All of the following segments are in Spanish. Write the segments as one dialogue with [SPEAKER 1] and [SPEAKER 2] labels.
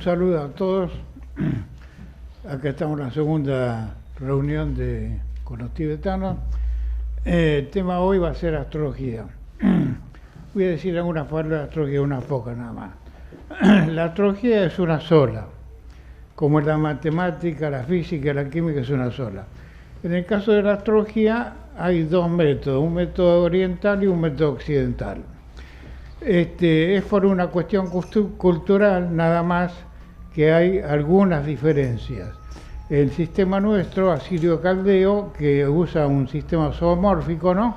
[SPEAKER 1] saludo a todos. Acá estamos en la segunda reunión con los tibetanos. El tema hoy va a ser astrología. Voy a decir algunas palabras de astrología, unas pocas nada más. La astrología es una sola, como la matemática, la física, la química es una sola. En el caso de la astrología hay dos métodos, un método oriental y un método occidental. Es por una cuestión cultural nada más que hay algunas diferencias. El sistema nuestro, asirio caldeo, que usa un sistema zoomórfico, ¿no?,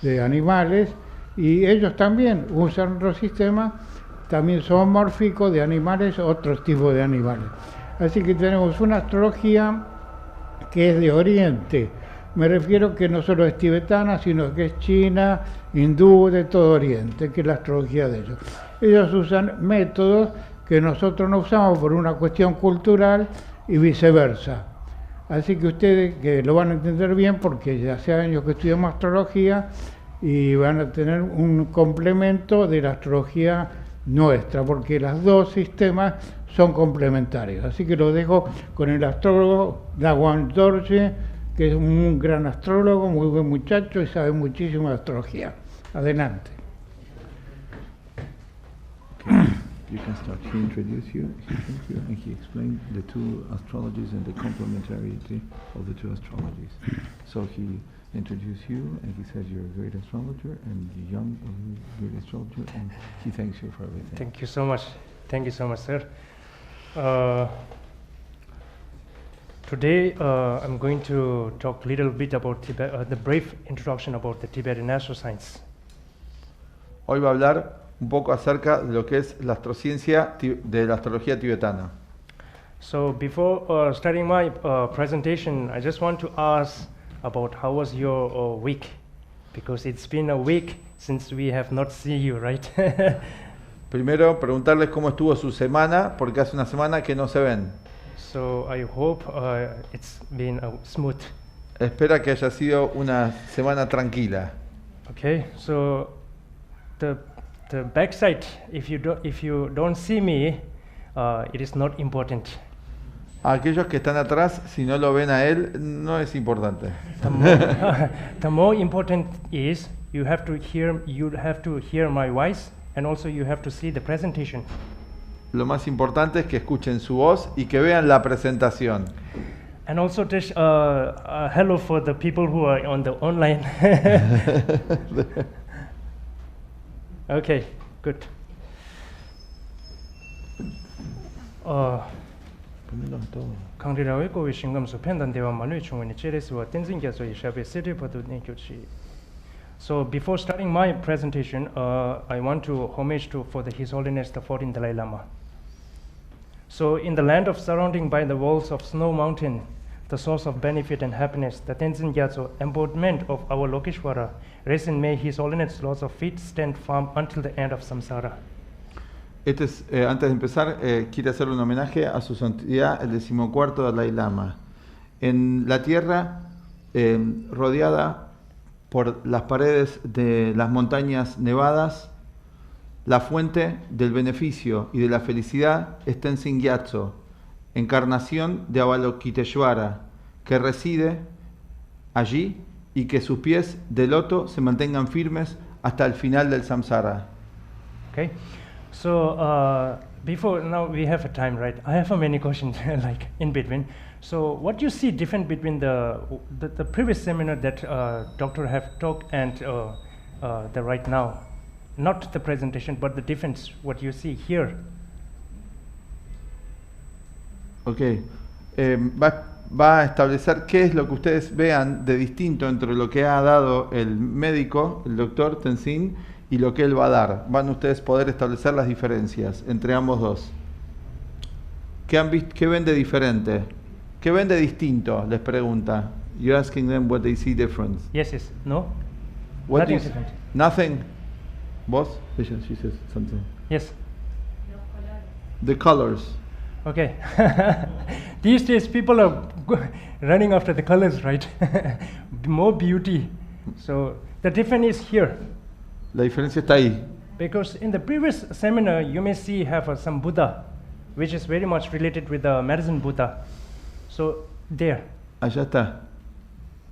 [SPEAKER 1] de animales, y ellos también usan otro sistema, también zoomórfico, de animales, otros tipos de animales. Así que tenemos una astrología que es de Oriente. Me refiero que no solo es tibetana, sino que es china, hindú, de todo Oriente, que es la astrología de ellos. Ellos usan métodos que nosotros no usamos por una cuestión cultural y viceversa. Así que ustedes que lo van a entender bien, porque ya hace años que estudiamos astrología y van a tener un complemento de la astrología nuestra, porque los dos sistemas son complementarios. Así que lo dejo con el astrólogo Ngawang Dorjee, que es un gran astrólogo, muy buen muchacho y sabe muchísimo de astrología. Adelante.
[SPEAKER 2] Okay. You can start. He introduced you, and he explained the two astrologies and the complementarity of the two astrologies. So he introduced you, and he said you're a great astrologer, and young, a great astrologer, and he thanks you for everything.
[SPEAKER 3] Thank you so much. Thank you so much, sir. Today, I'm going to talk a little bit about the brief introduction about the Tibetan astroscience.
[SPEAKER 4] Hoy va a hablar un poco acerca de lo que es la astrociencia de la astrología tibetana.
[SPEAKER 3] So before starting my presentation, I just want to ask about how was your week, because it's been a week since we have not seen you, right?
[SPEAKER 4] Primero, preguntarles cómo estuvo su semana, porque hace una semana que no se ven.
[SPEAKER 3] So I hope it's been smooth.
[SPEAKER 4] Espera que haya sido una semana tranquila.
[SPEAKER 3] Okay, so the backside, if you don't see me, it is not important.
[SPEAKER 4] A aquellos que están atrás, si no lo ven a él, no es importante.
[SPEAKER 3] The more important is you have to hear my voice, and also you have to see the presentation.
[SPEAKER 4] Lo más importante es que escuchen su voz y que vean la presentación.
[SPEAKER 3] And also just hello for the people who are on the online. Okay, good. 강리라고 고위 신금수 펜단대와 만회 중원이 제레스와 댄징겨서 이샤베 세르버도 내교치. So before starting my presentation, I want to homage for His Holiness the 14th Dalai Lama. So in the land of surrounding by the walls of snow mountain, the source of benefit and happiness, the Tenzin Gyatso, embodiment of our Lokeshwara, rest in may His Holiness laws of feet stand firm until the end of samsara.
[SPEAKER 4] Antes de empezar, quiere hacer un homenaje a su santidad, el 14º Dalai Lama. En la tierra, rodeada por las paredes de las montañas nevadas, la fuente del beneficio y de la felicidad está en Tenzin Gyatso, encarnación de Avalokiteshvara, que reside allí y que sus pies de loto se mantengan firmes hasta el final del samsara.
[SPEAKER 3] Okay, so before now we have a time, right? I have many questions like in between. So what do you see different between the previous seminar that doctor have talked and the right now? Not the presentation, but the difference, what you see here.
[SPEAKER 4] Okay. Va a establecer qué es lo que ustedes vean de distinto entre lo que ha dado el médico, el doctor Tenzin, y lo que él va a dar. Van ustedes poder establecer las diferencias entre ambos dos. ¿Qué ven de diferente? ¿Qué ven de distinto? Les pregunta. You're asking them what they see different.
[SPEAKER 3] Yes. No?
[SPEAKER 4] What
[SPEAKER 3] Nothing different.
[SPEAKER 4] Nothing? ¿Vos? She says something.
[SPEAKER 3] Yes.
[SPEAKER 4] The colors.
[SPEAKER 3] Okay. These days people are running after the colors, right? More beauty. So the difference is here.
[SPEAKER 4] La diferencia está ahí.
[SPEAKER 3] Because in the previous seminar, you may see have some Buddha which is very much related with the medicine Buddha. So there.
[SPEAKER 4] Allá está.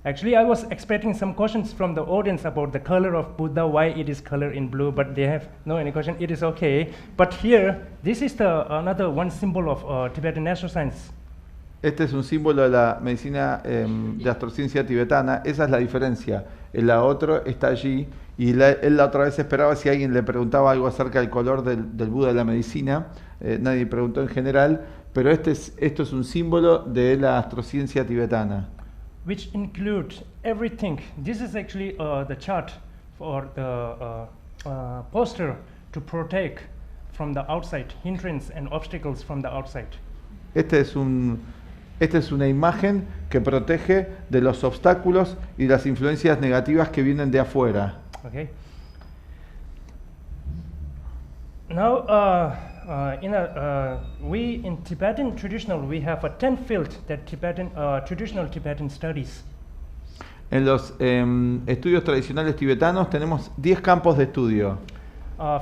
[SPEAKER 3] Actually, I was expecting some questions from the audience about the color of Buddha, why it is color in blue, but they have no any question. It is okay. But here, this is the another one symbol of Tibetan astroscience.
[SPEAKER 4] Este es un símbolo de la medicina de astrociencia tibetana. Esa es la diferencia. La otra está allí. Y él la otra vez esperaba si alguien le preguntaba algo acerca del color del Buda de la medicina. Nadie preguntó en general. Pero esto es un símbolo de la astrociencia tibetana.
[SPEAKER 3] Which includes everything. This is actually the chart for the poster to protect from the outside, hindrance and obstacles from the outside.
[SPEAKER 4] Esta es una imagen que protege de los obstáculos y las influencias negativas que vienen de afuera.
[SPEAKER 3] Okay. Now, we in Tibetan traditional, we have a 10 field that traditional Tibetan studies.
[SPEAKER 4] En los estudios tradicionales tibetanos tenemos 10 campos de estudio.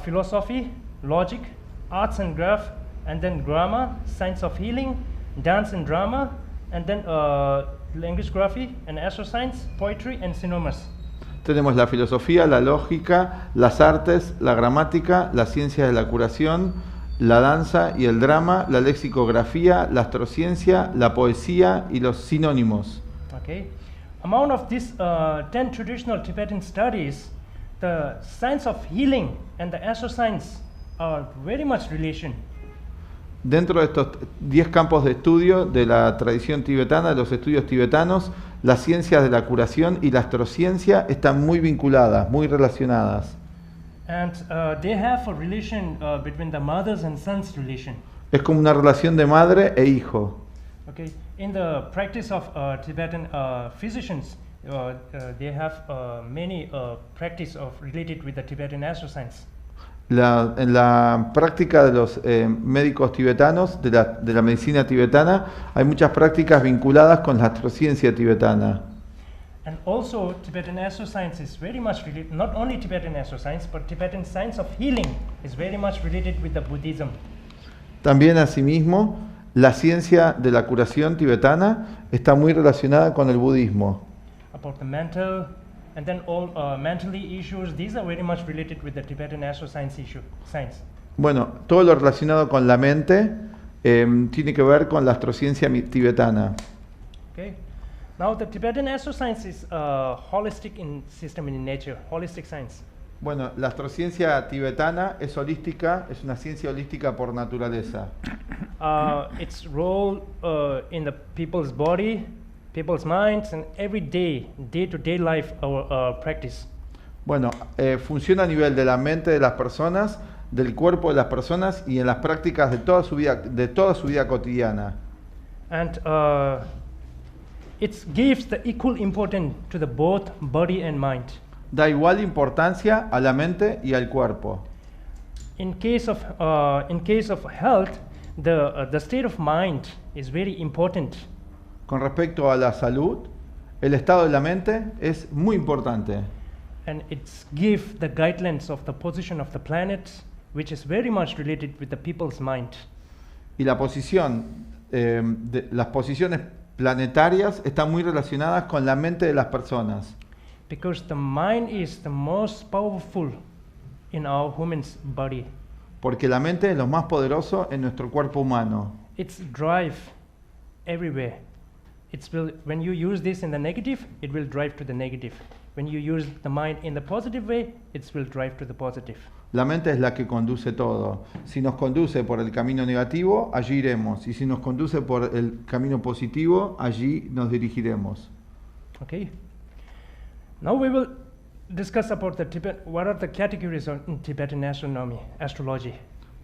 [SPEAKER 3] Philosophy, logic, arts and craft, and then grammar, science of healing, dance and drama, and then language graphy and astroscience, poetry and synonyms.
[SPEAKER 4] Tenemos la filosofía, la lógica, las artes, la gramática, la ciencia de la curación, la danza y el drama, la lexicografía, la astrociencia, la poesía y los sinónimos.
[SPEAKER 3] Okay. Among of these 10 traditional Tibetan studies, the science of healing and the astroscience are very much relation.
[SPEAKER 4] Dentro de estos 10 campos de estudio de la tradición tibetana, de los estudios tibetanos, las ciencias de la curación y la astrociencia están muy vinculadas, muy relacionadas.
[SPEAKER 3] And they have a relation between the mothers and sons relation.
[SPEAKER 4] Es como una relación de madre e hijo.
[SPEAKER 3] Okay. In the practice of Tibetan physicians, they have many practice of related with the Tibetan astroscience.
[SPEAKER 4] En la práctica de los médicos tibetanos, de la medicina tibetana, hay muchas prácticas vinculadas con la astrociencia tibetana.
[SPEAKER 3] And also Tibetan astroscience is very much related, not only Tibetan astroscience, but Tibetan science of healing is very much related with the Buddhism.
[SPEAKER 4] También asimismo, la ciencia de la curación tibetana está muy relacionada con el budismo.
[SPEAKER 3] About the mental, and then all mentally issues, these are very much related with the Tibetan astroscience science.
[SPEAKER 4] Bueno, todo lo relacionado con la mente tiene que ver con la astrociencia tibetana.
[SPEAKER 3] Okay. Now the Tibetan astroscience is holistic in system in nature, holistic science.
[SPEAKER 4] Bueno, la astrociencia tibetana es holística, es una ciencia holística por naturaleza.
[SPEAKER 3] Its role in the people's body, people's minds, and every day-to-day life, our practice.
[SPEAKER 4] Bueno, funciona a nivel de la mente de las personas, del cuerpo de las personas y en las prácticas de toda su vida cotidiana.
[SPEAKER 3] And it gives the equal importance to the both body and mind.
[SPEAKER 4] Da igual importancia a la mente y al cuerpo.
[SPEAKER 3] In case of health, the state of mind is very important.
[SPEAKER 4] Con respecto a la salud, el estado de la mente es muy importante.
[SPEAKER 3] And it gives the guidelines of the position of the planet, which is very much related with the people's mind.
[SPEAKER 4] Y la posición, las posiciones planetarias están muy relacionadas con la mente de las personas.
[SPEAKER 3] Because the mind is the most powerful in our human's body.
[SPEAKER 4] Porque la mente es lo más poderoso en nuestro cuerpo humano.
[SPEAKER 3] It's drive everywhere. When you use this in the negative, it will drive to the negative. When you use the mind in the positive way, it will drive to the positive.
[SPEAKER 4] La mente es la que conduce todo. Si nos conduce por el camino negativo, allí iremos. Y si nos conduce por el camino positivo, allí nos dirigiremos.
[SPEAKER 3] Okay. Now we will discuss about what are the categories in Tibetan astronomy, astrology.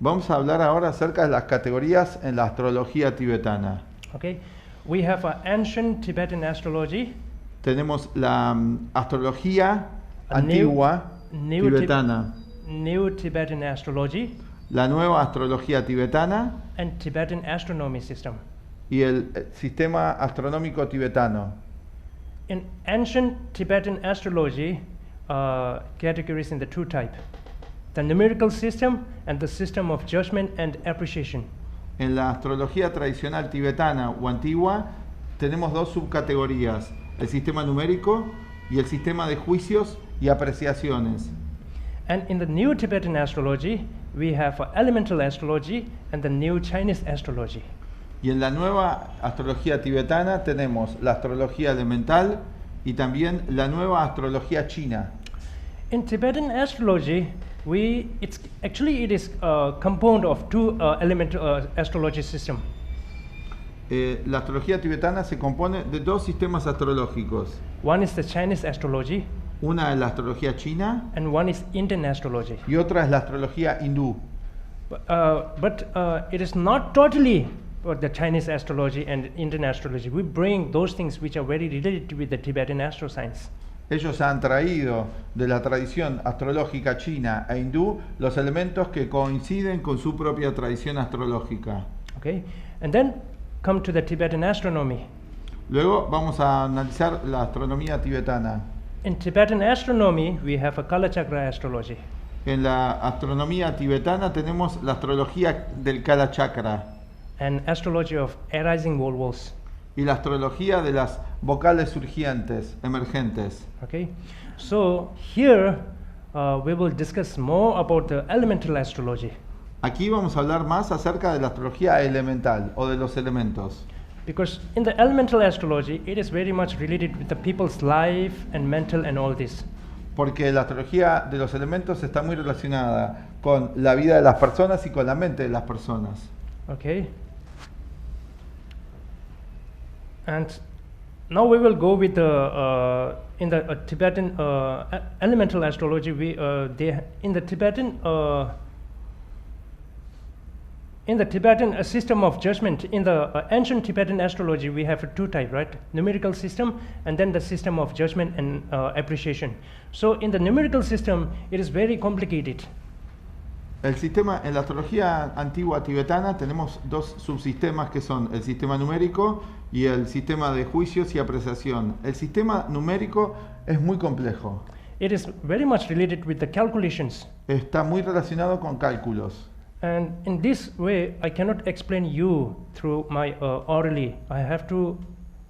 [SPEAKER 4] Vamos a hablar ahora acerca de las categorías en la astrología tibetana.
[SPEAKER 3] Okay. We have an ancient Tibetan astrology.
[SPEAKER 4] Tenemos la astrología antigua tibetana.
[SPEAKER 3] New Tibetan astrology.
[SPEAKER 4] La nueva astrología tibetana.
[SPEAKER 3] And Tibetan astronomy system.
[SPEAKER 4] Y el sistema astronómico tibetano.
[SPEAKER 3] In ancient Tibetan astrology, categories in the two type: the numerical system and the system of judgment and appreciation.
[SPEAKER 4] En la astrología tradicional tibetana o antigua tenemos dos subcategorías, el sistema numérico y el sistema de juicios y apreciaciones.
[SPEAKER 3] And in the new Tibetan astrology, we have elemental astrology and the new Chinese astrology.
[SPEAKER 4] Y en la nueva astrología tibetana tenemos la astrología elemental y también la nueva astrología china.
[SPEAKER 3] In Tibetan astrology, it is a compound of two elemental astrology system.
[SPEAKER 4] La astrología tibetana se compone de dos sistemas astrológicos.
[SPEAKER 3] One is the Chinese astrology,
[SPEAKER 4] Una es la astrología china
[SPEAKER 3] and one is Indian astrology.
[SPEAKER 4] y otra es la astrología hindú.
[SPEAKER 3] But it is not totally the Chinese astrology and Indian astrology. We bring those things which are very related with the Tibetan astroscience.
[SPEAKER 4] Ellos han traído de la tradición astrológica china e hindú los elementos que coinciden con su propia tradición astrológica.
[SPEAKER 3] Okay, and then come to the Tibetan astronomy.
[SPEAKER 4] Luego vamos a analizar la astronomía tibetana.
[SPEAKER 3] In Tibetan astronomy, we have a Kala Chakra astrology.
[SPEAKER 4] En la astronomía tibetana tenemos la astrología del Kala Chakra
[SPEAKER 3] And astrology of arising volvos.
[SPEAKER 4] y la astrología de las vocales surgientes, emergentes.
[SPEAKER 3] Okay, so here we will discuss more about the elemental astrology,
[SPEAKER 4] Aquí vamos a hablar más acerca de la astrología elemental o de los elementos.
[SPEAKER 3] because in the elemental astrology, it is very much related with the people's life and mental and all this.
[SPEAKER 4] Porque la astrología de los elementos está muy relacionada con la vida de las personas y con la mente de las personas.
[SPEAKER 3] Okay, and now we will go with the in the Tibetan elemental astrology. In the Tibetan system of judgment, in the ancient Tibetan astrology, we have two types, right? Numerical system and then the system of judgment and appreciation. So in the numerical system, it is very complicated.
[SPEAKER 4] El sistema, en la astrología antigua tibetana tenemos dos subsistemas que son el sistema numérico y el sistema de juicios y apreciación. El sistema numérico es muy complejo.
[SPEAKER 3] It is very much related with the calculations.
[SPEAKER 4] Está muy relacionado con cálculos.
[SPEAKER 3] And in this way, I cannot explain you through my orally. I have to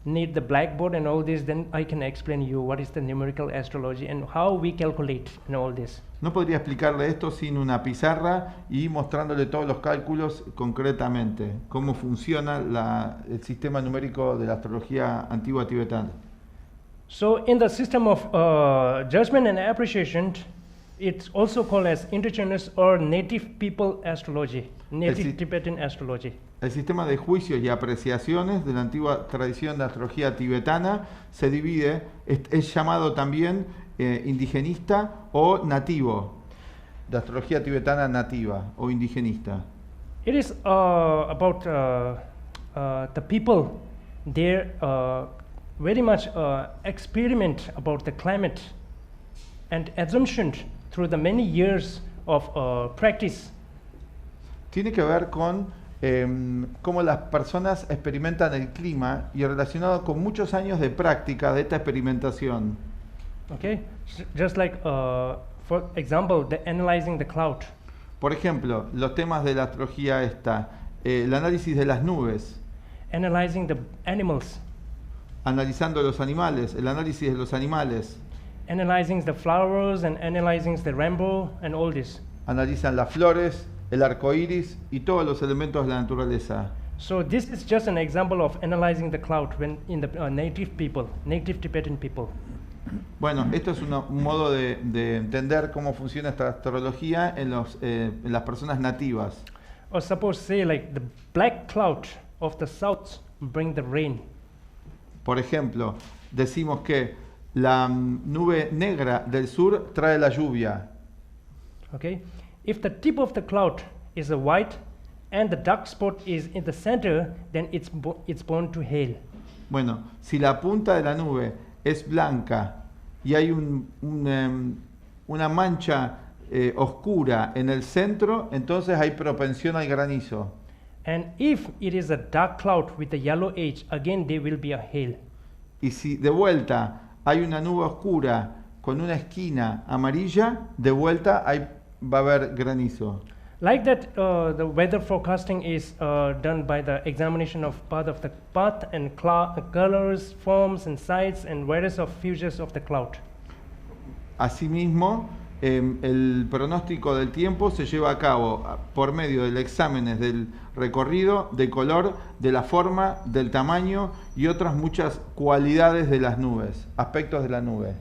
[SPEAKER 3] need the blackboard and all this, then I can explain you what is the numerical astrology and how we calculate and all this.
[SPEAKER 4] No podría explicarle esto sin una pizarra y mostrándole todos los cálculos concretamente, cómo funciona el sistema numérico de la astrología antigua tibetana.
[SPEAKER 3] So in the system of judgment and appreciation, it's also called as indigenous or native people astrology, native Tibetan astrology.
[SPEAKER 4] El sistema de juicios y apreciaciones de la antigua tradición de astrología tibetana se divide, es llamado también indigenista o nativo, de astrología tibetana nativa o indigenista.
[SPEAKER 3] It is about the people, they very much experiment about the climate and assumption through the many years of practice.
[SPEAKER 4] Tiene que ver con cómo las personas experimentan el clima y relacionado con muchos años de práctica de esta experimentación.
[SPEAKER 3] Okay, just like for example, the analyzing the cloud.
[SPEAKER 4] Por ejemplo, los temas de la astrología el análisis de las nubes,
[SPEAKER 3] Analyzing the animals,
[SPEAKER 4] analizando los animales, el análisis de los animales,
[SPEAKER 3] analyzing the flowers and analyzing the rainbow and all this.
[SPEAKER 4] analizan las flores, el arco iris y todos los elementos de la naturaleza.
[SPEAKER 3] So this is just an example of analyzing the cloud when in the native people, native Tibetan people.
[SPEAKER 4] Bueno, esto es un modo de entender cómo funciona esta astrología en las personas nativas.
[SPEAKER 3] Or suppose say like the black cloud of the south bring the rain.
[SPEAKER 4] Por ejemplo, decimos que la nube negra del sur trae la lluvia.
[SPEAKER 3] Okay, if the tip of the cloud is a white and the dark spot is in the center, then it's born to hail.
[SPEAKER 4] Bueno, si la punta de la nube es blanca y hay una mancha oscura en el centro, entonces hay propensión al granizo.
[SPEAKER 3] And if it is a dark cloud with a yellow edge, again there will be a hail.
[SPEAKER 4] Y si de vuelta hay una nube oscura con una esquina amarilla, de vuelta va a haber granizo.
[SPEAKER 3] Like that, the weather forecasting is done by the examination of path and colors, forms and sides and various of features of the cloud.
[SPEAKER 4] Asimismo, el pronóstico del tiempo se lleva a cabo por medio del exámenes del recorrido, del color, de la forma, del tamaño y otras muchas cualidades de las nubes, aspectos de la nube.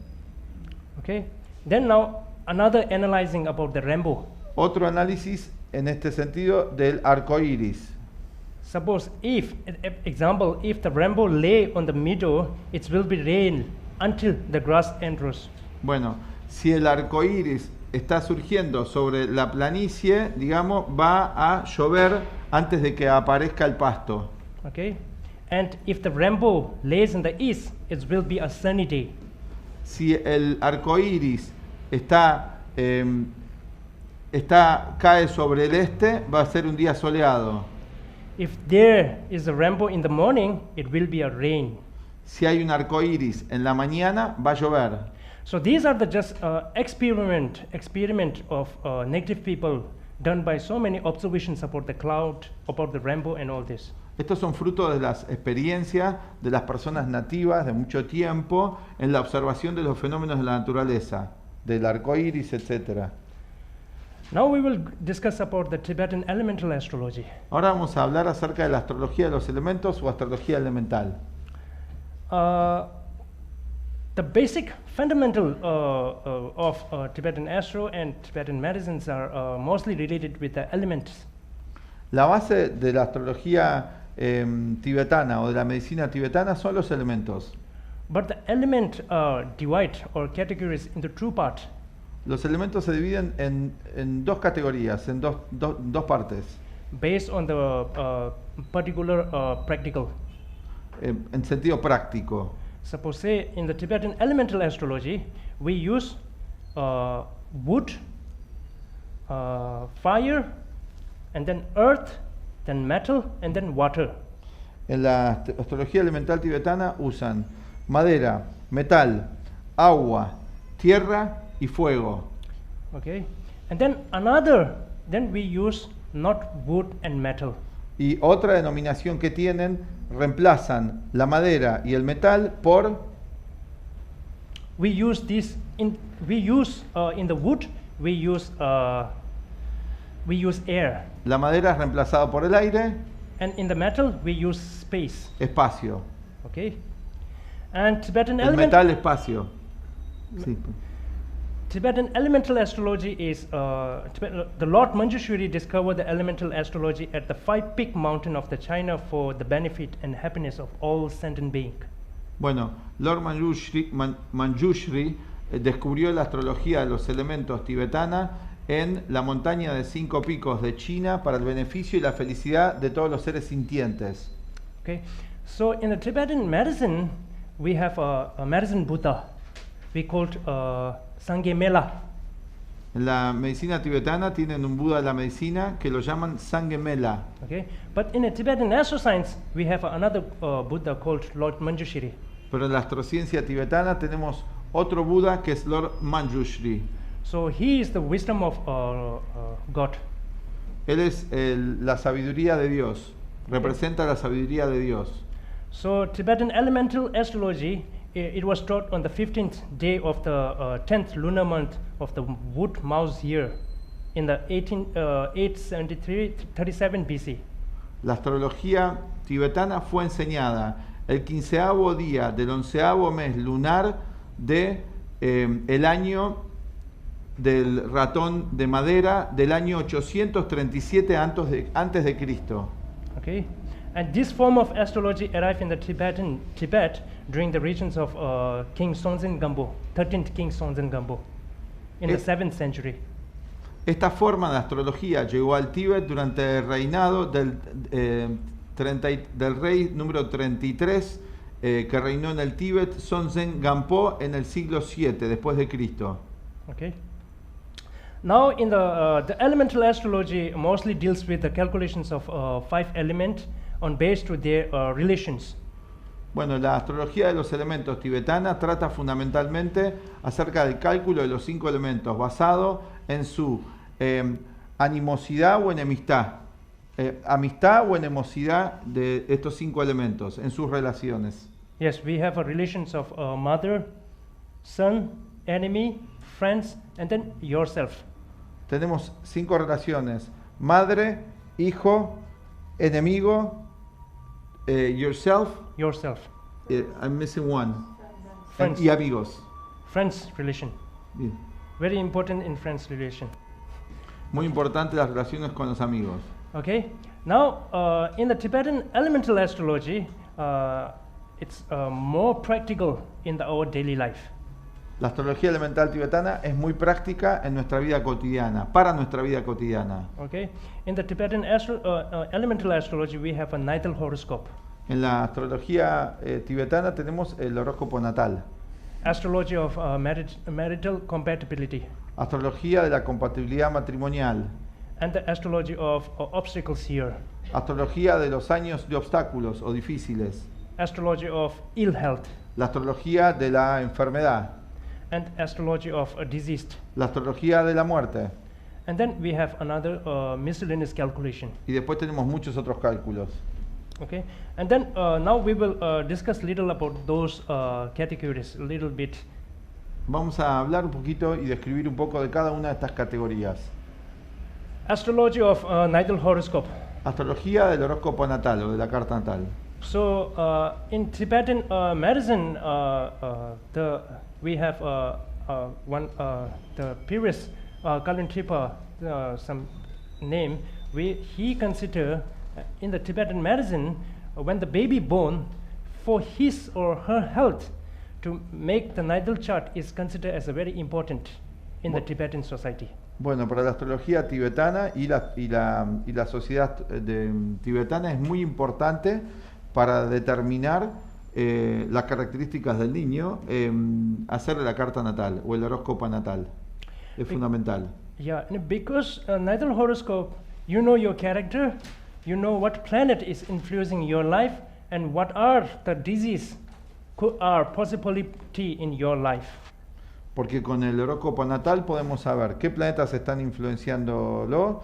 [SPEAKER 3] Okay. Then now another analyzing about the rainbow.
[SPEAKER 4] Otro análisis en este sentido del arco iris.
[SPEAKER 3] Suppose if, example, if the rainbow lay on the meadow, it will be rain until the grass enters.
[SPEAKER 4] Bueno, si el arco iris está surgiendo sobre la planicie, digamos, va a llover antes de que aparezca el pasto.
[SPEAKER 3] Okay, and if the rainbow lays in the east, it will be a sunny day.
[SPEAKER 4] Si el arco iris cae sobre el este, va a ser un día soleado.
[SPEAKER 3] If there is a rainbow in the morning, it will be a rain.
[SPEAKER 4] Si hay un arco iris en la mañana, va a llover.
[SPEAKER 3] So these are the just experiment of negative people done by so many observations about the cloud, about the rainbow and all this.
[SPEAKER 4] Estos son frutos de las experiencias de las personas nativas de mucho tiempo en la observación de los fenómenos de la naturaleza, del arco iris, etc.
[SPEAKER 3] Now we will discuss about the Tibetan elemental astrology.
[SPEAKER 4] Ahora vamos a hablar acerca de la astrología de los elementos o astrología elemental.
[SPEAKER 3] The basic fundamental of Tibetan astro and Tibetan medicines are mostly related with the elements.
[SPEAKER 4] La base de la astrología tibetana o de la medicina tibetana son los elementos.
[SPEAKER 3] But the element divide or categories into two parts.
[SPEAKER 4] Los elementos se dividen en dos categorías, en dos partes.
[SPEAKER 3] Based on the particular practical.
[SPEAKER 4] En sentido práctico.
[SPEAKER 3] Suppose say in the Tibetan elemental astrology, we use wood, fire, and then earth, then metal, and then water.
[SPEAKER 4] En la astrología elemental tibetana usan madera, metal, agua, tierra y fuego.
[SPEAKER 3] Okay, and then then we use not wood and metal.
[SPEAKER 4] Y otra denominación que tienen, reemplazan la madera y el metal por...
[SPEAKER 3] We use in the wood, we use air.
[SPEAKER 4] La madera es reemplazada por el aire.
[SPEAKER 3] And in the metal, we use space.
[SPEAKER 4] Espacio.
[SPEAKER 3] Okay. And Tibetan
[SPEAKER 4] el metal, espacio. Sí.
[SPEAKER 3] Tibetan elemental astrology is, the Lord Manjushri discovered the elemental astrology at the 5-peak mountain of the China for the benefit and happiness of all sentient beings.
[SPEAKER 4] Bueno, Lord Manjushri descubrió la astrología de los elementos tibetana en la montaña de 5 picos de China para el beneficio y la felicidad de todos los seres sintientes.
[SPEAKER 3] Okay, so in the Tibetan medicine, we have a medicine Buddha. We called Sangemela.
[SPEAKER 4] En la medicina tibetana tienen un Buda de la medicina que lo llaman Sangemela.
[SPEAKER 3] Okay, but in the Tibetan astroscience, we have another Buddha called Lord Manjushri.
[SPEAKER 4] Pero en la astrociencia tibetana tenemos otro Buda que es Lord Manjushri.
[SPEAKER 3] So he is the wisdom of God.
[SPEAKER 4] Él es la sabiduría de Dios. Representa la sabiduría de Dios.
[SPEAKER 3] So Tibetan elemental astrology, it was taught on the 15th day of the 10th lunar month of the Wood Mouse year in the 837 BC.
[SPEAKER 4] La astrología tibetana fue enseñada el 15º día del 11º mes lunar de el año del ratón de madera del año 837 antes de Cristo.
[SPEAKER 3] Okay, and this form of astrology arrived in the Tibet during the regions of King Sonzen Gampo, 13th King Sonzen Gampo, in the 7th century.
[SPEAKER 4] Esta forma de astrología llegó al Tíbet durante el reinado del rey número 33 que reinó en el Tíbet, Sonzen Gampo, en el siglo 7 después de Cristo.
[SPEAKER 3] Okay. Now in the elemental astrology mostly deals with the calculations of 5 elements on based to their relations.
[SPEAKER 4] Bueno, la astrología de los elementos tibetana trata fundamentalmente acerca del cálculo de los 5 elementos basado en su animosidad o enemistad, amistad o enemistad de estos 5 elementos en sus relaciones.
[SPEAKER 3] Yes, we have a relations of mother, son, enemy, friends, and then yourself.
[SPEAKER 4] Tenemos 5 relaciones: madre, hijo, enemigo, yourself, I'm missing one,
[SPEAKER 3] Friends.
[SPEAKER 4] y amigos.
[SPEAKER 3] Friends relation.
[SPEAKER 4] Bien.
[SPEAKER 3] Very important in friends relation.
[SPEAKER 4] Muy importante las relaciones con los amigos.
[SPEAKER 3] Okay. Now, in the Tibetan elemental astrology, it's more practical in our daily life.
[SPEAKER 4] La astrología elemental tibetana es muy práctica en nuestra vida cotidiana, para nuestra vida cotidiana.
[SPEAKER 3] Okay. In the Tibetan elemental astrology, we have a natal horoscope.
[SPEAKER 4] En la astrología tibetana tenemos el horóscopo natal.
[SPEAKER 3] Astrology of marital compatibility.
[SPEAKER 4] Astrología de la compatibilidad matrimonial.
[SPEAKER 3] And the astrology of obstacles here.
[SPEAKER 4] Astrología de los años de obstáculos o difíciles.
[SPEAKER 3] Astrology of ill health.
[SPEAKER 4] La astrología de la enfermedad.
[SPEAKER 3] And astrology of disease.
[SPEAKER 4] La astrología de la muerte.
[SPEAKER 3] And then we have another miscellaneous calculation.
[SPEAKER 4] Y después tenemos muchos otros cálculos.
[SPEAKER 3] Okay. And then now we will discuss little about those categories, a little bit.
[SPEAKER 4] Vamos a hablar un poquito y describir un poco de cada una de estas categorías.
[SPEAKER 3] Astrology of natal horoscope.
[SPEAKER 4] Astrología del horóscopo natal o de la carta natal.
[SPEAKER 3] So in Tibetan medicine, we have the previous Kalin Tripa, some name. He consider in the Tibetan medicine when the baby born, for his or her health, to make the natal chart is considered as a very important in the Tibetan society.
[SPEAKER 4] Bueno, para la astrología tibetana y la sociedad tibetana es muy importante para determinar las características del niño, hacerle la carta natal o el horóscopo natal. Es fundamental.
[SPEAKER 3] Yeah, because natal horoscope, you know your character, you know what planet is influencing your life, and what are the disease are possibility in your life.
[SPEAKER 4] Porque con el horóscopo natal podemos saber qué planetas están influenciándolo,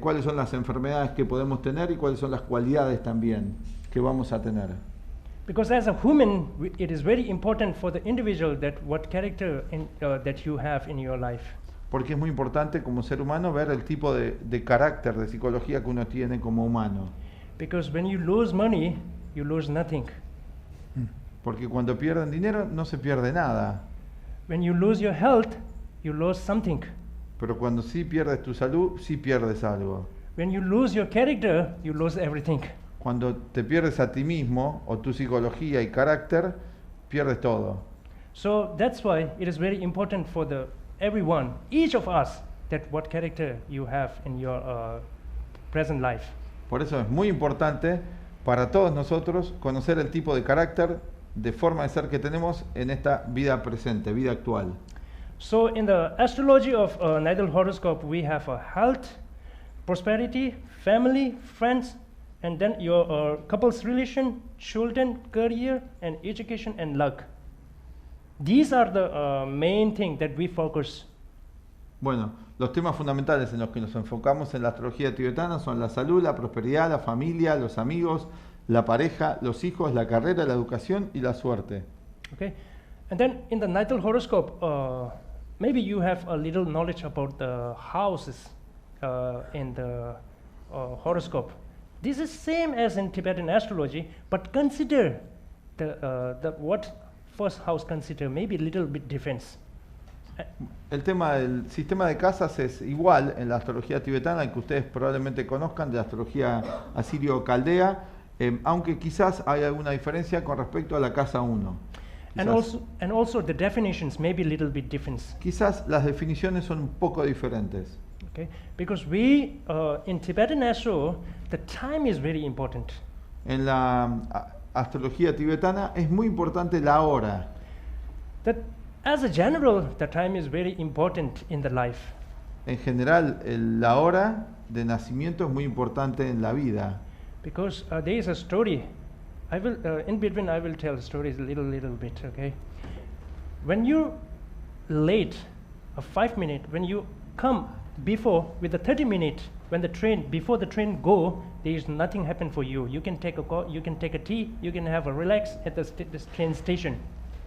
[SPEAKER 4] cuáles son las enfermedades que podemos tener y cuáles son las cualidades también que vamos a tener.
[SPEAKER 3] Because as a human, it is very important for the individual that what character that you have in your life.
[SPEAKER 4] Porque es muy importante como ser humano ver el tipo de carácter, de psicología que uno tiene como humano.
[SPEAKER 3] Because when you lose money, you lose nothing.
[SPEAKER 4] Porque cuando pierden dinero no se pierde nada.
[SPEAKER 3] When you lose your health, you lose something.
[SPEAKER 4] Pero cuando sí pierdes tu salud, sí pierdes algo.
[SPEAKER 3] When you lose your character, you lose everything.
[SPEAKER 4] Cuando te pierdes a ti mismo o tu psicología y carácter, pierdes todo.
[SPEAKER 3] So that's why it is very important for everyone, each of us, that what character you have in your present life.
[SPEAKER 4] Por eso es muy importante para todos nosotros conocer el tipo de carácter, de forma de ser que tenemos en esta vida presente, vida actual.
[SPEAKER 3] So in the astrology of natal horoscope, we have health, prosperity, family, friends, and then your couple's relation, children, career, and education and luck. These are the main thing that we focus.
[SPEAKER 4] Bueno, los temas fundamentales en los que nos enfocamos en la astrología tibetana son la salud, la prosperidad, la familia, los amigos, la pareja, los hijos, la carrera, la educación y la suerte.
[SPEAKER 3] Okay, and then in the natal horoscope, maybe you have a little knowledge about the houses in the horoscope. This is same as in Tibetan astrology, but consider the what first house consider maybe a little bit difference.
[SPEAKER 4] El tema del sistema de casas es igual en la astrología tibetana, el que ustedes probablemente conozcan de la astrología asirio-caldea, aunque quizás hay alguna diferencia con respecto a la casa 1.
[SPEAKER 3] And also the definitions may be a little bit different.
[SPEAKER 4] Quizás las definiciones son un poco diferentes.
[SPEAKER 3] Okay, because we in Tibetan astro, the time is very important.
[SPEAKER 4] En la astrología tibetana es muy importante la hora.
[SPEAKER 3] That as a general, the time is very important in the life.
[SPEAKER 4] En general, la hora de nacimiento es muy importante en la vida.
[SPEAKER 3] Because there is a story. I will in between I will tell stories a little bit. Okay, when you late, 5 minutes, when you come before, with the 30 minutes, when the train, before the train go, there is nothing happen for you. You can take you can take a tea, you can have a relax at the train station,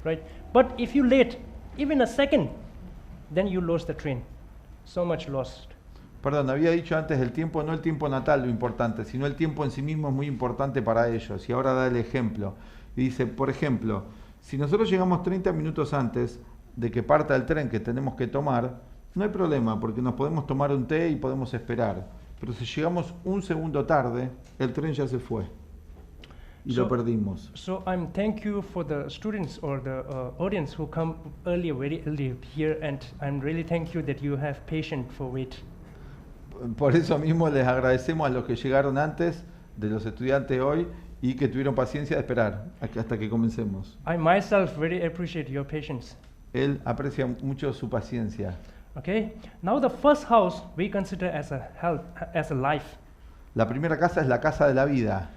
[SPEAKER 3] right? But if you late, even a second, then you lost the train. So much lost.
[SPEAKER 4] Perdón, había dicho antes el tiempo, no el tiempo natal lo importante, sino el tiempo en sí mismo es muy importante para ellos. Y ahora da el ejemplo. Y dice, por ejemplo, si nosotros llegamos 30 minutos antes de que parta el tren que tenemos que tomar, no hay problema, porque nos podemos tomar un té y podemos esperar. Pero si llegamos un segundo tarde, el tren ya se fue. Y lo perdimos.
[SPEAKER 3] So I'm thank you for the students or the audience who come earlier, very early here, and I'm really thank you that you have patience for wait.
[SPEAKER 4] Por eso mismo les agradecemos a los que llegaron antes de los estudiantes hoy y que tuvieron paciencia de esperar hasta que comencemos.
[SPEAKER 3] I myself very appreciate your patience.
[SPEAKER 4] Él aprecia mucho su paciencia.
[SPEAKER 3] Okay. Now the first house we consider as a health, as a life.
[SPEAKER 4] La primera casa es la casa de la vida.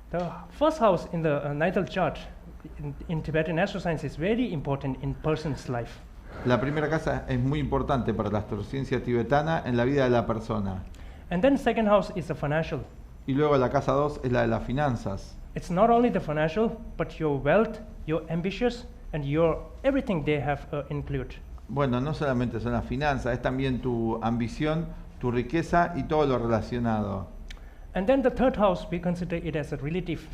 [SPEAKER 3] The first house in the natal chart in Tibetan astroscience is very important in person's life.
[SPEAKER 4] La primera casa es muy importante para la astrociencia tibetana en la vida de la persona.
[SPEAKER 3] And then second house is the financial.
[SPEAKER 4] Y luego la casa 2 es la de las finanzas.
[SPEAKER 3] It's not only the financial, but your wealth, your ambitions, and your everything they have include.
[SPEAKER 4] Bueno, no solamente son las finanzas, es también tu ambición, tu riqueza y todo lo relacionado.
[SPEAKER 3] And then the third house we consider it as a relative.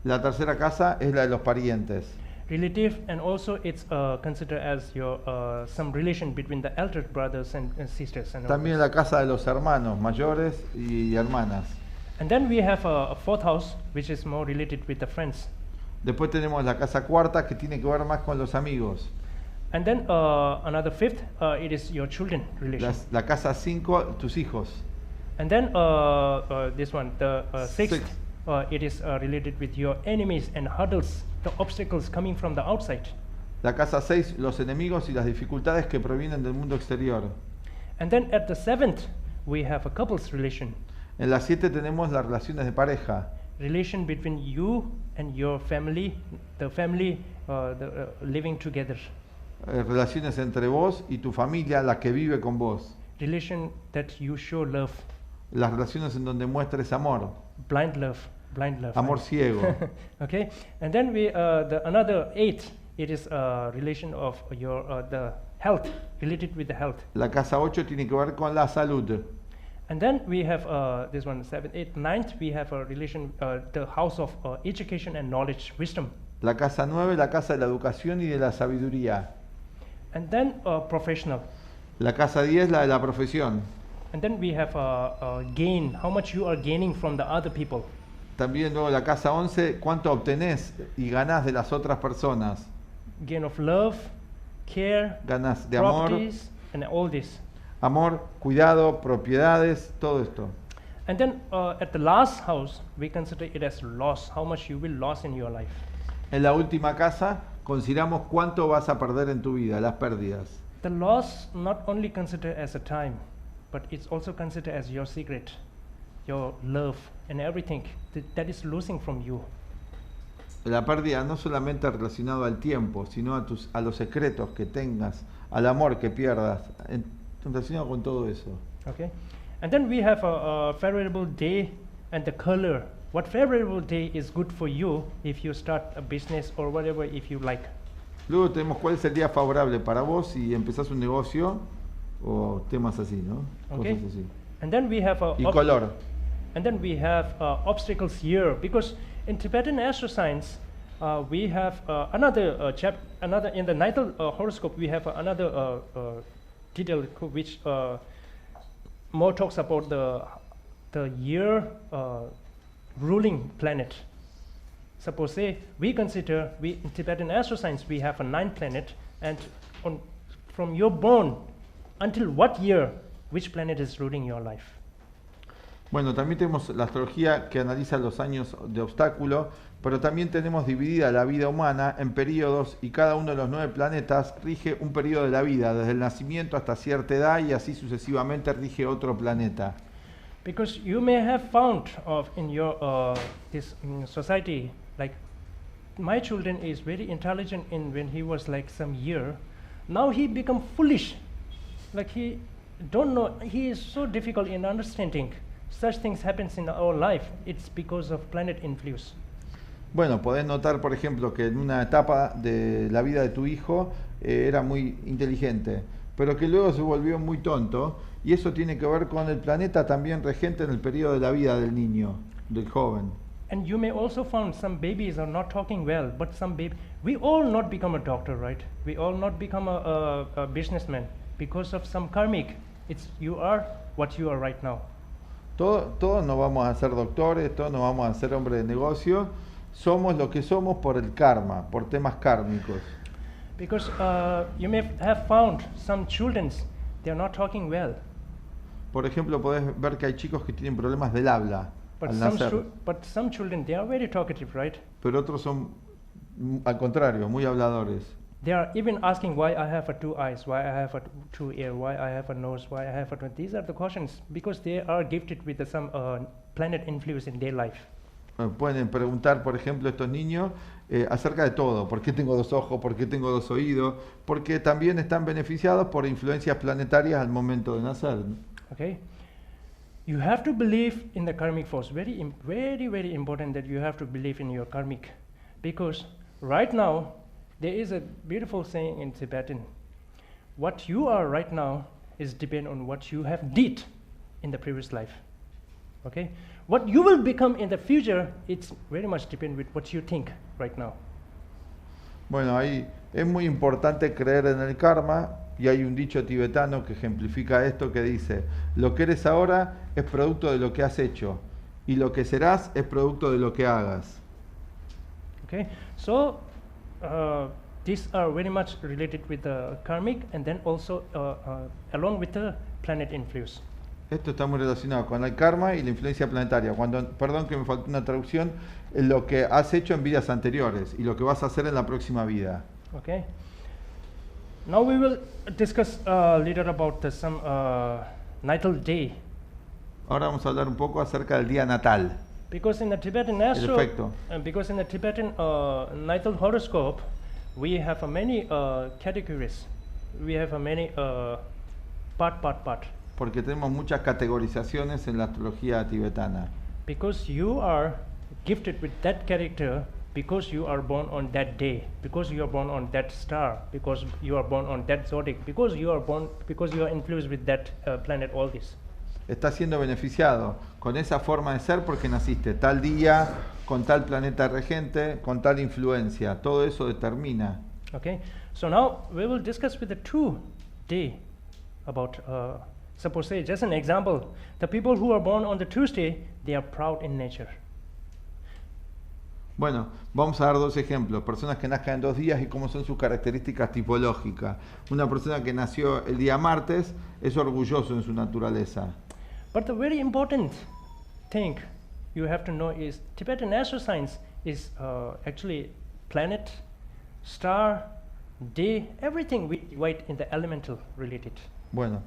[SPEAKER 4] La tercera casa es la de los parientes.
[SPEAKER 3] Relative, and also it's considered as your some relation between the elder brothers and sisters. And all
[SPEAKER 4] También
[SPEAKER 3] this.
[SPEAKER 4] la casa de los hermanos mayores y hermanas.
[SPEAKER 3] And then we have a fourth house, which is more related with the friends.
[SPEAKER 4] Después tenemos la casa cuarta que tiene que ver más con los amigos.
[SPEAKER 3] And then another fifth, it is your children relation.
[SPEAKER 4] La casa 5, tus hijos.
[SPEAKER 3] And then this one, the sixth, it is related with your enemies and hurdles, the obstacles coming from the outside.
[SPEAKER 4] La casa 6, los enemigos y las dificultades que provienen del mundo exterior.
[SPEAKER 3] And then at the seventh, we have a couple's relation.
[SPEAKER 4] En la 7 tenemos las relaciones de pareja.
[SPEAKER 3] Relation between you and your family, the family living together.
[SPEAKER 4] Relaciones entre vos y tu familia, la que vive con vos.
[SPEAKER 3] Relation that you show love.
[SPEAKER 4] Las relaciones en donde muestres amor.
[SPEAKER 3] Blind love.
[SPEAKER 4] Amor ciego.
[SPEAKER 3] Okay, and then we another eighth. It is a relation of your the health, related with the health.
[SPEAKER 4] La casa 8 tiene que ver con la salud.
[SPEAKER 3] And then we have this one, 7, 8, 9th, we have a relation, the house of education and knowledge, wisdom.
[SPEAKER 4] La casa 9, la casa de la educación y de la sabiduría.
[SPEAKER 3] And then professional.
[SPEAKER 4] La casa 10, la de la profesión.
[SPEAKER 3] And then we have gain, how much you are gaining from the other people.
[SPEAKER 4] También luego la casa 11, cuánto obtenés y ganás de las otras personas.
[SPEAKER 3] Gain of love, care,
[SPEAKER 4] Ganás de amor,
[SPEAKER 3] properties, and all this.
[SPEAKER 4] amor, cuidado, propiedades, todo esto.
[SPEAKER 3] And then at the last house, we consider it as loss, how much you will lose in your life.
[SPEAKER 4] En la última casa, consideramos cuánto vas a perder en tu vida, las pérdidas.
[SPEAKER 3] The loss not only considered as a time, but it's also considered as your secret, your love, and everything that is losing from you.
[SPEAKER 4] La pérdida no solamente relacionado al tiempo, sino a los secretos que tengas, al amor que pierdas, relacionado con todo eso.
[SPEAKER 3] Okay, and then we have a favorable day and the color. What favorable day is good for you if you start a business or whatever, if you like.
[SPEAKER 4] Luego tenemos cuál es el día favorable para vos si empezás un negocio o temas así, ¿no?
[SPEAKER 3] Okay.
[SPEAKER 4] Cosas así.
[SPEAKER 3] And then we have
[SPEAKER 4] Y color.
[SPEAKER 3] And then we have obstacles here, because in Tibetan astroscience we have another another in the natal horoscope we have another detail which more talks about the year ruling planet. Suppose say we consider in Tibetan astroscience we have a 9 planet, and from your born until what year which planet is ruling your life.
[SPEAKER 4] Bueno, también tenemos la astrología que analiza los años de obstáculo, pero también tenemos dividida la vida humana en periodos y cada uno de los 9 planetas rige un periodo de la vida, desde el nacimiento hasta cierta edad y así sucesivamente rige otro planeta.
[SPEAKER 3] Because you may have found in your this society, like my children is very intelligent when he was like some year. Now he become foolish, like he don't know, he is so difficult in understanding. Such things happens in our life. It's because of planet influence.
[SPEAKER 4] Bueno, podés notar, por ejemplo, que en una etapa de la vida de tu hijo era muy inteligente, pero que luego se volvió muy tonto, y eso tiene que ver con el planeta también regente en el periodo de la vida del niño, del joven.
[SPEAKER 3] And you may also find some babies are not talking well, but some we all not become a doctor, right? We all not become a businessman because of some karmic. It's you are what you are right now.
[SPEAKER 4] Todos no vamos a ser doctores, todos no vamos a ser hombres de negocio, somos lo que somos por el karma, por temas kármicos.
[SPEAKER 3] Because you may have found some children, they are not talking well.
[SPEAKER 4] Por ejemplo, podés ver que hay chicos que tienen problemas del habla al nacer.
[SPEAKER 3] But some children, they are very talkative, right?
[SPEAKER 4] Pero otros son, al contrario, muy habladores.
[SPEAKER 3] They are even asking why I have two eyes, why I have two ears, why I have a nose, why I have these are the questions because they are gifted with some planet influence in their life.
[SPEAKER 4] Pueden preguntar, por ejemplo, estos niños acerca de todo. ¿Por qué tengo dos ojos? ¿Por qué tengo dos oídos? Porque también están beneficiados por influencias planetarias al momento de nacer.
[SPEAKER 3] Okay. You have to believe in the karmic force. Very important that you have to believe in your karmic. Because right now, there is a beautiful saying in Tibetan. What you are right now is depend on what you have did in the previous life. Okay? What you will become in the future, it's very much depend with what you think right now.
[SPEAKER 4] Bueno, ahí es muy importante creer en el karma, y hay un dicho tibetano que ejemplifica esto que dice: lo que eres ahora es producto de lo que has hecho, y lo que serás es producto de lo que hagas.
[SPEAKER 3] Okay, so these are very much related with the karmic, and then also along with the planet influence.
[SPEAKER 4] Esto está muy relacionado con el karma y la influencia planetaria. Perdón que me faltó una traducción, lo que has hecho en vidas anteriores y lo que vas a hacer en la próxima vida.
[SPEAKER 3] Okay. Now we will discuss later about some natal day.
[SPEAKER 4] Ahora vamos a hablar un poco acerca del día natal.
[SPEAKER 3] Because in the Tibetan Astro, because in the Tibetan natal horoscope, we have many categories. We have many part.
[SPEAKER 4] Porque tenemos muchas categorizaciones en la astrología tibetana.
[SPEAKER 3] Because you are gifted with that character, because you are born on that day, because you are born on that star, because you are born on that zodiac, because you are influenced with that planet, all this.
[SPEAKER 4] Estás siendo beneficiado con esa forma de ser porque naciste tal día, con tal planeta regente, con tal influencia. Todo eso determina.
[SPEAKER 3] Okay, so now we will discuss with the 2 day about, suppose say, just an example, the people who are born on the Tuesday, they are proud in nature.
[SPEAKER 4] Bueno, vamos a dar 2 ejemplos. Personas que nazcan en 2 días y cómo son sus características tipológicas. Una persona que nació el día martes es orgulloso en su naturaleza.
[SPEAKER 3] But the very important thing you have to know is Tibetan astroscience is actually planet, star, day, everything we divide in the elemental related.
[SPEAKER 4] Bueno,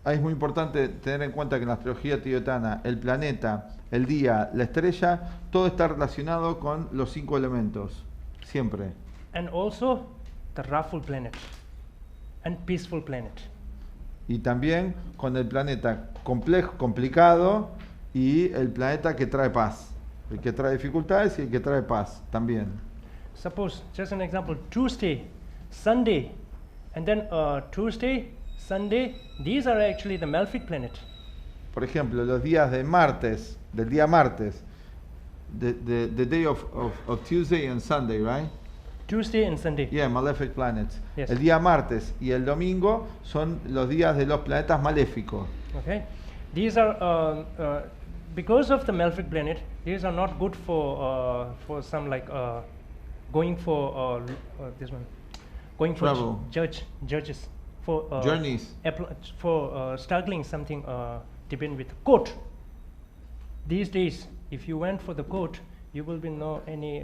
[SPEAKER 4] ahí es muy importante tener en cuenta que en la astrología tibetana el planeta, el día, la estrella, todo está relacionado con los 5 elementos, siempre.
[SPEAKER 3] And also the wrathful planet and peaceful planet.
[SPEAKER 4] Y también con el planeta complejo, complicado, y el planeta que trae paz. El que trae dificultades y el que trae paz también.
[SPEAKER 3] Suppose, just an example, Tuesday, Sunday, and then Tuesday, Sunday, these are actually the malefic planet.
[SPEAKER 4] Por ejemplo, los días de martes, del día martes, the day of Tuesday and Sunday, right?
[SPEAKER 3] Tuesday and Sunday.
[SPEAKER 4] Yeah, malefic planets.
[SPEAKER 3] Yes.
[SPEAKER 4] El día martes y el domingo son los días de los planetas maléficos.
[SPEAKER 3] Okay, these are because of the malefic planet. These are not good for some like going for this one, going for
[SPEAKER 4] Travel.
[SPEAKER 3] judges for
[SPEAKER 4] Journeys.
[SPEAKER 3] For struggling something depend with court. These days, if you went for the court, you will be no any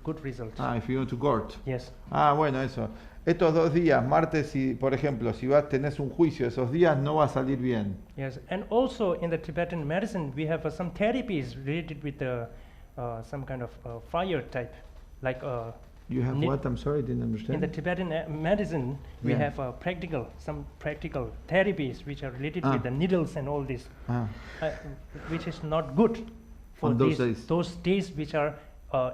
[SPEAKER 3] good result.
[SPEAKER 4] Ah, if you go to court.
[SPEAKER 3] Yes.
[SPEAKER 4] Ah, bueno, eso. Estos 2 días, martes y, por ejemplo, si tenés un juicio esos días, no va a salir bien.
[SPEAKER 3] Yes, and also in the Tibetan medicine, we have some therapies related with some kind of fire type, like
[SPEAKER 4] You have
[SPEAKER 3] Ni-
[SPEAKER 4] what? I'm sorry, I didn't understand.
[SPEAKER 3] In the Tibetan medicine, we
[SPEAKER 4] Yeah.
[SPEAKER 3] have some practical therapies which are related with the needles and all this,
[SPEAKER 4] Ah,
[SPEAKER 3] which is not good for
[SPEAKER 4] On those days.
[SPEAKER 3] those days which are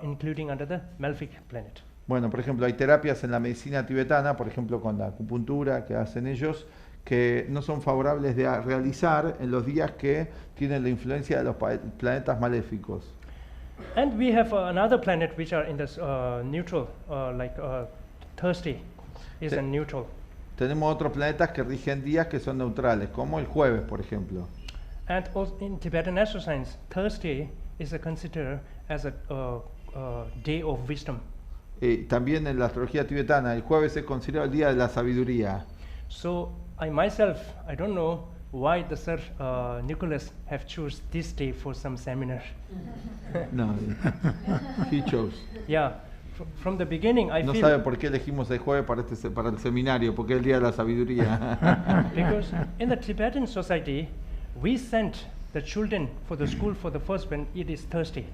[SPEAKER 3] including under the malefic planet.
[SPEAKER 4] bueno, por ejemplo, hay terapias en la medicina tibetana, por ejemplo, con la acupuntura que hacen ellos, que no son favorables de realizar en los días que tienen la influencia de los planetas maléficos.
[SPEAKER 3] And we have another planet which are in this neutral, like Thursday is
[SPEAKER 4] Sí.
[SPEAKER 3] a neutral.
[SPEAKER 4] Tenemos otros planetas que rigen días que son neutrales, como el jueves, por ejemplo.
[SPEAKER 3] And also in Tibetan astroscience, Thursday is considered as a day of wisdom.
[SPEAKER 4] También en la astrología tibetana, el jueves es considerado el día de la sabiduría.
[SPEAKER 3] So I myself, I don't know why the Sir Nicholas have choose this day for some seminar.
[SPEAKER 4] No, he chose.
[SPEAKER 3] Yeah, from the beginning I
[SPEAKER 4] No
[SPEAKER 3] feel
[SPEAKER 4] sabe por qué elegimos el jueves para el seminario, porque es el día de la sabiduría.
[SPEAKER 3] because in the Tibetan society we sent the children for the school for the first when it is Thursday.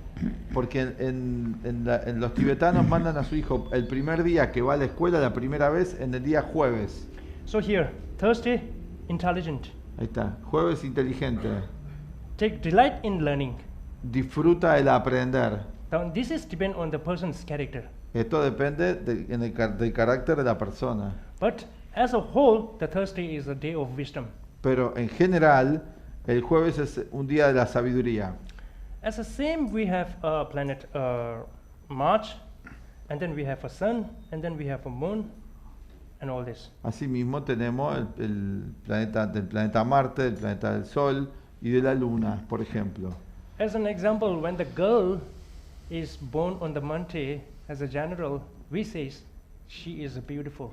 [SPEAKER 4] Porque en los tibetanos mandan a su hijo el primer día que va a la escuela, la primera vez, en el día jueves.
[SPEAKER 3] So here, Thursday, intelligent.
[SPEAKER 4] Ahí está, jueves inteligente.
[SPEAKER 3] Take delight in learning.
[SPEAKER 4] Disfruta el aprender.
[SPEAKER 3] Now, this is depend on the person's character.
[SPEAKER 4] Esto depende del carácter de la persona.
[SPEAKER 3] But as a whole, the Thursday is a day of wisdom.
[SPEAKER 4] Pero en general, el jueves es un día de la sabiduría.
[SPEAKER 3] As the same, we have a planet March, and then we have a sun, and then we have a moon, and all this.
[SPEAKER 4] Asimismo tenemos el planeta del planeta Marte, del planeta del Sol y de la Luna, por ejemplo.
[SPEAKER 3] As an example, when the girl is born on the Monday, as a general, we say she is beautiful.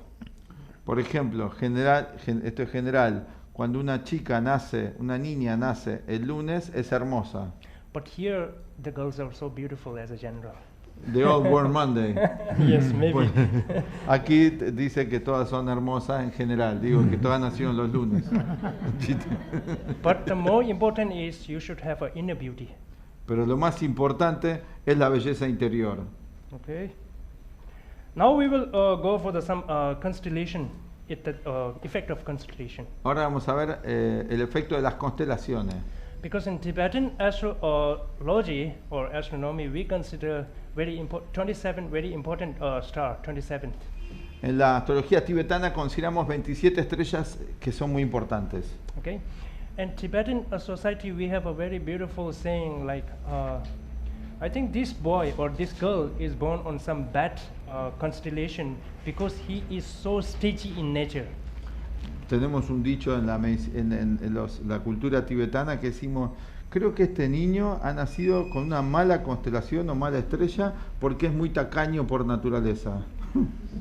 [SPEAKER 4] Por ejemplo, esto es general, cuando una chica nace, una niña nace el lunes, es hermosa.
[SPEAKER 3] But here, the girls are so beautiful as a general.
[SPEAKER 4] They all born Monday.
[SPEAKER 3] Yes, maybe.
[SPEAKER 4] Bueno, aquí dice que todas son hermosas en general, digo que todas nacieron los lunes.
[SPEAKER 3] But the more important is you should have an inner beauty.
[SPEAKER 4] Pero lo más importante es la belleza interior.
[SPEAKER 3] Okay. Now we will go for some constellation, the effect of constellation.
[SPEAKER 4] Ahora vamos a ver el efecto de las constelaciones.
[SPEAKER 3] Because in Tibetan astrology or astronomy, we consider 27 very important star, 27th.
[SPEAKER 4] En la astrología tibetana consideramos 27 estrellas que son muy importantes.
[SPEAKER 3] Okay. And Tibetan society, we have a very beautiful saying like, I think this boy or this girl is born on some bad constellation because he is so stagey in nature.
[SPEAKER 4] Tenemos un dicho en la cultura tibetana que decimos, creo que este niño ha nacido con una mala constelación o mala estrella porque es muy tacaño por naturaleza.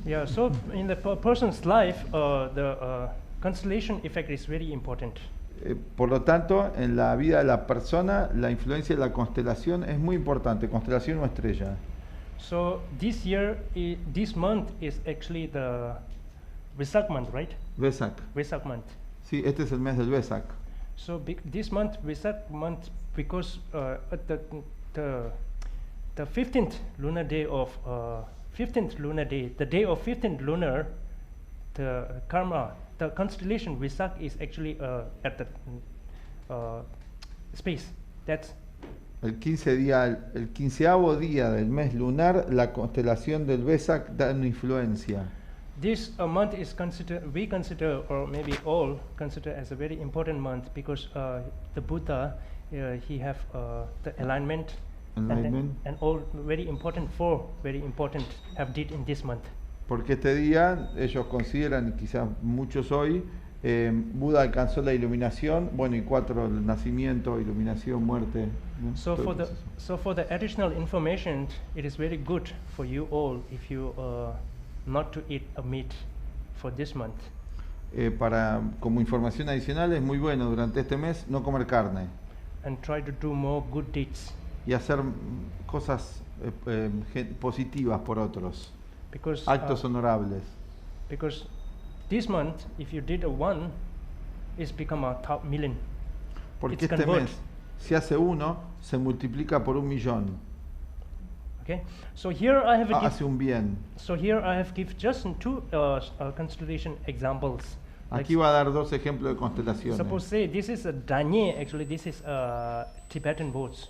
[SPEAKER 3] Yeah, so in the person's life, the constellation effect is very important.
[SPEAKER 4] Por lo tanto, en la vida de la persona, la influencia de la constelación es muy importante, constelación o estrella.
[SPEAKER 3] So this year, this month is actually the Vesak month, right?
[SPEAKER 4] Vesak.
[SPEAKER 3] Vesak month.
[SPEAKER 4] Sí, este es el mes del Vesak.
[SPEAKER 3] So this month, Vesak month, because at the 15th lunar day of 15th lunar day, the day of 15th lunar, the karma, the constellation Vesak is actually at the space. That's
[SPEAKER 4] El 15º día del mes lunar, la constelación del Vesak da una influencia.
[SPEAKER 3] this month is we consider, or maybe all consider as a very important month because the Buddha, he have the alignment, and all very important have did in this month.
[SPEAKER 4] Porque este día ellos consideran, y quizás muchos hoy, Buda alcanzó la iluminación, bueno, y 4, el nacimiento, iluminación, muerte. ¿no?
[SPEAKER 3] So
[SPEAKER 4] Todo
[SPEAKER 3] for the additional information, it is very good for you all if you not to eat a meat for this month.
[SPEAKER 4] Como información adicional es muy bueno durante este mes no comer carne
[SPEAKER 3] And try to do more good deeds.
[SPEAKER 4] y hacer cosas positivas por otros,
[SPEAKER 3] Because
[SPEAKER 4] actos honorables.
[SPEAKER 3] because this month, if you did a 1, it's become a top million.
[SPEAKER 4] Porque
[SPEAKER 3] It's
[SPEAKER 4] este
[SPEAKER 3] convert.
[SPEAKER 4] mes, si hace 1, se multiplica por 1.000.000.
[SPEAKER 3] Okay, so here I have
[SPEAKER 4] hace un bien.
[SPEAKER 3] So here I have give just two constellation examples.
[SPEAKER 4] Aquí va a dar dos ejemplos de constelaciones.
[SPEAKER 3] Suppose say this is a Danye. Actually, this is Tibetan words.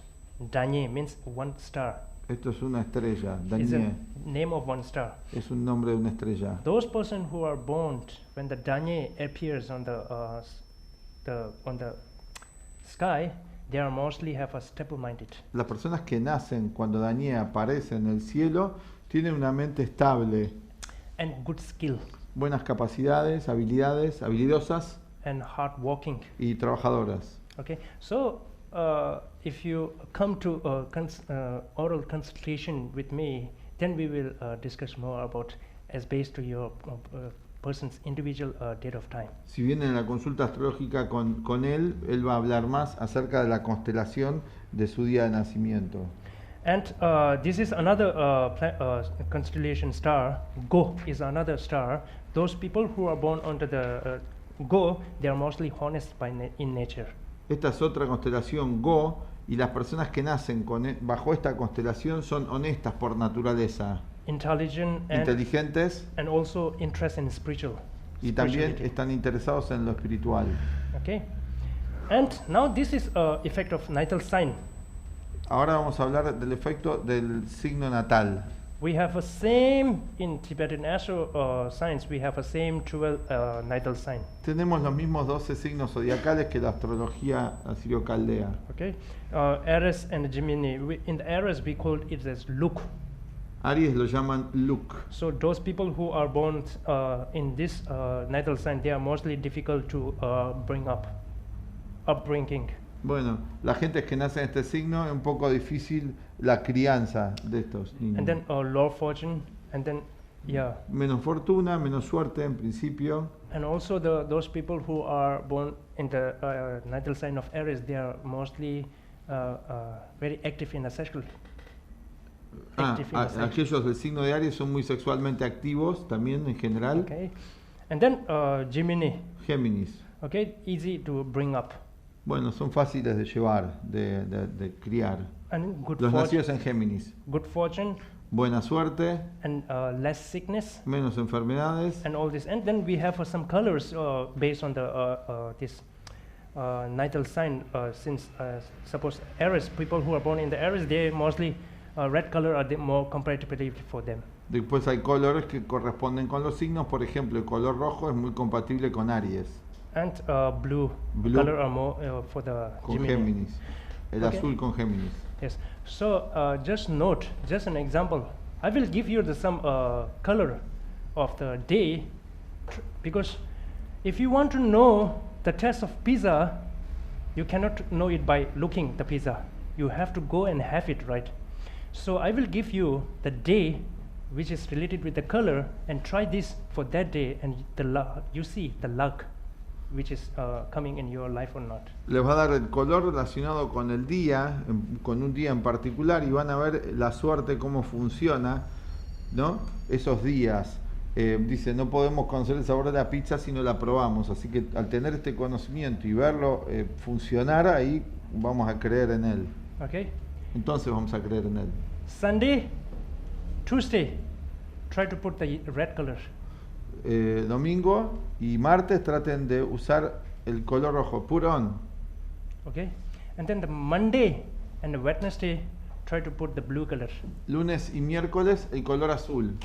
[SPEAKER 3] Danye means one star.
[SPEAKER 4] Esto es una estrella,
[SPEAKER 3] It's
[SPEAKER 4] Danye.
[SPEAKER 3] a name of one star.
[SPEAKER 4] Es un nombre de una estrella.
[SPEAKER 3] Those person who are born when the Danye appears on the sky, they are mostly have a stable-minded.
[SPEAKER 4] Las personas que nacen cuando Danye aparece en el cielo tienen una mente estable,
[SPEAKER 3] And good skill
[SPEAKER 4] buenas capacidades, habilidades, habilidosas
[SPEAKER 3] and hard working.
[SPEAKER 4] y trabajadoras.
[SPEAKER 3] Okay, so if you come to oral consultation with me, then we will discuss more about as based to your person's individual date of time.
[SPEAKER 4] Si viene en la consulta astrológica con él va a hablar más acerca de la constelación de su día de nacimiento.
[SPEAKER 3] And this is another constellation star. Go is another star. Those people who are born under the Go, they are mostly honest in nature.
[SPEAKER 4] Esta es otra constelación Go, y las personas que nacen bajo esta constelación son honestas por naturaleza,
[SPEAKER 3] Intelligent
[SPEAKER 4] inteligentes
[SPEAKER 3] and also interest in spiritual.
[SPEAKER 4] y también
[SPEAKER 3] spirituality.
[SPEAKER 4] están interesados en lo espiritual.
[SPEAKER 3] Okay, and now this is effect of natal sign.
[SPEAKER 4] Ahora vamos a hablar del efecto del signo natal.
[SPEAKER 3] We have a same in Tibetan Astro science. We have a same 12 natal sign.
[SPEAKER 4] Tenemos los mismos 12 signos zodiacales que la astrología asirio-caldea.
[SPEAKER 3] Okay, Aries and Gemini. In the Aries we call it as Luk.
[SPEAKER 4] Aries lo llaman Luk.
[SPEAKER 3] So those people who are born in this natal sign, they are mostly difficult to upbringing.
[SPEAKER 4] Bueno, la gente que nace en este signo es un poco difícil la crianza de estos niños.
[SPEAKER 3] And then low fortune, and then
[SPEAKER 4] Menos fortuna, menos suerte en principio.
[SPEAKER 3] and also those people who are born in the natal sign of Aries, they are mostly very active in the sexual.
[SPEAKER 4] Aquellos del signo de Aries son muy sexualmente activos también en general.
[SPEAKER 3] Okay, and then Gemini.
[SPEAKER 4] Géminis.
[SPEAKER 3] Okay, easy to bring up.
[SPEAKER 4] Bueno, son fáciles de llevar, de criar.
[SPEAKER 3] And good
[SPEAKER 4] Los
[SPEAKER 3] fortune,
[SPEAKER 4] nacidos en Géminis.
[SPEAKER 3] good fortune,
[SPEAKER 4] Buena suerte,
[SPEAKER 3] and less sickness,
[SPEAKER 4] menos enfermedades.
[SPEAKER 3] and all this. And then we have some colors based on the this natal sign. Since suppose Aries, people who are born in the Aries, they mostly red color are the more compatibility for them.
[SPEAKER 4] Después hay colores que corresponden con los signos. Por ejemplo, el color rojo es muy compatible con Aries,
[SPEAKER 3] And blue color are more for the
[SPEAKER 4] con
[SPEAKER 3] Gemini.
[SPEAKER 4] Géminis. El
[SPEAKER 3] Okay.
[SPEAKER 4] azul con Géminis.
[SPEAKER 3] Yes. So just note, just an example. I will give you some color of the day, because if you want to know the taste of pizza, you cannot know it by looking the pizza. You have to go and have it, right? So I will give you the day which is related with the color, and try this for that day, and you see the luck which is coming in your life or not.
[SPEAKER 4] Les va a dar el color relacionado con el día, con un día en particular, y van a ver la suerte, cómo funciona, ¿no? Esos días. Dice, no podemos conocer el sabor de la pizza si no la probamos, así que al tener este conocimiento y verlo funcionar, ahí vamos a creer en él.
[SPEAKER 3] Okay.
[SPEAKER 4] Entonces vamos a creer en él.
[SPEAKER 3] Sunday, Tuesday, try to put the red color.
[SPEAKER 4] Domingo y martes traten de usar el color rojo. Put on.
[SPEAKER 3] Okay, and then the Monday and the Wednesday, try to put the blue color.
[SPEAKER 4] Lunes y miércoles el color azul.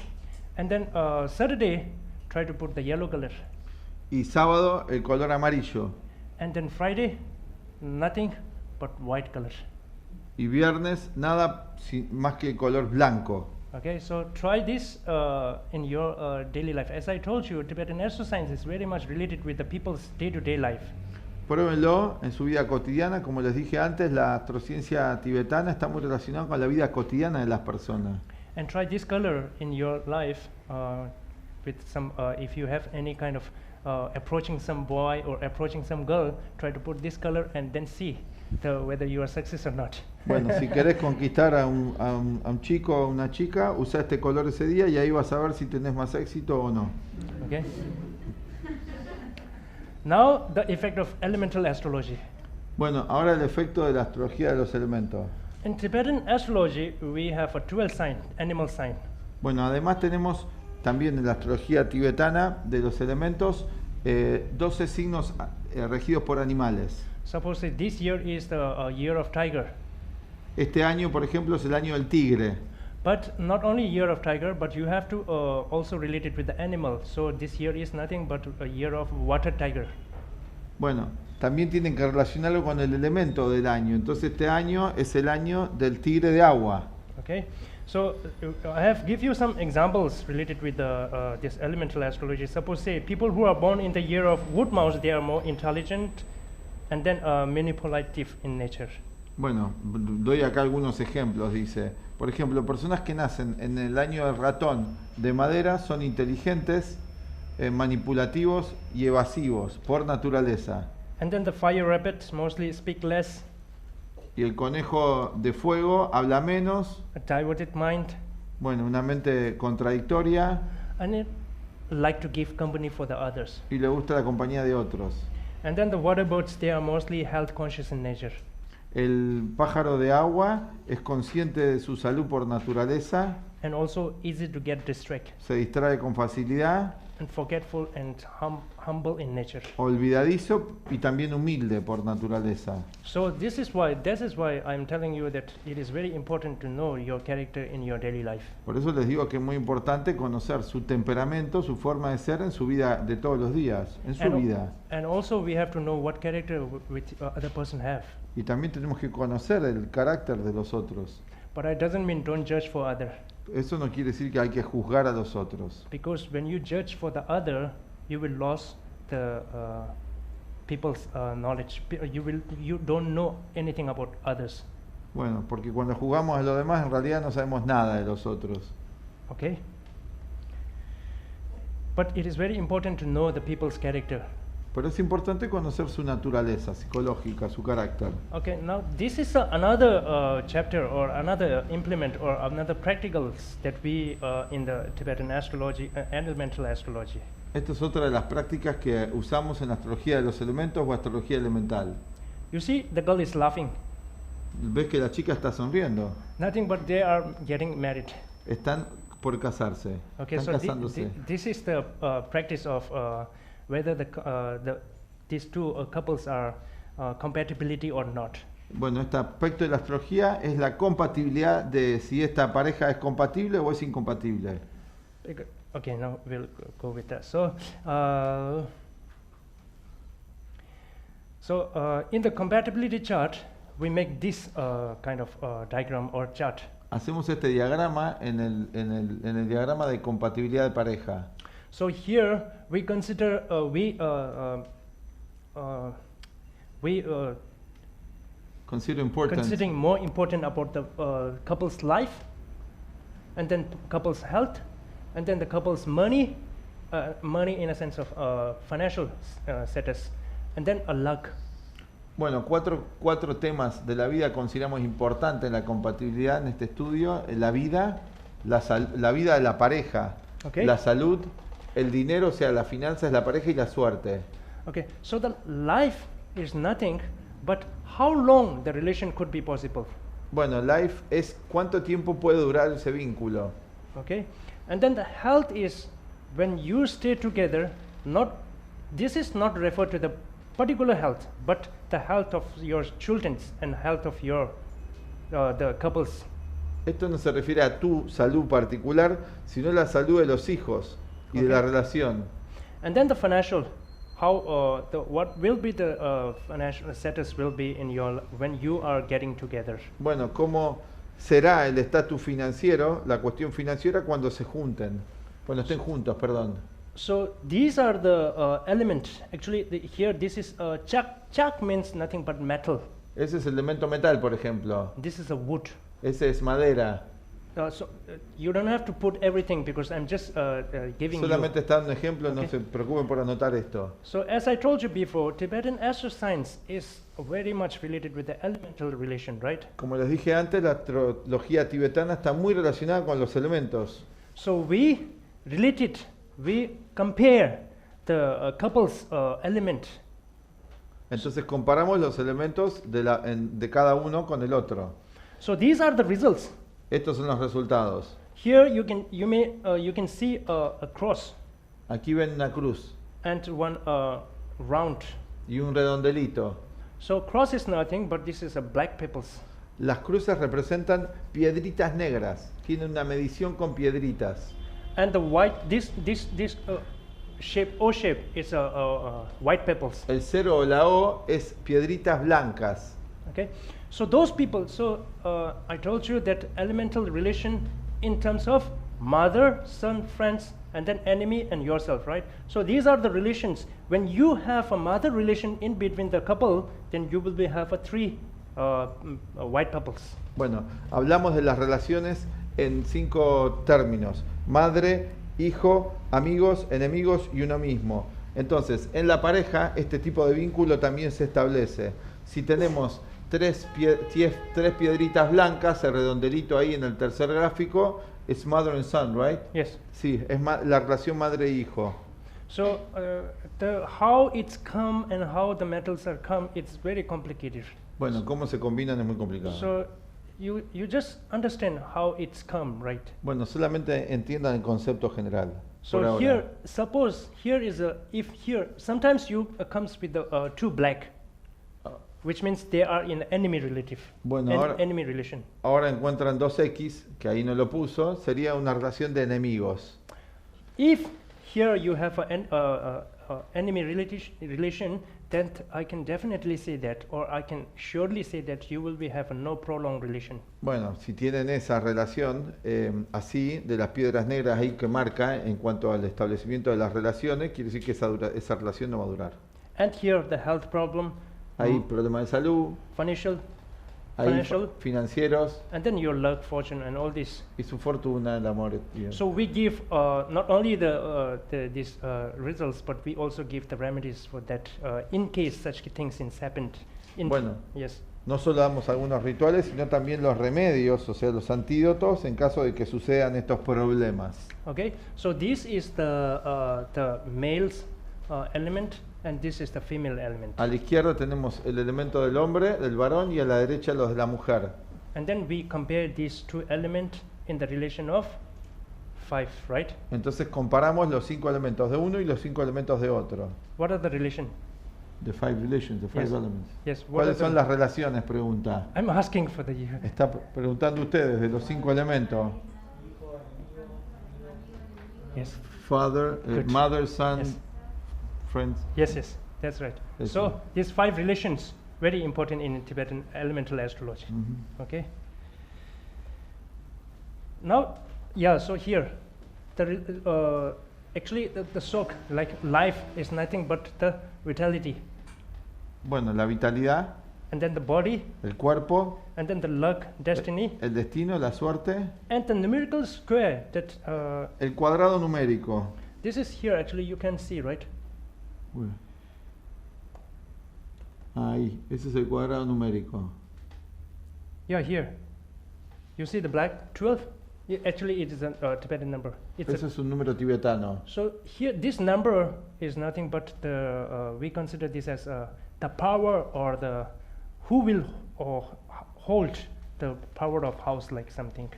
[SPEAKER 3] And then Saturday, try to put the yellow color.
[SPEAKER 4] Y sábado el color amarillo.
[SPEAKER 3] And then Friday, nothing but white color.
[SPEAKER 4] Y viernes nada más que el color blanco.
[SPEAKER 3] Okay, so try this in your daily life. As I told you, Tibetan astroscience is very much related with the people's day-to-day life.
[SPEAKER 4] Pruébenlo en su vida cotidiana. Como les dije antes, la astrociencia tibetana está muy relacionada con la vida cotidiana de las personas.
[SPEAKER 3] And try this color in your life with some, if you have any kind of approaching some boy or approaching some girl, try to put this color and then see whether you are successful or not.
[SPEAKER 4] Bueno, si querés conquistar a un chico o una chica, usa este color ese día y ahí vas a ver si tenés más éxito o no.
[SPEAKER 3] Okay. Now the effect of elemental astrology.
[SPEAKER 4] Bueno, ahora el efecto de la astrología de los elementos.
[SPEAKER 3] In Tibetan astrology, we have a 12 sign, animal sign.
[SPEAKER 4] Bueno, además tenemos también en la astrología tibetana de los elementos 12 signos regidos por animales.
[SPEAKER 3] Suppose this year is the year of tiger.
[SPEAKER 4] Este año, por ejemplo, es el año del tigre.
[SPEAKER 3] But not only year of tiger, but you have to also relate it with the animal. So this year is nothing but a year of water tiger.
[SPEAKER 4] Bueno, también tienen que relacionarlo con el elemento del año. Entonces este año es el año del tigre de agua.
[SPEAKER 3] Okay, so I have give you some examples related with the this elemental astrology. Suppose say people who are born in the year of wood mouse, they are more intelligent and then manipulative in nature.
[SPEAKER 4] Bueno, doy acá algunos ejemplos, dice. Por ejemplo, personas que nacen en el año del ratón de madera son inteligentes, manipulativos y evasivos por naturaleza.
[SPEAKER 3] And then the fire rabbit mostly speak less.
[SPEAKER 4] Y el conejo de fuego habla menos.
[SPEAKER 3] A diverted mind.
[SPEAKER 4] Bueno, una mente contradictoria.
[SPEAKER 3] And it like to give company for the others.
[SPEAKER 4] Y le gusta la compañía de otros.
[SPEAKER 3] And then the water birds, they are mostly health conscious in nature.
[SPEAKER 4] El pájaro de agua es consciente de su salud por naturaleza.
[SPEAKER 3] And also easy to get distracted.
[SPEAKER 4] Se distrae con facilidad.
[SPEAKER 3] And forgetful and humble in nature.
[SPEAKER 4] Olvidadizo y también humilde por naturaleza.
[SPEAKER 3] So this is why I'm telling you that it is very important to know your character in your daily life.
[SPEAKER 4] Por eso les digo que es muy importante conocer su temperamento, su forma de ser en su vida de todos los días, en su vida.
[SPEAKER 3] And also we have to know what character other person have.
[SPEAKER 4] Y también tenemos que conocer el carácter de los otros.
[SPEAKER 3] But it doesn't mean don't judge for other.
[SPEAKER 4] Eso no quiere decir que hay que juzgar a los otros.
[SPEAKER 3] Because when you judge for the other, you will lose the people's knowledge. You don't know anything about others.
[SPEAKER 4] Bueno, porque cuando juzgamos a los demás, en realidad no sabemos nada de los otros.
[SPEAKER 3] Okay. But it is very important to know the people's character.
[SPEAKER 4] Pero es importante conocer su naturaleza psicológica, su carácter.
[SPEAKER 3] Okay, now this is another chapter or another implement or another practicals that we in the Tibetan astrology, elemental astrology.
[SPEAKER 4] Esta es otra de las prácticas que usamos en la astrología de los elementos o astrología elemental.
[SPEAKER 3] You see, the girl is laughing.
[SPEAKER 4] ¿Ves que la chica está sonriendo?
[SPEAKER 3] Nothing but they are getting married.
[SPEAKER 4] Están por casarse.
[SPEAKER 3] Okay,
[SPEAKER 4] están
[SPEAKER 3] so
[SPEAKER 4] casándose.
[SPEAKER 3] This is the practice of whether these two couples are compatibility or not.
[SPEAKER 4] Bueno, este aspecto de la astrología es la compatibilidad de si esta pareja es compatible o es incompatible.
[SPEAKER 3] Okay, now we'll go with that. So in the compatibility chart, we make this kind of diagram or chart.
[SPEAKER 4] Hacemos este diagrama en el diagrama de compatibilidad de pareja.
[SPEAKER 3] So here we consider considering more important about the couple's life, and then couple's health, and then the couple's money in a sense of financial status, and then a luck.
[SPEAKER 4] Bueno, cuatro temas de la vida consideramos importantes en la compatibilidad en este estudio: la vida, la vida de la pareja,
[SPEAKER 3] okay,
[SPEAKER 4] la salud, el dinero, o sea, las finanzas, la pareja y la suerte.
[SPEAKER 3] Okay, so the life is nothing but how long the relation could be possible.
[SPEAKER 4] Bueno, life es cuánto tiempo puede durar ese vínculo.
[SPEAKER 3] Okay, and then the health is when you stay together. This is not referred to the particular health, but the health of your children and health of your the couples.
[SPEAKER 4] Esto no se refiere a tu salud particular, sino a la salud de los hijos y de la relación.
[SPEAKER 3] And then the financial, what will be the financial status will be in your when you are getting together.
[SPEAKER 4] Bueno, ¿cómo será el estatus financiero, la cuestión financiera cuando se junten, cuando estén juntos, perdón?
[SPEAKER 3] So these are the elements. Actually, here this is chak. Chak means nothing but metal.
[SPEAKER 4] Ese es el elemento metal, por ejemplo.
[SPEAKER 3] This is a wood.
[SPEAKER 4] Ese es madera.
[SPEAKER 3] You don't have to put everything because I'm just giving
[SPEAKER 4] Solamente
[SPEAKER 3] you.
[SPEAKER 4] está dando un ejemplo,
[SPEAKER 3] Okay.
[SPEAKER 4] no se preocupen por anotar esto.
[SPEAKER 3] So as I told you before, Tibetan astroscience is very much related with the elemental relation, right?
[SPEAKER 4] Como les dije antes, la astrología tibetana está muy relacionada con los elementos.
[SPEAKER 3] So we compare the couple's element.
[SPEAKER 4] Entonces comparamos los elementos de cada uno con el otro.
[SPEAKER 3] So these are the results.
[SPEAKER 4] Estos son los resultados.
[SPEAKER 3] Here you can see a cross
[SPEAKER 4] Aquí ven una cruz
[SPEAKER 3] and one round.
[SPEAKER 4] y un redondelito.
[SPEAKER 3] So cross is nothing, but this is a black pebbles.
[SPEAKER 4] Las cruces representan piedritas negras. Tienen una medición con piedritas.
[SPEAKER 3] And the white, this shape, O shape, is white pebbles.
[SPEAKER 4] El 0 o la O es piedritas blancas.
[SPEAKER 3] Okay, so those people. So I told you that elemental relation in terms of mother, son, friends, and then enemy and yourself, right? So these are the relations. When you have a mother relation in between the couple, then you will have three white pebbles.
[SPEAKER 4] Bueno, hablamos de las relaciones en 5 términos: madre, hijo, amigos, enemigos y uno mismo. Entonces, en la pareja, este tipo de vínculo también se establece. Si tenemos tres piedritas blancas, el redondelito ahí en el tercer gráfico, es mother and son, right?
[SPEAKER 3] Yes.
[SPEAKER 4] Sí, es la relación madre-hijo.
[SPEAKER 3] So how it's come and how the metals are come, it's very complicated.
[SPEAKER 4] Bueno, cómo se combinan es muy complicado.
[SPEAKER 3] So you just understand how it's come, right?
[SPEAKER 4] Bueno, solamente entiendan el concepto general. por
[SPEAKER 3] So
[SPEAKER 4] ahora.
[SPEAKER 3] here, suppose here is sometimes you comes with the two black, which means they are in enemy relative,
[SPEAKER 4] Bueno, ahora-
[SPEAKER 3] enemy relation.
[SPEAKER 4] Ahora encuentran 2X, que ahí no lo puso, sería una relación de enemigos.
[SPEAKER 3] If here you have an enemy relation, then I can definitely say that, or I can surely say that you will have a no prolonged relation.
[SPEAKER 4] Bueno, si tienen esa relación así, de las piedras negras ahí que marca en cuanto al establecimiento de las relaciones, quiere decir que esa relación no va a durar.
[SPEAKER 3] And here the health problem,
[SPEAKER 4] Hay problemas de salud,
[SPEAKER 3] financial,
[SPEAKER 4] hay financieros,
[SPEAKER 3] and then your luck, fortune, and all this.
[SPEAKER 4] y su fortuna, el amor.
[SPEAKER 3] So we give not only these results, but we also give the remedies for that in case such things happened.
[SPEAKER 4] Bueno.
[SPEAKER 3] Yes.
[SPEAKER 4] No solo damos algunos rituales, sino también los remedios, o sea, los antídotos en caso de que sucedan estos problemas.
[SPEAKER 3] Okay. So this is the male's element, and this is the female element.
[SPEAKER 4] A la izquierda tenemos el elemento del hombre, del varón, y a la derecha los de la mujer.
[SPEAKER 3] And then we compare these two elements in the relation of 5, right?
[SPEAKER 4] Entonces comparamos los 5 elementos de uno y los 5 elementos de otro.
[SPEAKER 3] What are the relation?
[SPEAKER 4] The 5 relations, the 5
[SPEAKER 3] Yes.
[SPEAKER 4] elements.
[SPEAKER 3] Yes. What
[SPEAKER 4] ¿Cuáles
[SPEAKER 3] are
[SPEAKER 4] son
[SPEAKER 3] the-
[SPEAKER 4] las relaciones? Pregunta.
[SPEAKER 3] I'm asking for the.
[SPEAKER 4] Está preguntando ustedes de los 5 elementos.
[SPEAKER 3] Yes.
[SPEAKER 4] Father,
[SPEAKER 3] Good.
[SPEAKER 4] mother, son,
[SPEAKER 3] Yes.
[SPEAKER 4] friends.
[SPEAKER 3] Yes. That's right.
[SPEAKER 4] Yes,
[SPEAKER 3] So
[SPEAKER 4] sir.
[SPEAKER 3] these 5 relations very important in Tibetan elemental astrology.
[SPEAKER 4] Mhm.
[SPEAKER 3] Okay. Now, yeah. So here, actually the soak, like life is nothing but the vitality,
[SPEAKER 4] Bueno, la vitalidad,
[SPEAKER 3] and then the body,
[SPEAKER 4] el cuerpo,
[SPEAKER 3] and then the luck, destiny,
[SPEAKER 4] el destino, la suerte,
[SPEAKER 3] and the numerical square. That
[SPEAKER 4] el cuadrado numérico.
[SPEAKER 3] this is here. Actually, you can see, right?
[SPEAKER 4] Uy. Ahí, ese es el cuadrado numérico.
[SPEAKER 3] Yeah, here. You see the black 12. Actually, it is a Tibetan number. It's
[SPEAKER 4] Ese es un número tibetano.
[SPEAKER 3] So here, this number is nothing but we consider this as the power, or the who will hold the power of house, like something.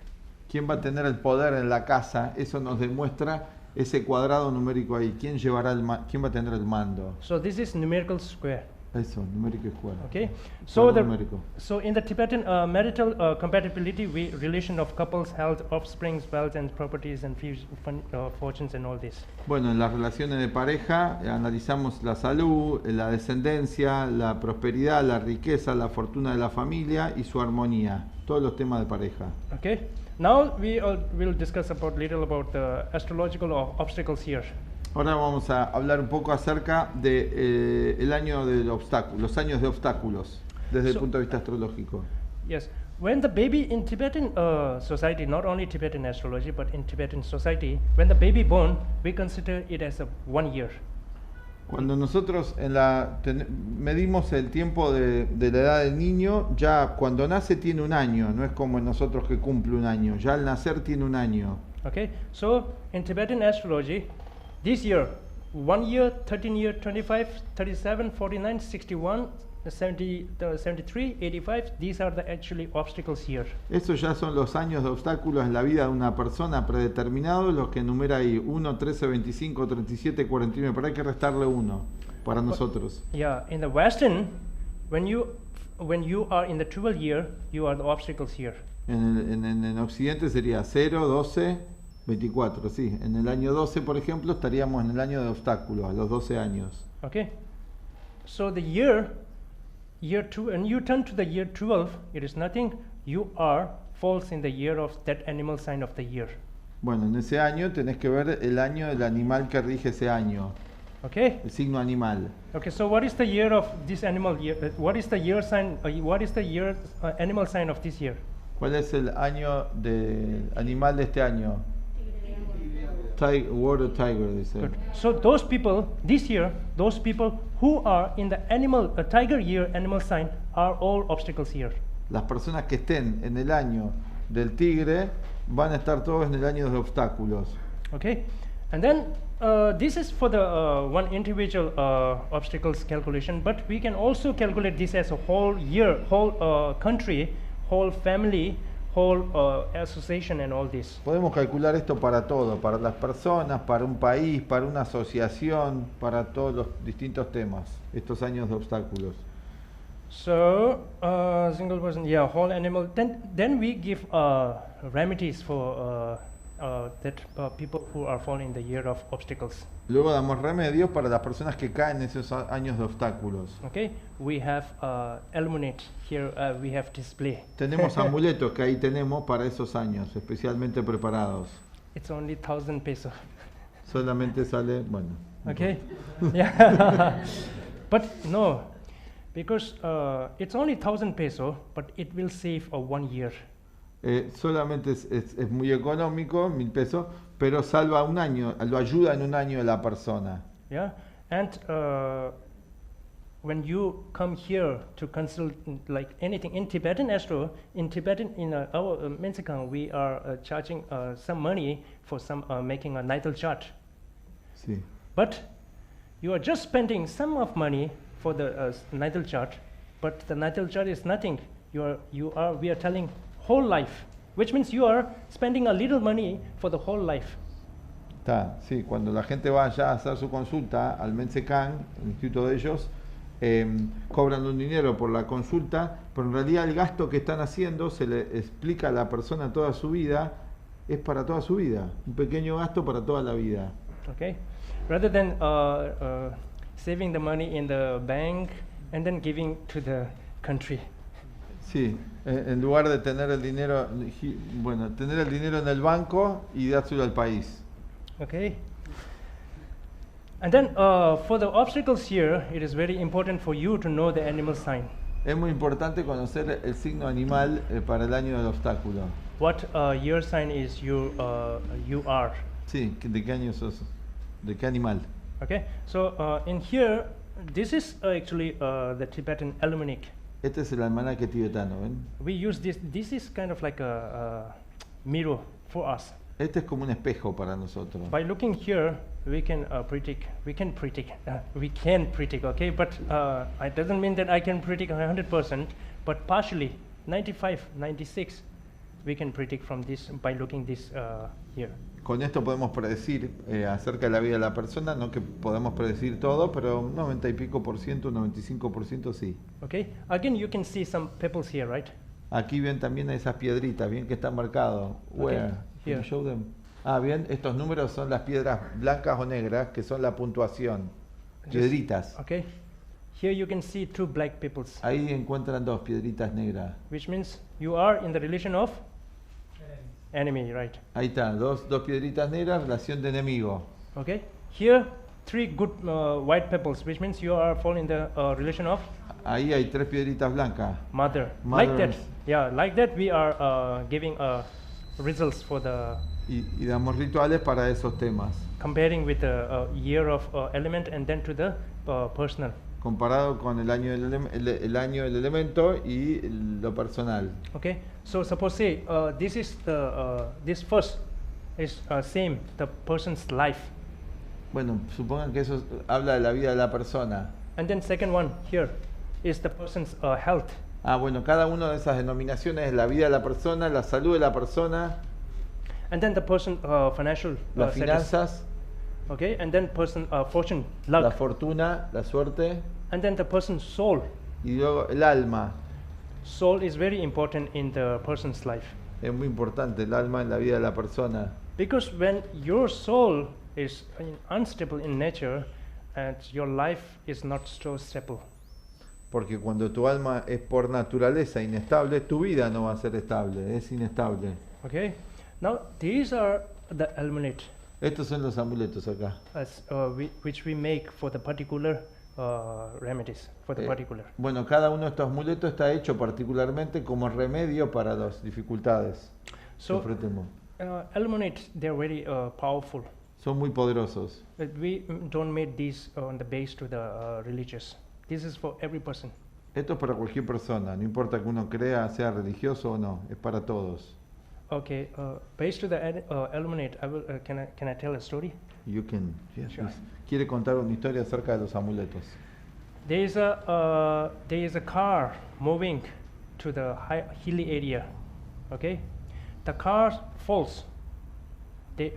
[SPEAKER 4] ¿Quién va a tener el poder en la casa? Eso nos demuestra ese cuadrado numérico ahí. ¿Quién llevará quién va a tener el mando?
[SPEAKER 3] So this is numerical square.
[SPEAKER 4] Eso, numérico escuela.
[SPEAKER 3] Okay. So
[SPEAKER 4] Cuadrado numérico.
[SPEAKER 3] so in the Tibetan marital compatibility, relation of couples, health, offsprings, wealth, and properties, and fortunes, and all this.
[SPEAKER 4] Bueno, en las relaciones de pareja analizamos la salud, la descendencia, la prosperidad, la riqueza, la fortuna de la familia y su armonía. Todos los temas de pareja.
[SPEAKER 3] Okay. Now we will discuss little about the astrological obstacles here.
[SPEAKER 4] Ahora vamos a hablar un poco acerca de el año del obstáculo, los años de obstáculos, desde el punto de vista astrológico.
[SPEAKER 3] Yes, when the baby in Tibetan society, not only Tibetan astrology, but in Tibetan society, when the baby born, we consider it as 1 year.
[SPEAKER 4] Cuando nosotros medimos el tiempo de la edad del niño, ya cuando nace tiene 1 año, no es como en nosotros que cumple 1 año, ya al nacer tiene 1 año.
[SPEAKER 3] Okay, so in Tibetan astrology, this year, 1 year, 13 year, 25, 37, 49, 61, the 70, the 73, 85, these are the actually obstacles here.
[SPEAKER 4] Esos ya son los años de obstáculos en la vida de una persona predeterminados, los que enumera ahí 1, 13, 25, 37, 49, pero hay que restarle 1 para nosotros.
[SPEAKER 3] Yeah, in the Western, when you are in the 12th year, you are the obstacles here.
[SPEAKER 4] En Occidente sería 0, 12, 24, sí. En el año 12, por ejemplo, estaríamos en el año de obstáculos, a los 12 años.
[SPEAKER 3] Okay, so the year 2, and you turn to the year 12, it is nothing, you are falls in the year of that animal sign of the year.
[SPEAKER 4] Bueno, en ese año tenés que ver el año del animal que rige ese año,
[SPEAKER 3] Okay,
[SPEAKER 4] el signo animal.
[SPEAKER 3] okay, so what is the year of this animal year? What is the year sign, what is the year animal sign of this year?
[SPEAKER 4] ¿Cuál es el año de animal de este año? Word of Tiger, dice.
[SPEAKER 3] Good. So those people, this year, those people who are in the animal, tiger year animal sign are all obstacles here.
[SPEAKER 4] Las personas que estén en el año del tigre van a estar todos en el año de obstáculos.
[SPEAKER 3] Okay, and then this is for the one individual obstacles calculation, but we can also calculate this as a whole year, whole country, whole family, whole association and all this.
[SPEAKER 4] Podemos calcular esto para todo, para las personas, para un país, para una asociación, para todos los distintos temas, estos años de obstáculos.
[SPEAKER 3] So single person, yeah, whole animal. Then we give remedies for that people who are falling in the year of obstacles.
[SPEAKER 4] Luego damos remedios para las personas que caen en esos años de obstáculos.
[SPEAKER 3] Okay, we have illuminate here. We have display.
[SPEAKER 4] Tenemos amuletos que ahí tenemos para esos años, especialmente preparados.
[SPEAKER 3] It's only 1,000 pesos.
[SPEAKER 4] Solamente sale, bueno.
[SPEAKER 3] Okay, yeah, but no, because it's only 1,000 pesos, but it will save a 1 year.
[SPEAKER 4] Solamente es muy económico, 1,000 pesos, pero salva un año, lo ayuda en un año a la persona.
[SPEAKER 3] Yeah, and when you come here to consult like anything in Tibetan Astro, in Tibetan, in our Men Tsee Khang, we are charging some money for some making a natal chart.
[SPEAKER 4] Sí.
[SPEAKER 3] But you are just spending some of money for the natal chart, but the natal chart is nothing. We are telling whole life, which means you are spending a little money for the whole life.
[SPEAKER 4] Está, sí, cuando la gente vaya a hacer su consulta al Men Tsee Khang, el instituto de ellos, cobran un dinero por la consulta, pero en realidad el gasto que están haciendo se le explica a la persona toda su vida, es para toda su vida, un pequeño gasto para toda la vida.
[SPEAKER 3] Okay, rather than saving the money in the bank and then giving to the country.
[SPEAKER 4] Sí, en lugar de tener el dinero, bueno, tener el dinero en el banco y dárselo al país.
[SPEAKER 3] Okay. And then for the obstacles here, it is very important for you to know the animal sign.
[SPEAKER 4] Es muy importante conocer el signo animal para el año del obstáculo.
[SPEAKER 3] What year sign is you are.
[SPEAKER 4] Sí, ¿de qué año sos? ¿De qué animal?
[SPEAKER 3] Okay, so in here, this is actually the Tibetan almanac.
[SPEAKER 4] Este es el almanaque tibetano, ¿ven?
[SPEAKER 3] We use this is kind of like a mirror for us.
[SPEAKER 4] Este es como un espejo para nosotros.
[SPEAKER 3] By looking here, we can predict, okay? But it doesn't mean that I can predict 100%, but partially, 95, 96, we can predict from this by looking this here.
[SPEAKER 4] Con esto podemos predecir acerca de la vida de la persona, no que podemos predecir todo, pero un 90 y pico por ciento, un 95% sí.
[SPEAKER 3] Okay, again you can see some pebbles here, right?
[SPEAKER 4] Aquí ven también esas piedritas, bien que están marcados. Where? Can you show them? Ah, bien, estos números son las piedras blancas o negras, que son la puntuación. Piedritas.
[SPEAKER 3] Okay, here you can see 2 black pebbles.
[SPEAKER 4] Ahí encuentran 2 piedritas negras.
[SPEAKER 3] Which means you are in the relation of enemy, right?
[SPEAKER 4] Ahí está, dos piedritas negras, relación de enemigo.
[SPEAKER 3] Okay, here 3 good white pebbles, which means you are fall in the relation of
[SPEAKER 4] Ahí hay 3 piedritas blancas.
[SPEAKER 3] mother.
[SPEAKER 4] Mother.
[SPEAKER 3] Like that, yeah, like that we are giving results for the
[SPEAKER 4] Y damos rituales para esos temas.
[SPEAKER 3] comparing with the year of element and then to the personal.
[SPEAKER 4] Comparado con el año el año del elemento y lo personal.
[SPEAKER 3] Okay, so suppose say this is the this first is same the person's life,
[SPEAKER 4] Bueno, supongan que eso habla de la vida de la persona.
[SPEAKER 3] and then second one here is the person's health.
[SPEAKER 4] Ah, bueno, cada una de esas denominaciones es la vida de la persona, la salud de la persona,
[SPEAKER 3] And then the person financial
[SPEAKER 4] las
[SPEAKER 3] status.
[SPEAKER 4] finanzas,
[SPEAKER 3] Okay, and then person fortune,
[SPEAKER 4] la
[SPEAKER 3] luck,
[SPEAKER 4] fortuna, la suerte
[SPEAKER 3] and then the person's soul.
[SPEAKER 4] y luego el alma.
[SPEAKER 3] Soul is very important in the person's life,
[SPEAKER 4] Es muy importante el alma en la vida de la persona.
[SPEAKER 3] because when your soul is unstable in nature, and your life is not so stable.
[SPEAKER 4] Porque cuando tu alma es por naturaleza inestable, tu vida no va a ser estable, es inestable.
[SPEAKER 3] Okay, now these are the amulet
[SPEAKER 4] Estos son los amuletos acá.
[SPEAKER 3] as which we make for the particular remedies for the particular.
[SPEAKER 4] Bueno, cada uno de estos amuletos está hecho particularmente como remedio para las dificultades que
[SPEAKER 3] So
[SPEAKER 4] enfrentemos.
[SPEAKER 3] amulet, they are very powerful.
[SPEAKER 4] Son muy poderosos.
[SPEAKER 3] But we don't make these on the base to the religious. This is for every person.
[SPEAKER 4] Esto es para cualquier persona, no importa que uno crea, sea religioso o no, es para todos.
[SPEAKER 3] Okay, based to the amulet, I will. Can I tell a story?
[SPEAKER 4] You can, yes,
[SPEAKER 3] Sure.
[SPEAKER 4] please. Quiere contar una historia acerca de los amuletos.
[SPEAKER 3] There is a car moving to the hilly area. Okay, the car falls. The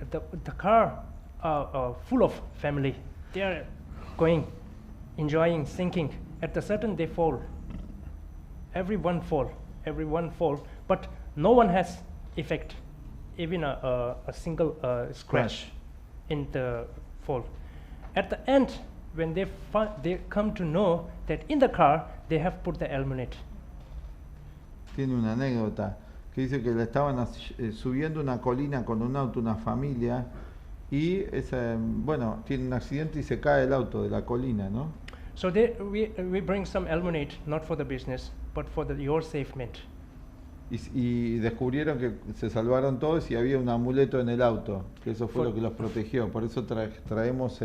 [SPEAKER 3] car full of family. They are going, enjoying, sinking. At the certain they fall. Everyone fall, but no one has effect, even a single scratch in the fall. At the end, when they come to know that in the car they have put the amulet.
[SPEAKER 4] Tiene una anécdota que dice que le estaban subiendo una colina con un auto, una familia, y bueno, tiene un accidente y se cae el auto de la colina, ¿no?
[SPEAKER 3] So we bring some amulet, not for the business, but for your safement.
[SPEAKER 4] Y descubrieron que se salvaron todos y había un amuleto en el auto, que eso fue lo que los protegió. Por eso traemos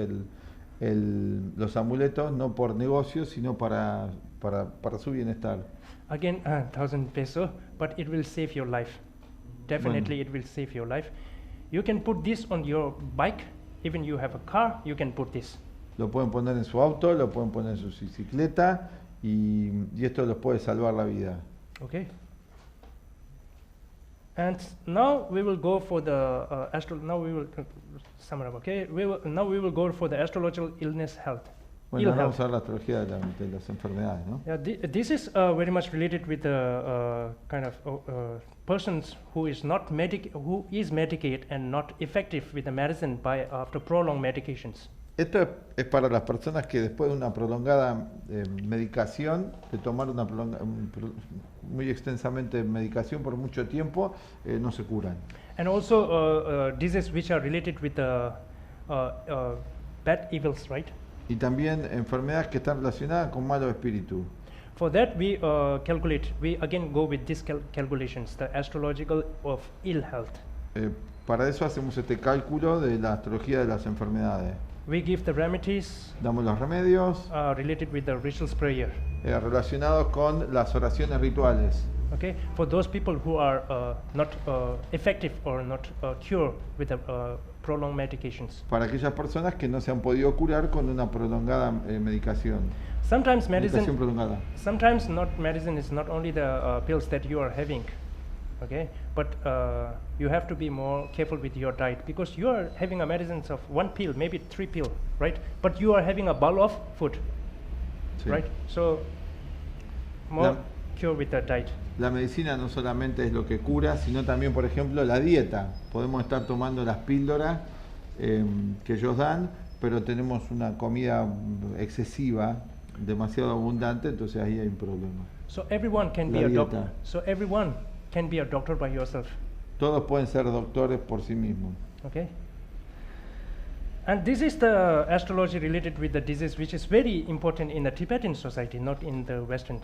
[SPEAKER 4] los amuletos, no por negocio, sino para su bienestar.
[SPEAKER 3] Again, 1,000 peso, but it will save your life. Definitely, it will save your life. You can put this on your bike. Even you have a car, you can put this.
[SPEAKER 4] Lo pueden poner en su auto, lo pueden poner en su bicicleta y esto les puede salvar la vida.
[SPEAKER 3] Okay. And now we will go for the Now we will sum it up. Okay. Now we will go for the astrological illness health.
[SPEAKER 4] Bueno, ahora vamos a ver la astrología de las enfermedades, ¿no?
[SPEAKER 3] Yeah, this is very much related with the kind of persons who is medicated and not effective with the medicine after prolonged medications.
[SPEAKER 4] Esto es para las personas que después de una prolongada medicación, de tomar muy extensamente medicación por mucho tiempo, no se curan.
[SPEAKER 3] And also diseases which are related with the bad evils, right?
[SPEAKER 4] Y también enfermedades que están relacionadas con malos espíritus.
[SPEAKER 3] For that we calculate, we again go with these calculations, the astrological of ill health.
[SPEAKER 4] Para eso hacemos este cálculo de la astrología de las enfermedades.
[SPEAKER 3] We give the remedies
[SPEAKER 4] Damos los remedios
[SPEAKER 3] related with the rituals prayer.
[SPEAKER 4] Relacionados con las oraciones rituales.
[SPEAKER 3] Okay, for those people who are not effective or not cured with the prolonged medications.
[SPEAKER 4] Para aquellas personas que no se han podido curar con una prolongada medicación.
[SPEAKER 3] Sometimes
[SPEAKER 4] Medicación prolongada.
[SPEAKER 3] sometimes medicine is not only the pills that you are having, okay, but you have to be more careful with your diet, because you are having a medicine of 1 pill, maybe 3 pill, right? But you are having a bowl of food,
[SPEAKER 4] Sí.
[SPEAKER 3] right? So more cure with the diet.
[SPEAKER 4] La medicina no solamente es lo que cura, sino también, por ejemplo, la dieta. Podemos estar tomando las píldoras que ellos dan, pero tenemos una comida excesiva, demasiado abundante, entonces ahí hay un problema.
[SPEAKER 3] So everyone can be
[SPEAKER 4] La
[SPEAKER 3] a
[SPEAKER 4] dieta.
[SPEAKER 3] doctor. So everyone can be a doctor by yourself.
[SPEAKER 4] Todos pueden ser doctores por sí mismos.
[SPEAKER 3] Okay. And this is the astrology related with the disease, which is very important in the Tibetan society, not in the Western.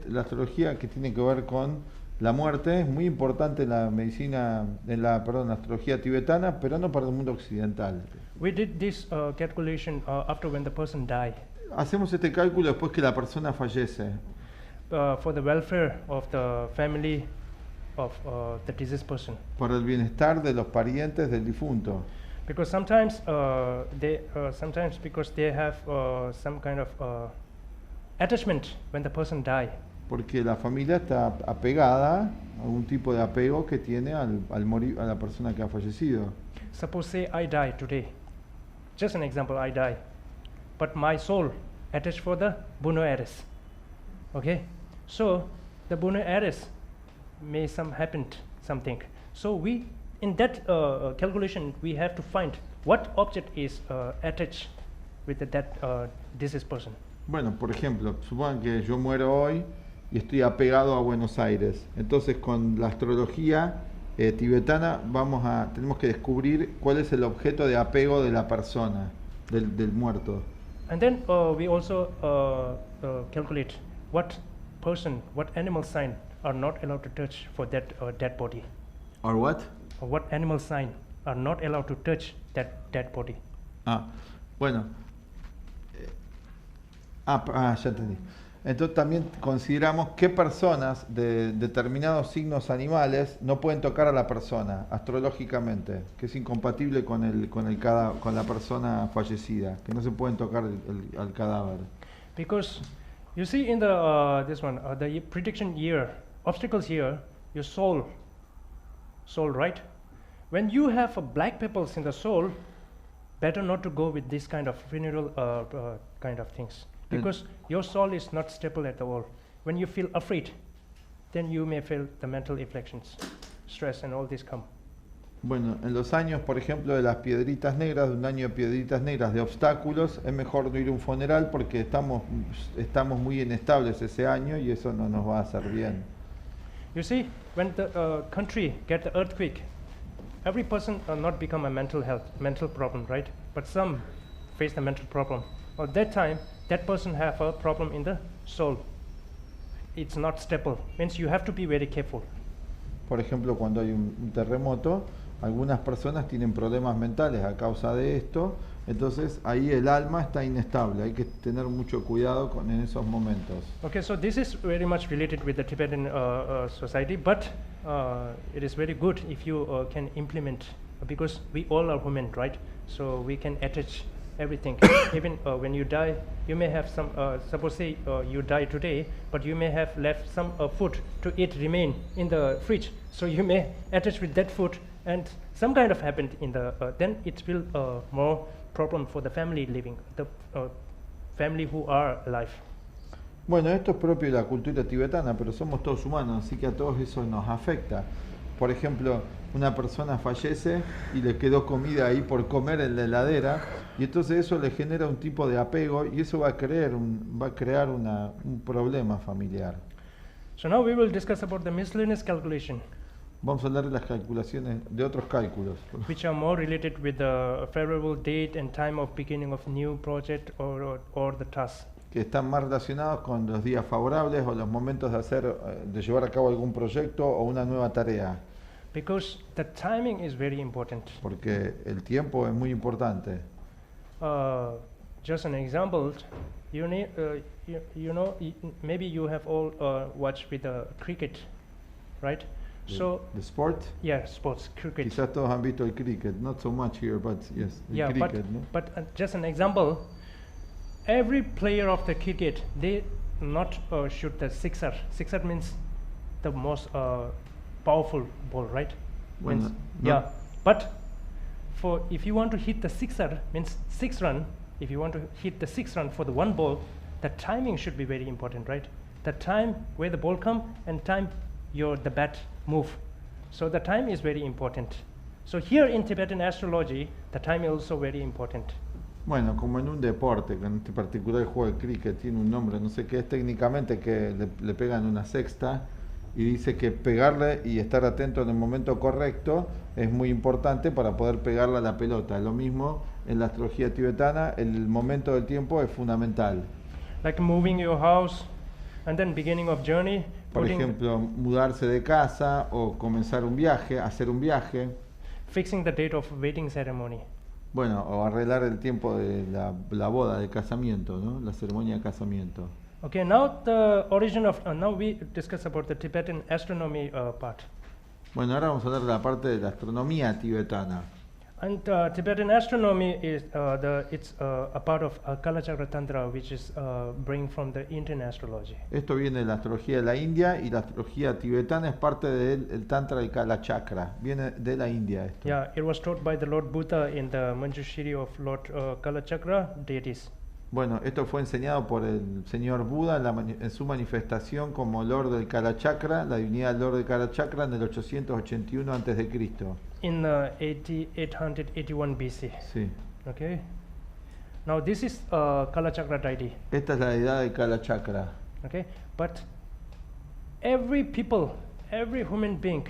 [SPEAKER 4] La astrología que tiene que ver con la muerte es muy importante en la medicina, la astrología tibetana, pero no para el mundo occidental.
[SPEAKER 3] We did this calculation after when the person died,
[SPEAKER 4] Hacemos este cálculo después que la persona fallece,
[SPEAKER 3] for the welfare of the family of the deceased person.
[SPEAKER 4] para el bienestar de los parientes del difunto.
[SPEAKER 3] Because sometimes because they have some kind of attachment when the person die.
[SPEAKER 4] Porque la familia está apegada a algún tipo de apego que tiene al morir, a la persona que ha fallecido.
[SPEAKER 3] Suppose say I die today. Just an example, I die. But my soul attached for the Buenos Aires. Okay? So the Buenos Aires may something. So we, in that calculation, we have to find what object is attached with that deceased person.
[SPEAKER 4] Bueno, por ejemplo, supongan que yo muero hoy y estoy apegado a Buenos Aires. Entonces, con la astrología tibetana tenemos que descubrir cuál es el objeto de apego de la persona, del muerto.
[SPEAKER 3] And then we also calculate what person, what animal sign are not allowed to touch for that dead body.
[SPEAKER 4] Or what?
[SPEAKER 3] Or what animal sign are not allowed to touch that dead body.
[SPEAKER 4] Bueno. Ya entendí. Entonces también consideramos qué personas de determinados signos animales no pueden tocar a la persona astrológicamente, que es incompatible con la persona fallecida, que no se pueden tocar al cadáver.
[SPEAKER 3] Because you see in the this one the prediction year, obstacles here, your soul, right? When you have black peoples in the soul, better not to go with this kind of funeral kind of things. Because your soul is not stable at all. When you feel afraid, then you may feel the mental afflictions, stress and all this come.
[SPEAKER 4] Bueno, en los años, por ejemplo, de las piedritas negras, de un año de piedritas negras de obstáculos, es mejor no ir a un funeral porque estamos muy inestables ese año y eso no nos va a hacer bien.
[SPEAKER 3] You see, when the country get the earthquake, every person not become a mental problem, right? But some face the mental problem. At that time, that person have a problem in the soul. It's not stable. Means you have to be very careful.
[SPEAKER 4] Por ejemplo, cuando hay un terremoto, algunas personas tienen problemas mentales a causa de esto, entonces ahí el alma está inestable. Hay que tener mucho cuidado en esos momentos.
[SPEAKER 3] Okay, so this is very much related with the Tibetan society, but it is very good if you can implement, because we all are human, right? So we can attach everything. Even when you die, you may have some, suppose say you die today, but you may have left some food to eat remain in the fridge. So you may attach with that food and some kind of happened in the, then it will more problem for the family living, the family who are alive.
[SPEAKER 4] Bueno, esto es propio de la cultura tibetana, pero somos todos humanos, así que a todos eso nos afecta. Por ejemplo, una persona fallece y le quedó comida ahí por comer en la heladera y entonces eso le genera un tipo de apego y eso va a crear un problema familiar.
[SPEAKER 3] So now we will discuss about the miscellaneous calculation.
[SPEAKER 4] Vamos a hablar de las calculaciones de otros cálculos,
[SPEAKER 3] which are more related with the favorable date and time of beginning of new project or the task.
[SPEAKER 4] Que están más relacionados con los días favorables o los momentos de llevar a cabo algún proyecto o una nueva tarea.
[SPEAKER 3] Because the timing is very important.
[SPEAKER 4] Porque el tiempo es muy importante.
[SPEAKER 3] Just an example, you need, you know, maybe you have all watched with the cricket, right? So
[SPEAKER 4] the sport?
[SPEAKER 3] Yeah, sports, cricket.
[SPEAKER 4] Quizás todos han visto el cricket, not so much here, but yes, the cricket.
[SPEAKER 3] But just an example, every player of the cricket, they not shoot the sixer. Sixer means the most powerful ball, right?
[SPEAKER 4] Bueno,
[SPEAKER 3] yeah, but if you want to hit the sixer, means 6 run, if you want to hit the 6 run for the one ball, the timing should be very important, right? The time where the ball come and time the bat move. So the time is very important. So here in Tibetan astrology, the time is also very important.
[SPEAKER 4] Bueno, como en un deporte, en este particular juego de cricket tiene un nombre, no sé qué es técnicamente, que le pegan una sexta y dice que pegarle y estar atento en el momento correcto es muy importante para poder pegarle a la pelota. Lo mismo en la astrología tibetana, el momento del tiempo es fundamental.
[SPEAKER 3] Like moving your house and then beginning of journey.
[SPEAKER 4] Por ejemplo, mudarse de casa o comenzar un viaje, hacer un viaje.
[SPEAKER 3] Fixing the date of wedding ceremony.
[SPEAKER 4] Bueno, o arreglar el tiempo de la boda, de casamiento, ¿no? La ceremonia de casamiento.
[SPEAKER 3] Okay, now the origin of, now we discuss about the Tibetan astronomy part.
[SPEAKER 4] Bueno, ahora vamos a hablar de la parte de la astronomía tibetana.
[SPEAKER 3] And Tibetan astronomy is it's a part of Kala Chakra Tantra, which is bring from the Indian astrology.
[SPEAKER 4] Esto viene de la astrología de la India y la astrología tibetana es parte del Tantra del Kala Chakra. Viene de la India esto.
[SPEAKER 3] Yeah, it was taught by the Lord Buddha in the Manjushri of Lord Kala Chakra deities.
[SPEAKER 4] Bueno, esto fue enseñado por el señor Buda en su manifestación como Lord del Kala Chakra, la divinidad Lord del Kala Chakra en el 881 a.C.
[SPEAKER 3] In 881 BC.
[SPEAKER 4] Sí.
[SPEAKER 3] Okay. Now this is Kala Chakra deity.
[SPEAKER 4] Esta es la deidad del Kala Chakra.
[SPEAKER 3] Okay, but every people, every human being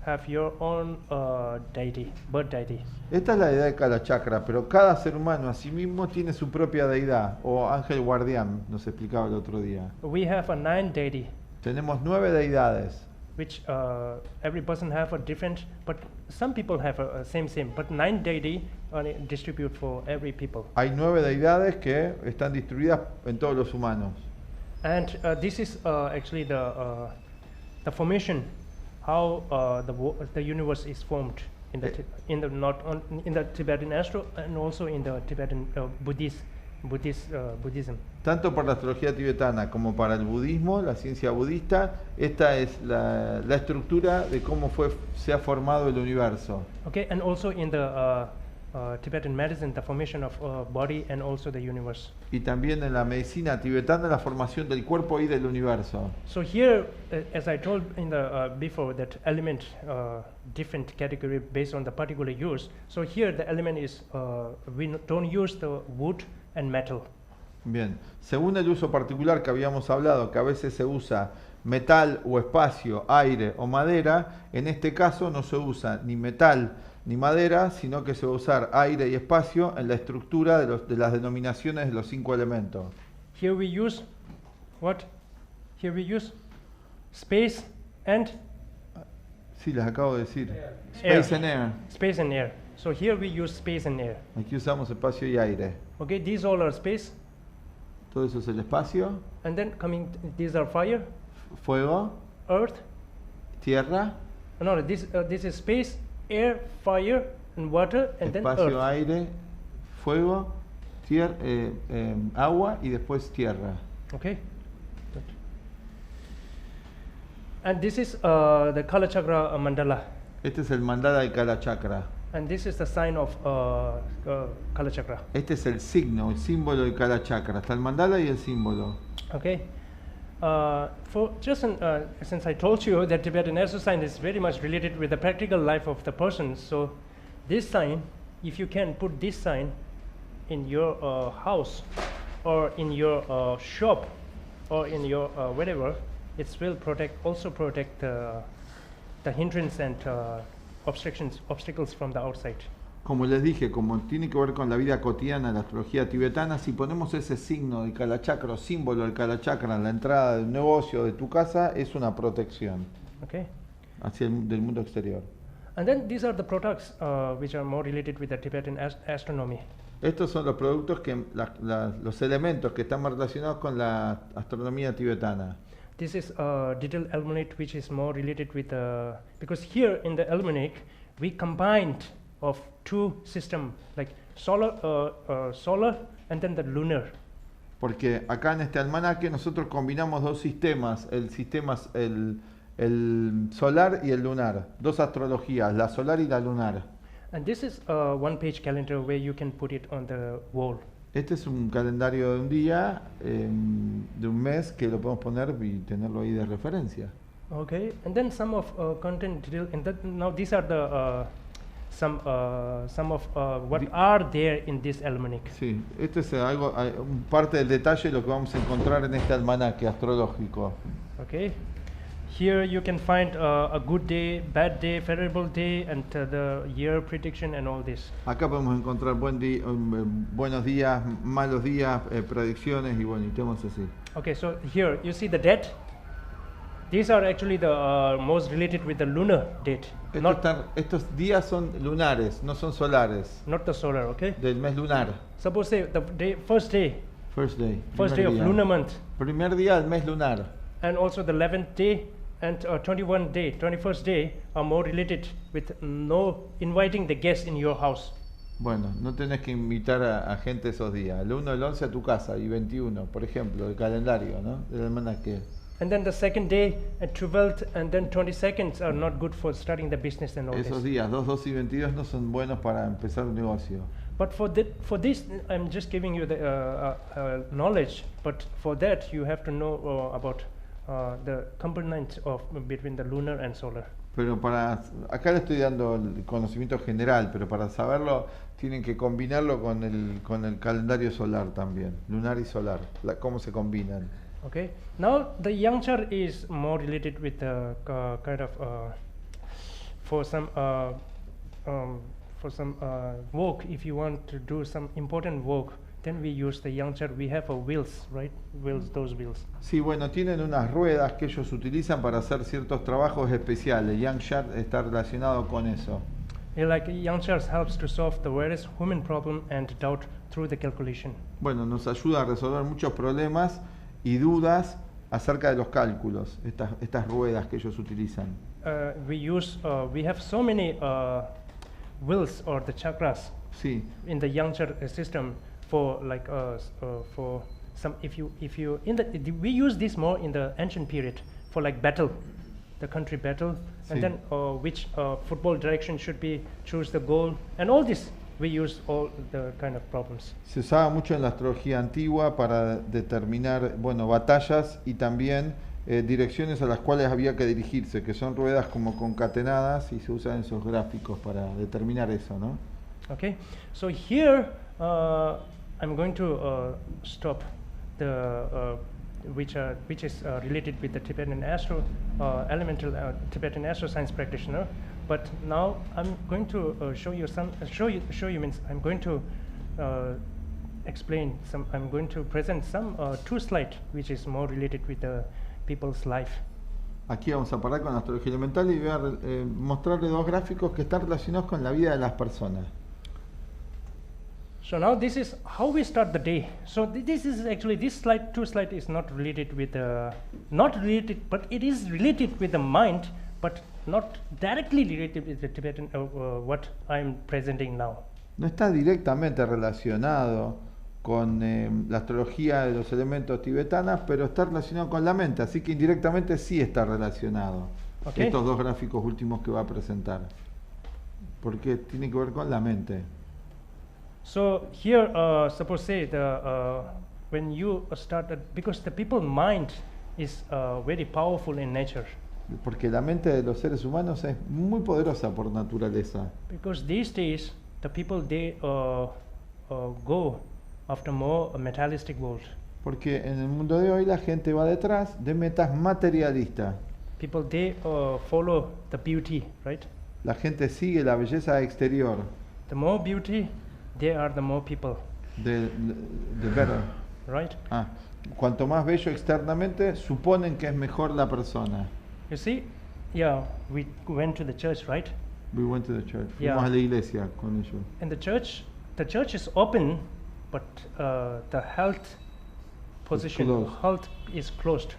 [SPEAKER 3] have your own deity, birth deity.
[SPEAKER 4] Esta es la deidad del Kala Chakra, pero cada ser humano a sí mismo tiene su propia deidad, o ángel guardián, nos explicaba el otro día.
[SPEAKER 3] We have a 9 deity,
[SPEAKER 4] Tenemos 9 deidades,
[SPEAKER 3] which every person have a different, but some people have a same, but 9 deity distribute for every people.
[SPEAKER 4] hay 9 deidades que están distribuidas en todos los humanos.
[SPEAKER 3] And this is actually the formation, how the universe is formed in the in the Tibetan Astro and also in the Tibetan Buddhism.
[SPEAKER 4] Tanto para la astrología tibetana como para el budismo, la ciencia budista, esta es la estructura de cómo se ha formado el universo.
[SPEAKER 3] Okay, and also in the Tibetan medicine, the formation of body and also the universe.
[SPEAKER 4] Y también en la medicina tibetana, la formación del cuerpo y del universo.
[SPEAKER 3] So here, as I told in the before, that element different category based on the particular use. So here the element is we don't use the wood and metal.
[SPEAKER 4] Bien, según el uso particular que habíamos hablado, que a veces se usa metal o espacio, aire o madera, en este caso no se usa ni metal ni madera, sino que se va a usar aire y espacio en la estructura de las denominaciones de los 5 elementos.
[SPEAKER 3] Here we use what? Here we use space and
[SPEAKER 4] Sí, les acabo de decir.
[SPEAKER 3] Air.
[SPEAKER 4] Space and air.
[SPEAKER 3] Space and air. So here we use space and air.
[SPEAKER 4] Aquí usamos espacio y aire.
[SPEAKER 3] Okay, these all are space,
[SPEAKER 4] Todo eso es el espacio,
[SPEAKER 3] and then these are fire,
[SPEAKER 4] fuego,
[SPEAKER 3] earth.
[SPEAKER 4] tierra,
[SPEAKER 3] No, this is space, air, fire, and water, and then
[SPEAKER 4] espacio,
[SPEAKER 3] earth.
[SPEAKER 4] aire, fuego, agua y después tierra.
[SPEAKER 3] Okay. Good. And this is the Kala Chakra mandala,
[SPEAKER 4] Este es el mandala del Kala Chakra.
[SPEAKER 3] and this is the sign of Kala Chakra.
[SPEAKER 4] Este es el signo, el símbolo del Kala Chakra. Está el mandala y el símbolo.
[SPEAKER 3] Okay. For just since I told you that Tibetan astro sign is very much related with the practical life of the person, so this sign, if you can put this sign in your house or in your shop or in your whatever, it will also protect the hindrance and obstacles from the outside.
[SPEAKER 4] Como les dije, como tiene que ver con la vida cotidiana de la astrología tibetana, si ponemos ese signo del Kala Chakra o símbolo del Kala Chakra en la entrada del negocio de tu casa, es una protección
[SPEAKER 3] Okay.
[SPEAKER 4] hacia del mundo exterior.
[SPEAKER 3] And then these are the products which are more related with the Tibetan astronomy.
[SPEAKER 4] Estos son los productos los elementos que están más relacionados con la astronomía tibetana.
[SPEAKER 3] This is a detailed almanac which is more related with because here in the almanac we combined of 2 systems like solar and then the lunar.
[SPEAKER 4] Porque acá en este almanaque nosotros combinamos 2 sistemas, el solar y el lunar, 2 astrologías, la solar y la lunar.
[SPEAKER 3] And this is a 1-page calendar where you can put it on the wall.
[SPEAKER 4] Este es un calendario de un día, de un mes, que lo podemos poner y tenerlo ahí de referencia.
[SPEAKER 3] Okay, and then some of content detail, and that now these are the some of what are there in this almanac.
[SPEAKER 4] Sí, este es parte del detalle de lo que vamos a encontrar en este almanaque astrológico.
[SPEAKER 3] Okay, here you can find a good day, bad day, favorable day, and the year prediction and all this.
[SPEAKER 4] Acá podemos encontrar buenos días, malos días, predicciones y bueno, y temas así.
[SPEAKER 3] Okay, so here you see the date. These are actually the most related with the lunar date,
[SPEAKER 4] Estos días son lunares, no son solares,
[SPEAKER 3] not the solar. Okay.
[SPEAKER 4] del mes lunar.
[SPEAKER 3] Suppose say the first day
[SPEAKER 4] First day
[SPEAKER 3] of
[SPEAKER 4] día.
[SPEAKER 3] lunar month,
[SPEAKER 4] Primer día del mes lunar.
[SPEAKER 3] and also the 11th day and 21st day are more related with no inviting the guests in your house.
[SPEAKER 4] Bueno, no tenés que invitar a gente esos días. El 1, el 11 a tu casa y 21, por ejemplo, el calendario, ¿no? Del almanaque.
[SPEAKER 3] And then the second day, 12th, and then 22nd are not good for starting the business and all
[SPEAKER 4] Esos
[SPEAKER 3] this.
[SPEAKER 4] días, 2, 12 y 22 no son buenos para empezar un negocio.
[SPEAKER 3] But for this, I'm just giving you the knowledge. But for that, you have to know about the component of between the lunar and solar.
[SPEAKER 4] Pero acá le estoy dando el conocimiento general, pero para saberlo tienen que combinarlo con el calendario solar también, lunar y solar, cómo se combinan.
[SPEAKER 3] Okay. Now the young chart is more related with kind of for some work. If you want to do some important work, then we use the young chart. We have wheels, right? Wheels, those wheels.
[SPEAKER 4] Sí, bueno, tienen unas ruedas que ellos utilizan para hacer ciertos trabajos especiales. Young chart está relacionado con eso.
[SPEAKER 3] Like young charts helps to solve the various human problem and doubt through the calculation.
[SPEAKER 4] Bueno, nos ayuda a resolver muchos problemas y dudas acerca de los cálculos, estas ruedas que ellos utilizan.
[SPEAKER 3] We have so many wheels or the chakras
[SPEAKER 4] Sí.
[SPEAKER 3] in the young chart system for like for some if you we use this more in the ancient period for like battle, the country battle, and
[SPEAKER 4] Sí.
[SPEAKER 3] then which football direction should be choose the goal and all this. We use all the kind of problems.
[SPEAKER 4] Se usaba mucho en la astrología antigua para determinar, bueno, batallas y también direcciones a las cuales había que dirigirse, que son ruedas como concatenadas y se usan esos gráficos para determinar eso, ¿no?
[SPEAKER 3] Okay, so here I'm going to stop the which is related with the Tibetan Astro elemental Tibetan Astro science practitioner. But now I'm going to show you some. Show you means I'm going to explain some. I'm going to present some 2 slides which is more related with the people's life.
[SPEAKER 4] Aquí vamos a parar con la astrología elemental y voy a mostrarle 2 gráficos que están relacionados con la vida de las personas.
[SPEAKER 3] So now this is how we start the day. So this is actually this slide, 2 slide is not related with not related, but it is related with the mind, but not directly related with the Tibetan what I'm presenting now.
[SPEAKER 4] No está directamente relacionado con la astrología de los elementos tibetanas, pero está relacionado con la mente, así que indirectamente sí está relacionado.
[SPEAKER 3] Okay.
[SPEAKER 4] Estos 2 gráficos últimos que va a presentar, porque tiene que ver con la mente.
[SPEAKER 3] So here, suppose say when you started, because the people mind is very powerful in nature.
[SPEAKER 4] Porque la mente de los seres humanos es muy poderosa por naturaleza.
[SPEAKER 3] Because these days the people they go after more materialistic world.
[SPEAKER 4] Porque en el mundo de hoy la gente va detrás de metas materialistas.
[SPEAKER 3] People they follow the beauty, right?
[SPEAKER 4] La gente sigue la belleza exterior.
[SPEAKER 3] The more beauty, they are the more people,
[SPEAKER 4] De better.
[SPEAKER 3] right?
[SPEAKER 4] Cuanto más bello externamente, suponen que es mejor la persona.
[SPEAKER 3] You see, yeah, we went to the church, right?
[SPEAKER 4] We went to the church.
[SPEAKER 3] Yeah.
[SPEAKER 4] Fuimos a la iglesia con ellos.
[SPEAKER 3] And the church is open, but the health position,
[SPEAKER 4] closed.
[SPEAKER 3] health is closed.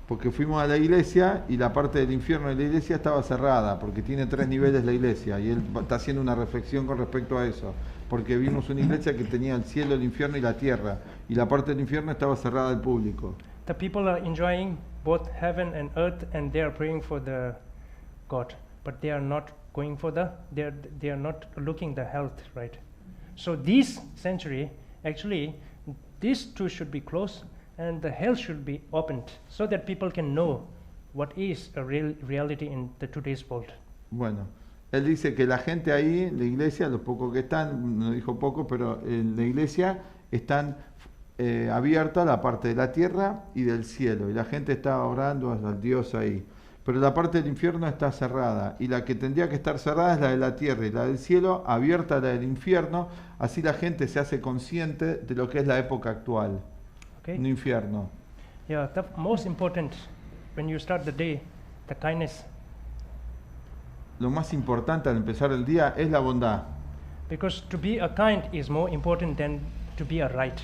[SPEAKER 4] Porque fuimos a la iglesia y la parte del infierno de la iglesia estaba cerrada, porque tiene 3 niveles la iglesia, y él está haciendo una reflexión con respecto a eso, porque vimos una iglesia que tenía el cielo, el infierno y la tierra, y la parte del infierno estaba cerrada al público.
[SPEAKER 3] The people are enjoying both heaven and earth, and they are praying for the God, but they are not going for they are not looking the health, right? So this century, actually, these 2 should be closed, and the health should be opened, so that people can know what is a real reality in the today's world.
[SPEAKER 4] Bueno, él dice que la gente ahí, en la iglesia, los pocos que están, no dijo poco, pero en la iglesia están abierta la parte de la tierra y del cielo, y la gente está orando al Dios ahí. Pero la parte del infierno está cerrada, y la que tendría que estar cerrada es la de la tierra, y la del cielo abierta la del infierno, así la gente se hace consciente de lo que es la época actual,
[SPEAKER 3] Okay?
[SPEAKER 4] un infierno.
[SPEAKER 3] Yeah, the most important when you start the day, the kindness,
[SPEAKER 4] Lo más importante al empezar el día es la bondad,
[SPEAKER 3] because to be a kind is more important than to be a right.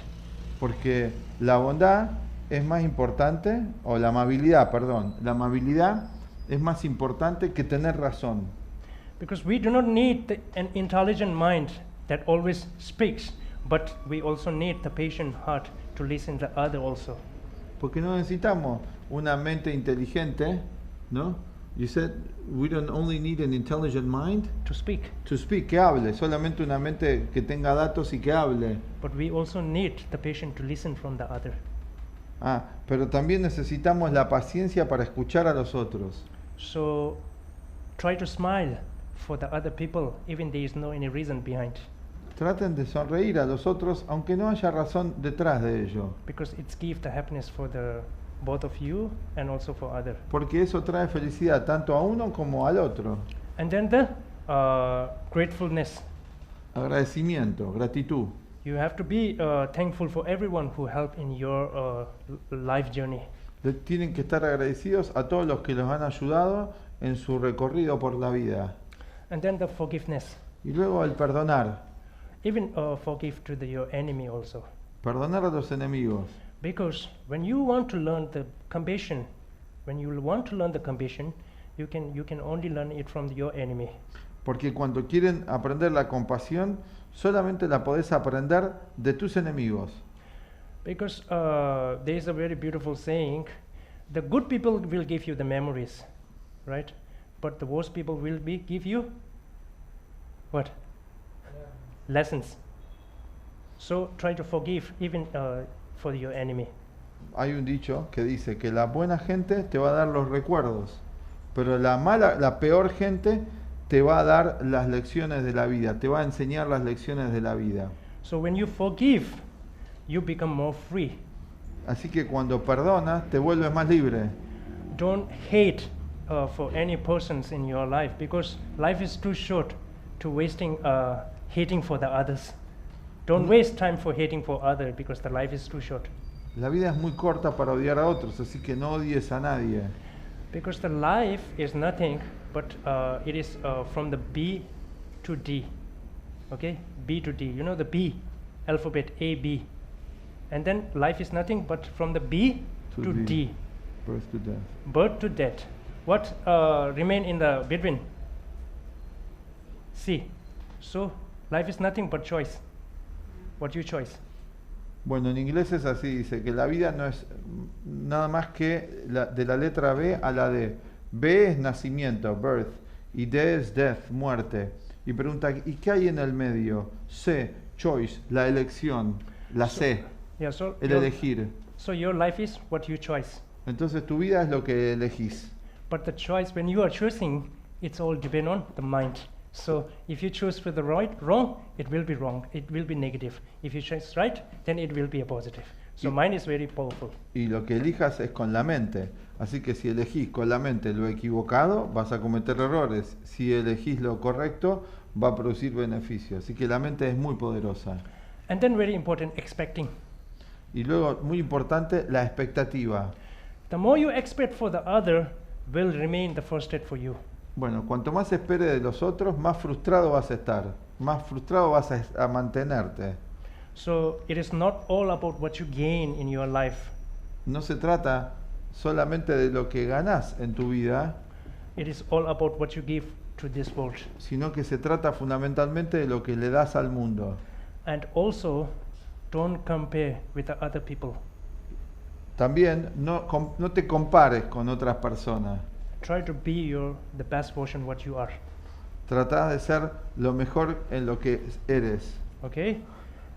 [SPEAKER 4] porque la bondad es más importante, o la amabilidad, perdón, la amabilidad es más importante que tener razón.
[SPEAKER 3] Because we do not need an intelligent mind that always speaks, but we also need the patient heart to listen to the other also.
[SPEAKER 4] Porque no necesitamos una mente inteligente, ¿no? You said we don't only need an intelligent mind
[SPEAKER 3] To speak,
[SPEAKER 4] to speak, que hable, solamente una mente que tenga datos y que hable.
[SPEAKER 3] but we also need the patient to listen from the other.
[SPEAKER 4] Pero también necesitamos la paciencia para escuchar a los otros.
[SPEAKER 3] So try to smile for the other people, even there is no any reason behind,
[SPEAKER 4] Traten de sonreír a los otros, aunque no haya razón detrás de ello.
[SPEAKER 3] because it gives the happiness for the both of you and also for other.
[SPEAKER 4] Porque eso trae felicidad tanto a uno como al otro.
[SPEAKER 3] And then the gratefulness.
[SPEAKER 4] Agradecimiento, gratitud.
[SPEAKER 3] You have to be thankful for everyone who helped in your life journey.
[SPEAKER 4] Tienen que estar agradecidos a todos los que los han ayudado en su recorrido por la vida.
[SPEAKER 3] And then the forgiveness.
[SPEAKER 4] Y luego el perdonar.
[SPEAKER 3] Even forgive to your enemy also.
[SPEAKER 4] Perdonar a los enemigos.
[SPEAKER 3] Because when you want to learn the compassion, you can only learn it from your enemy.
[SPEAKER 4] Porque cuando quieren aprender la compasión, solamente la podés aprender de tus enemigos.
[SPEAKER 3] Because there is a very beautiful saying, the good people will give you the memories, right? But the worst people will give you what? Lessons. So try to forgive even for your enemy.
[SPEAKER 4] Hay un dicho que dice que la buena gente te va a dar los recuerdos, pero la peor gente te va a dar las lecciones de la vida, te va a enseñar las lecciones de la vida.
[SPEAKER 3] So when you forgive, you become more free.
[SPEAKER 4] Así que cuando perdonas, te vuelves más libre.
[SPEAKER 3] Don't hate for any persons in your life, because life is too short to wasting hating for the others. Don't waste time for hating for others, because the life is too short.
[SPEAKER 4] La vida es muy corta para odiar a otros, así que no odies a nadie.
[SPEAKER 3] Because the life is nothing, but it is from the B to D. Okay, B to D. You know the B, alphabet A, B. And then life is nothing but from the B to D.
[SPEAKER 4] Birth to death.
[SPEAKER 3] Birth to death. What remain in the between? C. So life is nothing but choice. What you choice?
[SPEAKER 4] Bueno, en inglés es así, dice que la vida no es nada más que de la letra B a la D. B es nacimiento, birth, y D es death, muerte. Y pregunta, ¿y qué hay en el medio? C, choice, la elección, la C, el elegir.
[SPEAKER 3] So your life is what you choice.
[SPEAKER 4] Entonces tu vida es lo que elegís.
[SPEAKER 3] But the choice, when you are choosing, it's all depend on the mind. So if you choose for the wrong, it will be wrong. It will be negative. If you choose right, then it will be a positive. So mind is very powerful.
[SPEAKER 4] Y lo que elijas es con la mente. Así que si elegís con la mente lo equivocado, vas a cometer errores. Si elegís lo correcto, va a producir beneficios. Así que la mente es muy poderosa.
[SPEAKER 3] And then very important, expecting.
[SPEAKER 4] Y luego, muy importante, la expectativa.
[SPEAKER 3] The more you expect for the other, will remain the frustrated for you.
[SPEAKER 4] Bueno, cuanto más esperes de los otros, más frustrado vas a estar. Más frustrado vas a mantenerte.
[SPEAKER 3] So it is not all about what you gain in your life.
[SPEAKER 4] No se trata solamente de lo que ganás en tu vida,
[SPEAKER 3] It is all about what you give to this world.
[SPEAKER 4] sino que se trata fundamentalmente de lo que le das al mundo.
[SPEAKER 3] And also, don't compare with the other people.
[SPEAKER 4] También no te compares con otras personas.
[SPEAKER 3] Try to be the best version what you are.
[SPEAKER 4] Trata de ser lo mejor en lo que eres.
[SPEAKER 3] Okay?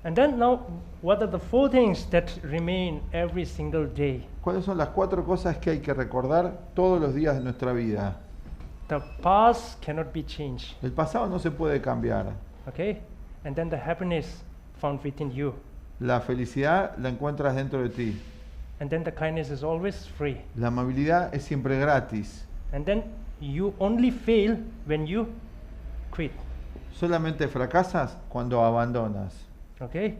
[SPEAKER 3] And then now, what are the 4 things that remain every single day?
[SPEAKER 4] ¿Cuáles son las 4 cosas que hay que recordar todos los días de nuestra vida?
[SPEAKER 3] The past cannot be changed.
[SPEAKER 4] El pasado no se puede cambiar.
[SPEAKER 3] Okay? And then the happiness found within you.
[SPEAKER 4] La felicidad la encuentras dentro de ti.
[SPEAKER 3] And then the kindness is always free.
[SPEAKER 4] La amabilidad es siempre gratis.
[SPEAKER 3] And then you only fail when you quit.
[SPEAKER 4] Solamente fracasas cuando abandonas,
[SPEAKER 3] Okay?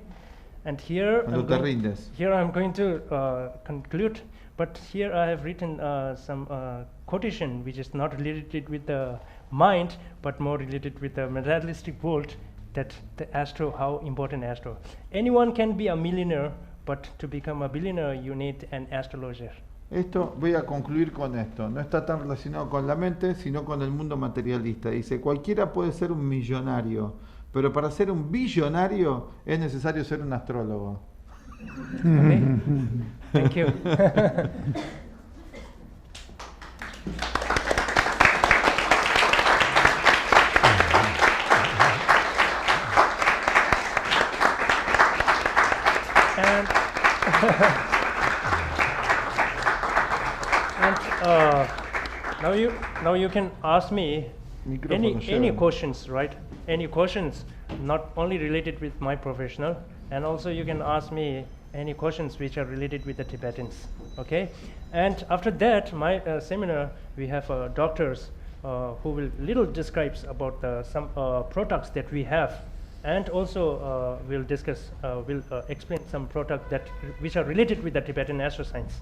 [SPEAKER 3] And here
[SPEAKER 4] cuando te rindes.
[SPEAKER 3] Here I'm going to conclude, but here I have written some quotation which is not related with the mind, but more related with the materialistic world, that the astro, how important astro. Anyone can be a millionaire, but to become a billionaire, you need an astrologer.
[SPEAKER 4] Esto, voy a concluir con esto. No está tan relacionado con la mente, sino con el mundo materialista. Dice, cualquiera puede ser un millonario, pero para ser un billonario es necesario ser un astrólogo.
[SPEAKER 3] Okay? Thank you. Now you can ask me any questions, right? Any questions, not only related with my professional, and also you can ask me any questions which are related with the Tibetans, okay? And after that, my seminar, we have doctors who will little describes about some products that we have, and also we'll discuss, we'll explain some products that which are related with the Tibetan astroscience.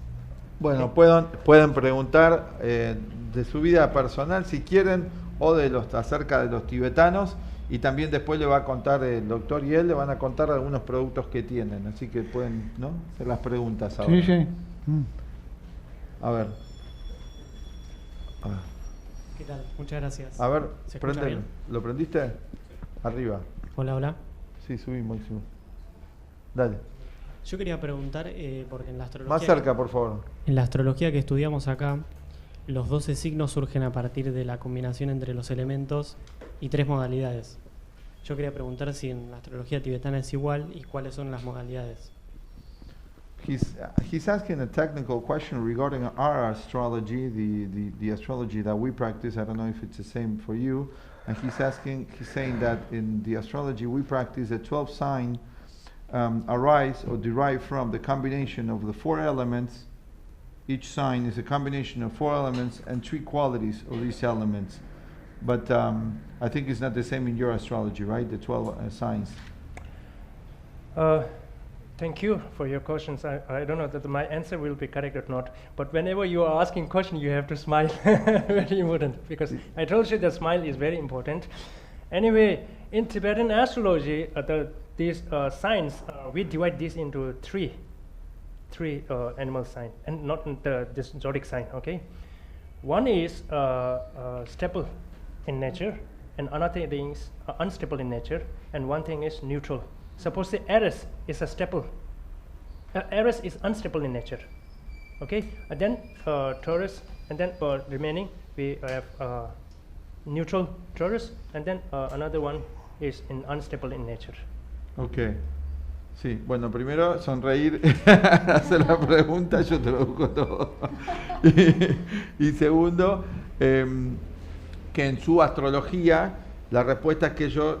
[SPEAKER 4] Bueno, pueden preguntar de su vida personal si quieren, o de acerca de los tibetanos, y también después le va a contar el doctor y él le van a contar algunos productos que tienen, así que pueden, ¿no?, hacer las preguntas ahora.
[SPEAKER 1] Sí, sí.
[SPEAKER 4] A ver.
[SPEAKER 5] ¿Qué tal? Muchas gracias.
[SPEAKER 4] A ver,
[SPEAKER 5] ¿Se escucha bien?
[SPEAKER 4] ¿Lo prendiste? Arriba.
[SPEAKER 5] Hola, hola.
[SPEAKER 4] Sí, subí, máximo. Dale.
[SPEAKER 5] Yo quería preguntar, porque en la astrología...
[SPEAKER 4] Más cerca, por favor.
[SPEAKER 5] En la astrología que estudiamos acá, los 12 signos surgen a partir de la combinación entre los elementos y 3 modalidades. Yo quería preguntar si en la astrología tibetana es igual y cuáles son las modalidades.
[SPEAKER 4] He's asking a technical question regarding our astrology, the astrology that we practice. I don't know if it's the same for you. And he's saying that in the astrology we practice, the 12 sign arise or derive from the combination of the 4 elements. Each sign is a combination of 4 elements and 3 qualities of these elements. But I think it's not the same in your astrology, right? The 12 signs.
[SPEAKER 3] Thank you for your questions. I don't know that my answer will be correct or not, but whenever you are asking question, you have to smile. Very important, because I told you that smile is very important. Anyway, in Tibetan astrology, these signs, we divide this into three animal sign, and not this zodiac sign, okay? One is stable in nature, and another thing is unstable in nature, and one thing is neutral. Suppose the Aries is a stable. Aries is unstable in nature, okay? And then Taurus, and then remaining we have neutral Taurus, and then another one is unstable in nature.
[SPEAKER 4] Okay. Sí, bueno, primero sonreír, hacer la pregunta, yo traduzco todo. Y segundo, que en su astrología la respuesta es que ellos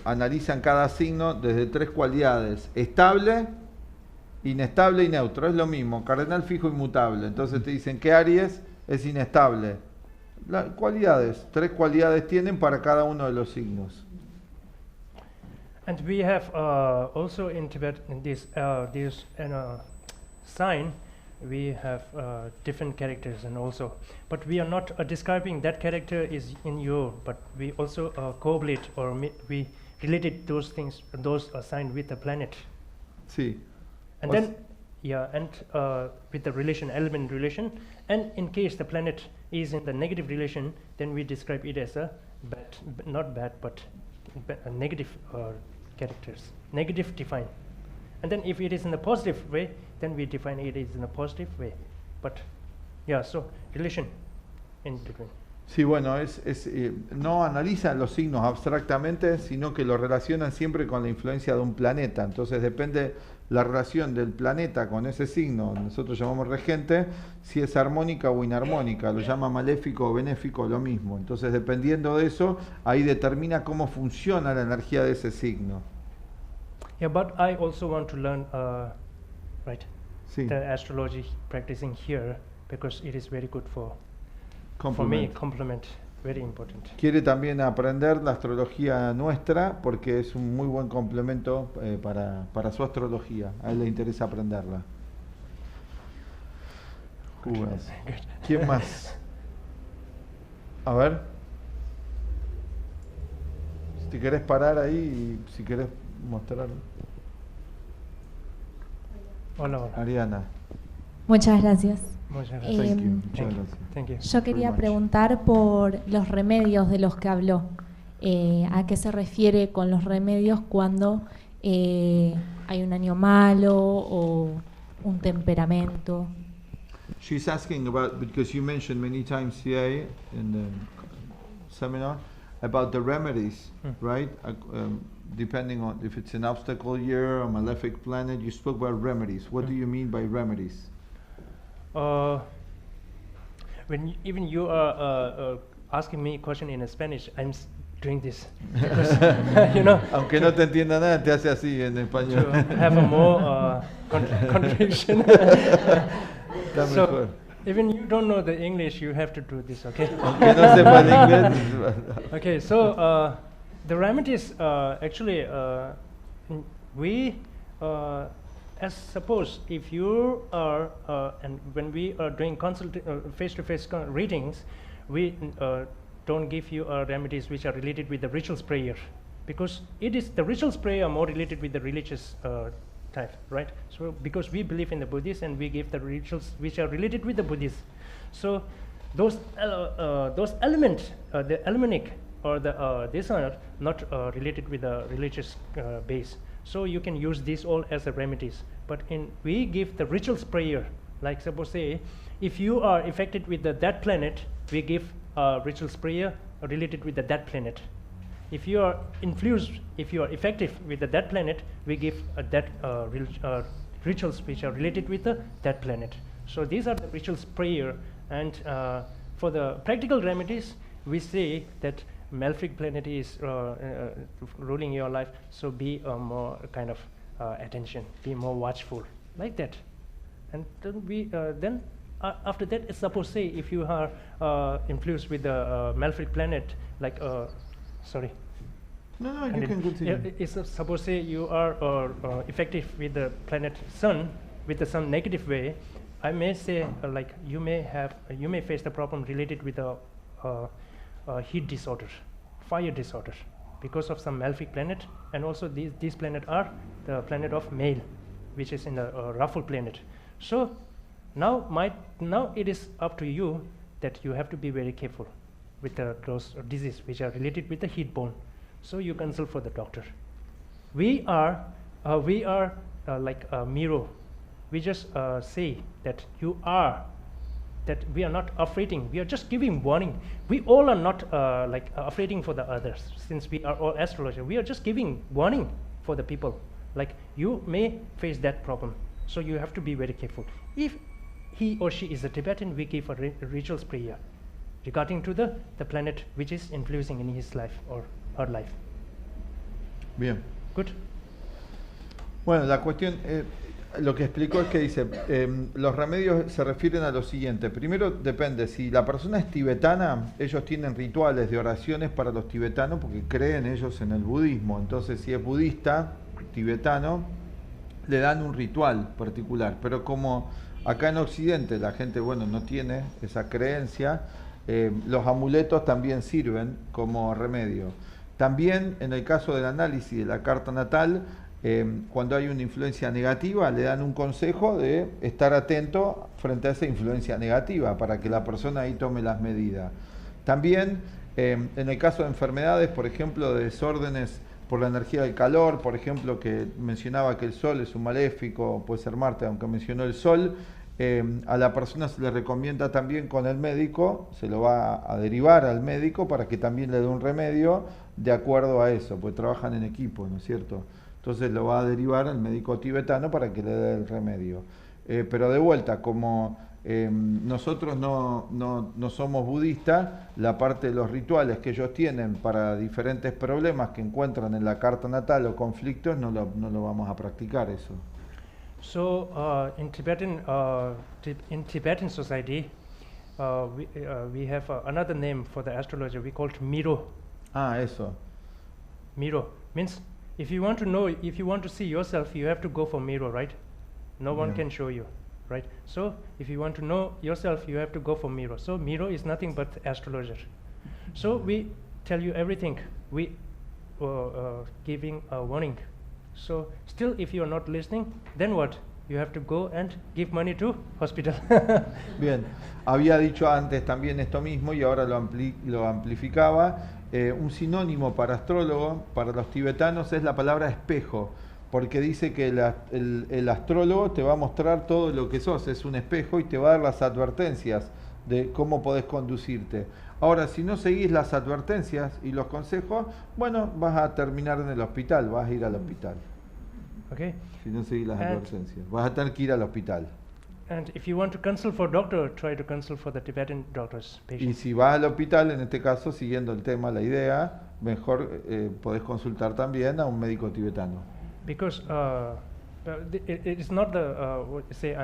[SPEAKER 4] analizan cada signo desde 3 cualidades: estable, inestable y neutro. Es lo mismo, cardenal, fijo y mutable. Entonces te dicen que Aries es inestable. Las cualidades, 3 cualidades tienen para cada uno de los signos.
[SPEAKER 3] And we have also in Tibet, in this sign, we have different characters, and also, but we are not describing that character is in you, but we also correlate or we related those things, those signs with the planet.
[SPEAKER 4] Sí.
[SPEAKER 3] And then, yeah, and with the relation, element relation, and in case the planet is in the negative relation, then we describe it as a bad, not bad, but a negative characters, negative define. And then if it is in a positive way, then we define it is in a positive way. But yeah, so relation in between.
[SPEAKER 4] Sí, bueno, no analizan los signos abstractamente, sino que lo relacionan siempre con la influencia de un planeta. Entonces depende la relación del planeta con ese signo, nosotros llamamos regente, si es armónica o inarmónica, lo llama maléfico o benéfico, lo mismo. Entonces dependiendo de eso, ahí determina cómo funciona la energía de ese signo.
[SPEAKER 3] Yeah, but I also want to learn, right,
[SPEAKER 4] Sí.
[SPEAKER 3] the astrology practicing here, because it is very good for
[SPEAKER 4] Complement.
[SPEAKER 3] me, complement, very important.
[SPEAKER 4] Quiere también aprender la astrología nuestra porque es un muy buen complemento para su astrología. A él le interesa aprenderla. ¿Quién más? A ver. Si querés parar ahí y si querés mostrar.
[SPEAKER 3] Hola, hola.
[SPEAKER 4] Ariana.
[SPEAKER 6] Muchas gracias.
[SPEAKER 3] Muchas
[SPEAKER 6] Eh,
[SPEAKER 3] gracias.
[SPEAKER 4] Thank you. Muchas
[SPEAKER 3] Thank you.
[SPEAKER 4] gracias.
[SPEAKER 3] Thank you.
[SPEAKER 6] Yo quería
[SPEAKER 4] much.
[SPEAKER 6] preguntar por los remedios de los que habló. ¿A qué se refiere con los remedios cuando hay un año malo o un temperamento?
[SPEAKER 4] She's asking about, because you mentioned many times today in the seminar, about the remedies, right? Depending on if it's an obstacle year or malefic planet, you spoke about remedies. What do you mean by remedies?
[SPEAKER 3] When even you are asking me a question in Spanish, I'm doing this because you know
[SPEAKER 4] Aunque no te entienda nada, te hace así en
[SPEAKER 3] to
[SPEAKER 4] español.
[SPEAKER 3] have a more contribution.
[SPEAKER 4] Está
[SPEAKER 3] So
[SPEAKER 4] mejor.
[SPEAKER 3] even you don't know the English, you have to do this, okay?
[SPEAKER 4] Aunque no sepa el inglés.
[SPEAKER 3] Okay, so the remedies actually we as suppose if you are and when we are doing face-to-face readings, we don't give you remedies which are related with the rituals prayer, because it is the rituals prayer are more related with the religious type, right? So because we believe in the Buddhists and we give the rituals which are related with the Buddhists, so those elements, the Elmonic or the these are not related with the religious base. So you can use these all as the remedies. But we give the rituals prayer. Like suppose say, if you are affected with that planet, we give rituals prayer related with that planet. If you are influenced, if you are effective with that planet, we give rituals which are related with that planet. So these are the rituals prayer. And for the practical remedies, we say that malefic planet is ruling your life, so be more kind of attention, be more watchful, like that. And then after that, suppose say if you are influenced with the malefic planet, like sorry.
[SPEAKER 4] No, you can continue.
[SPEAKER 3] Suppose say you are effective with the planet Sun, with the Sun negative way. I may say like you may face the problem related with the heat disorder, fire disorder, because of some malefic planet, and also these planets are the planet of male, which is in the ruffle planet. So now it is up to you that you have to be very careful with those diseases which are related with the heat bone. So you consult for the doctor. We are like a mirror. We just say that that we are not afraiding. We are just giving warning. We all are not like afraiding for the others, since we are all astrologers. We are just giving warning for the people. Like you may face that problem, so you have to be very careful. If he or she is a Tibetan, we give a rituals prayer regarding to the planet which is influencing in his life or her life.
[SPEAKER 4] Bien.
[SPEAKER 3] Good.
[SPEAKER 4] Bueno, la cuestión, lo que explicó es que dice, los remedios se refieren a lo siguiente. Primero depende, si la persona es tibetana, ellos tienen rituales de oraciones para los tibetanos porque creen ellos en el budismo. Entonces, si es budista, tibetano, le dan un ritual particular. Pero como acá en Occidente la gente, bueno, no tiene esa creencia, los amuletos también sirven como remedio. También en el caso del análisis de la carta natal, cuando hay una influencia negativa, le dan un consejo de estar atento frente a esa influencia negativa para que la persona ahí tome las medidas. También en el caso de enfermedades, por ejemplo, de desórdenes por la energía del calor, por ejemplo, que mencionaba que el sol es un maléfico, puede ser Marte, aunque mencionó el sol, a la persona se le recomienda también con el médico, se lo va a derivar al médico para que también le dé un remedio de acuerdo a eso, pues trabajan en equipo, ¿no es cierto? Entonces lo va a derivar al médico tibetano para que le dé el remedio. Pero de vuelta, como nosotros no somos budistas, la parte de los rituales que ellos tienen para diferentes problemas que encuentran en la carta natal o conflictos, no lo vamos a practicar eso.
[SPEAKER 3] So in Tibetan society, we have another name for the astrologer. We call it Miro.
[SPEAKER 4] Ah, eso.
[SPEAKER 3] Miro means if you want to see yourself, you have to go for mirror, right? No one can show you, right? So if you want to know yourself, you have to go for mirror. So mirror is nothing but astrologer. So we tell you everything. We giving a warning. So still, if you are not listening, then what? you have to go and give money to hospital.
[SPEAKER 4] Bien, había dicho antes también esto mismo y ahora lo amplificaba. Un sinónimo para astrólogo, para los tibetanos, es la palabra espejo, porque dice que el astrólogo te va a mostrar todo lo que sos, es un espejo y te va a dar las advertencias de cómo podés conducirte. Ahora, si no seguís las advertencias y los consejos, bueno, vas a terminar en el hospital, vas a ir al hospital.
[SPEAKER 3] Okay.
[SPEAKER 4] Si no seguís las advertencias, vas a tener que ir al hospital.
[SPEAKER 3] And if you want to consult for doctor, try to consult for the Tibetan doctors,
[SPEAKER 4] Y
[SPEAKER 3] patients.
[SPEAKER 4] si vas al hospital, en este caso, siguiendo el tema, la idea, mejor podés consultar también a un médico tibetano.
[SPEAKER 3] Because it is not the what you say.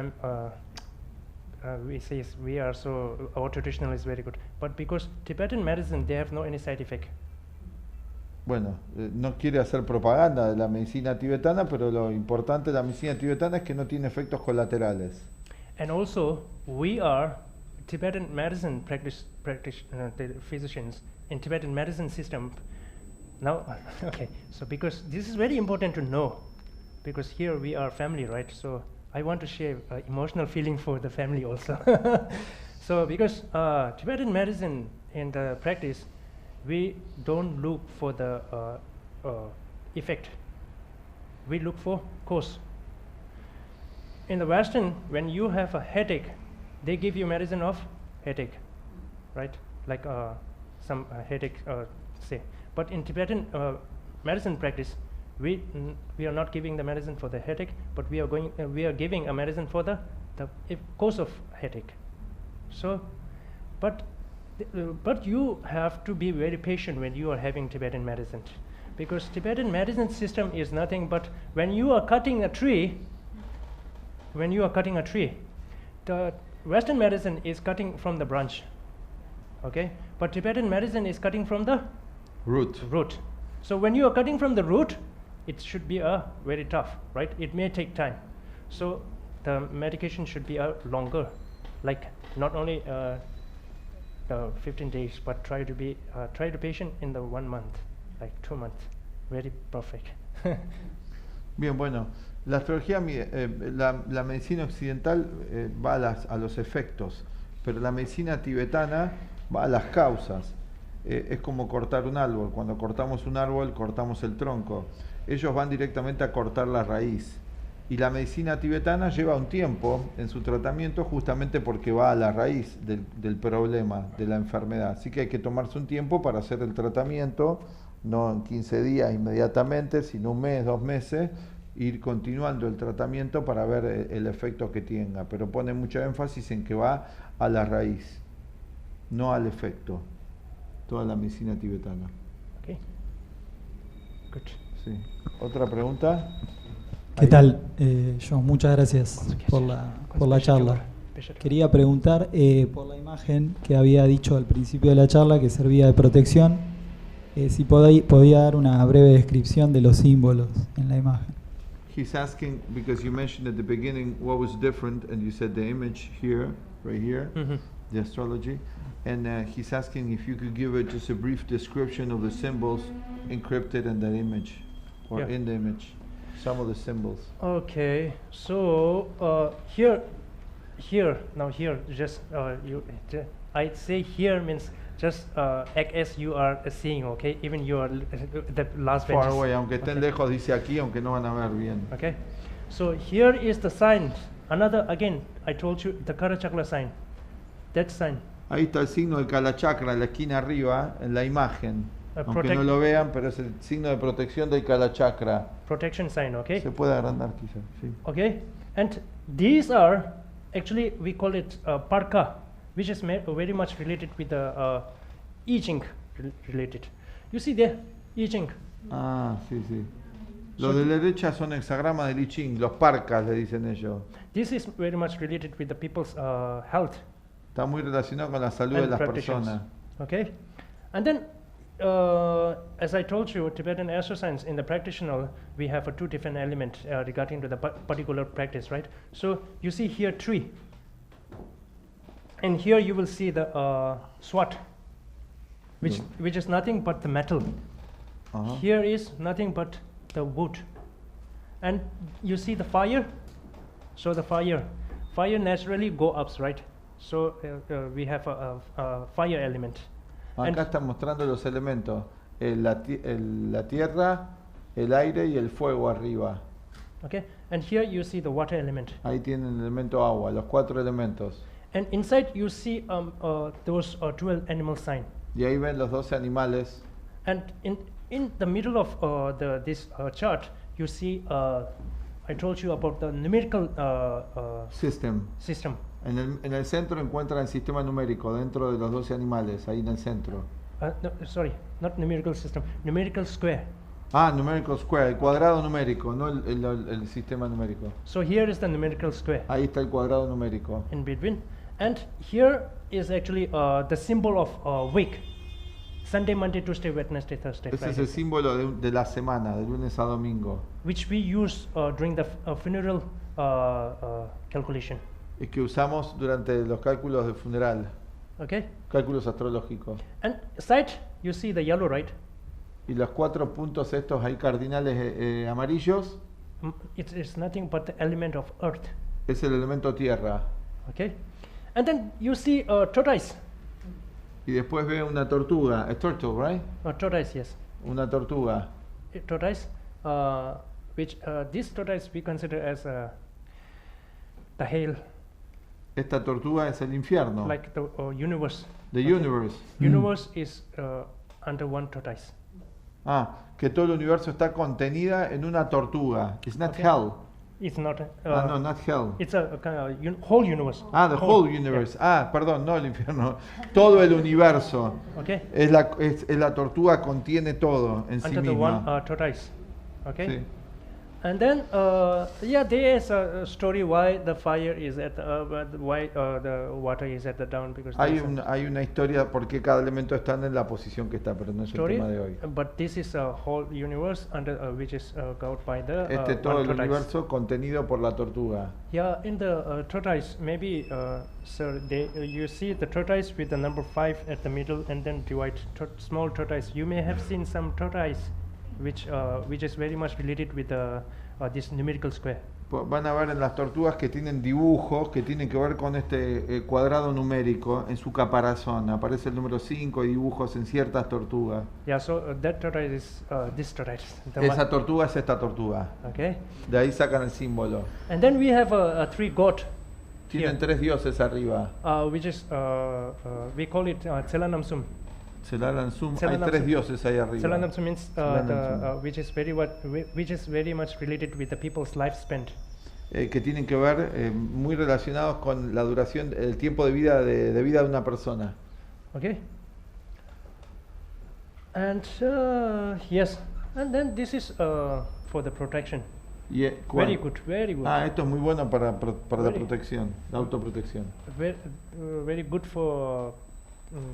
[SPEAKER 3] We say we are so our traditional is very good, but because Tibetan medicine they have no any side effect.
[SPEAKER 4] Bueno, no quiere hacer propaganda de la medicina tibetana, pero lo importante de la medicina tibetana es que no tiene efectos colaterales.
[SPEAKER 3] And also we are Tibetan medicine the physicians in Tibetan medicine system. Now, okay, so because this is very important to know, because here we are family, right? So I want to share emotional feeling for the family also. So because Tibetan medicine in the practice, we don't look for the effect. We look for cause. In the Western, when you have a headache, they give you medicine of headache, right? Like some headache, say. But in Tibetan medicine practice, we are not giving the medicine for the headache, but we are giving a medicine for the cause of headache. So, but you have to be very patient when you are having Tibetan medicine, because Tibetan medicine system is nothing but when you are cutting a tree. When you are cutting a tree, the Western medicine is cutting from the branch, okay? But Tibetan medicine is cutting from the root. So when you are cutting from the root, it should be very tough, right? It may take time. So the medication should be longer, like not only 15 days, but try to patient in the 1 month, like 2 months, very perfect.
[SPEAKER 4] Bien, bueno, la astrología, la medicina occidental va a los efectos, pero la medicina tibetana va a las causas. Es como cortar un árbol. Cuando cortamos un árbol, cortamos el tronco. Ellos van directamente a cortar la raíz. Y la medicina tibetana lleva un tiempo en su tratamiento justamente porque va a la raíz del problema, de la enfermedad. Así que hay que tomarse un tiempo para hacer el tratamiento, no en 15 días inmediatamente, sino 1 mes, 2 meses, ir continuando el tratamiento para ver el efecto que tenga. Pero pone mucho énfasis en que va a la raíz, no al efecto. Toda la medicina tibetana.
[SPEAKER 3] Okay. Good.
[SPEAKER 4] Sí. ¿Otra pregunta?
[SPEAKER 7] ¿Qué tal? John, muchas gracias por la charla. Quería preguntar por la imagen que había dicho al principio de la charla que servía de protección, si podía dar una breve descripción de los símbolos en la imagen.
[SPEAKER 4] He's asking, because you mentioned at the beginning what was different, and you said the image here, right here, the astrology, and he's asking if you could give just a brief description of the symbols encrypted in that image, or in the image, some of the symbols.
[SPEAKER 3] Okay, so here, just I say here means just act as you are seeing, okay? Even you are the last
[SPEAKER 4] Far
[SPEAKER 3] benches.
[SPEAKER 4] away, aunque estén
[SPEAKER 3] Okay.
[SPEAKER 4] lejos, dice aquí, aunque no van a ver bien.
[SPEAKER 3] Okay, so here is the sign. Another, again, I told you the Kara Chakra sign. That sign.
[SPEAKER 4] Ahí está el signo del Kalachakra en la esquina arriba, en la imagen. Aunque
[SPEAKER 3] protect-
[SPEAKER 4] no lo vean, pero es el signo de protección del Kalachakra.
[SPEAKER 3] Protection sign, okay?
[SPEAKER 4] Se puede agrandar quizás, sí.
[SPEAKER 3] Okay, and these are actually we call it parka, which is very much related with the I Ching related. You see there, I Ching.
[SPEAKER 4] Ah, sí, sí. Los de la derecha son hexagramas del I Ching, los parkas le dicen ellos.
[SPEAKER 3] This is very much related with the people's health.
[SPEAKER 4] Está muy relacionado con la salud de
[SPEAKER 3] And
[SPEAKER 4] las
[SPEAKER 3] practitioners.
[SPEAKER 4] personas.
[SPEAKER 3] Okay, and then as I told you, Tibetan astroscience in the practitioner we have 2 different elements regarding to the particular practice, right? So you see here tree, and here you will see the swat, which is nothing but the metal.
[SPEAKER 4] Ajá.
[SPEAKER 3] Here is nothing but the wood, and you see the fire. So the fire naturally go ups, right? So we have a fire element.
[SPEAKER 4] Acá están mostrando los elementos, la tierra, el aire y el fuego arriba.
[SPEAKER 3] Okay, and here you see the water element.
[SPEAKER 4] Ahí tienen el elemento agua, los 4 elementos.
[SPEAKER 3] And inside you see those 12 animal sign.
[SPEAKER 4] Y ahí ven los 12 animales.
[SPEAKER 3] And in the middle of this chart, you see, I told you about the numerical
[SPEAKER 4] System. En el centro encuentran el sistema numérico, dentro de los 12 animales, ahí en el centro.
[SPEAKER 3] No, sorry, not numerical system, numerical square.
[SPEAKER 4] Ah, numerical square, el cuadrado numérico, no el sistema numérico.
[SPEAKER 3] So here is the numerical square.
[SPEAKER 4] Ahí está el cuadrado numérico.
[SPEAKER 3] In between. And here is actually the symbol of week. Sunday, Monday, Tuesday, Wednesday, Thursday,
[SPEAKER 4] Ese
[SPEAKER 3] Friday.
[SPEAKER 4] es el símbolo de la semana, de lunes a domingo.
[SPEAKER 3] Which we use during the funeral calculation.
[SPEAKER 4] Y que usamos durante los cálculos de funeral,
[SPEAKER 3] Okay.
[SPEAKER 4] cálculos astrológicos.
[SPEAKER 3] And side, you see the yellow, right?
[SPEAKER 4] Y los 4 puntos estos ahí cardinales amarillos
[SPEAKER 3] It is nothing but the element of earth.
[SPEAKER 4] es el elemento tierra.
[SPEAKER 3] Okay. And then you see tortoise.
[SPEAKER 4] Y después ve una tortuga, a turtle, right?
[SPEAKER 3] Tortoise, yes.
[SPEAKER 4] Una tortuga.
[SPEAKER 3] Tortoise, which this tortoise we consider as the hell,
[SPEAKER 4] Esta tortuga es el infierno.
[SPEAKER 3] like the universe.
[SPEAKER 4] The universe.
[SPEAKER 3] Universe is under one tortoise.
[SPEAKER 4] Ah, que todo el universo está contenida en una tortuga. It's not
[SPEAKER 3] Okay.
[SPEAKER 4] hell.
[SPEAKER 3] It's not.
[SPEAKER 4] No, not hell.
[SPEAKER 3] It's a kind of whole universe.
[SPEAKER 4] Ah, the whole universe. Ah, perdón, no el infierno. Todo el universo.
[SPEAKER 3] Yeah. Okay.
[SPEAKER 4] Es la tortuga contiene todo en sí
[SPEAKER 3] Under the one
[SPEAKER 4] misma.
[SPEAKER 3] tortoise. Okay.
[SPEAKER 4] Sí.
[SPEAKER 3] And then, yeah, there is a story why the fire is at why the water is at the down, because
[SPEAKER 4] Hay
[SPEAKER 3] there's a
[SPEAKER 4] una historia por qué cada elemento está en la posición que está, pero no es el
[SPEAKER 3] story,
[SPEAKER 4] tema de hoy.
[SPEAKER 3] but this is a whole universe under which is governed by the
[SPEAKER 4] Todo
[SPEAKER 3] one
[SPEAKER 4] el
[SPEAKER 3] tortoise.
[SPEAKER 4] universo contenido por la tortuga.
[SPEAKER 3] Yeah, in the tortoise, maybe, sir, you see the tortoise with the number 5 at the middle, and then divide small tortoise. You may have seen some tortoise, which is very much related with this numerical square.
[SPEAKER 4] Van a ver en las tortugas que tienen dibujos que tienen que ver con este cuadrado numérico en su caparazón. Aparece el número 5 y dibujos en ciertas tortugas.
[SPEAKER 3] Yeah, so that tortoise is this tortoise.
[SPEAKER 4] Esa tortuga es esta tortuga.
[SPEAKER 3] Okay.
[SPEAKER 4] De ahí sacan el símbolo.
[SPEAKER 3] And then we have a 3 god.
[SPEAKER 4] Tienen
[SPEAKER 3] Here.
[SPEAKER 4] 3 dioses arriba.
[SPEAKER 3] Which is we call it Tselanamsum.
[SPEAKER 4] Hay
[SPEAKER 3] Selanamsum.
[SPEAKER 4] 3 dioses ahí arriba.
[SPEAKER 3] Tselanamsum means
[SPEAKER 4] Selanamsum.
[SPEAKER 3] which is very much related with the people's lifespan.
[SPEAKER 4] Que tienen que ver muy relacionados con la duración, el tiempo de vida de una persona.
[SPEAKER 3] Okay. And yes, and then this is for the protection.
[SPEAKER 4] Y,
[SPEAKER 3] Very good, very good.
[SPEAKER 4] Ah, esto es muy bueno para la
[SPEAKER 3] Very-
[SPEAKER 4] protección, la autoprotección.
[SPEAKER 3] Very good for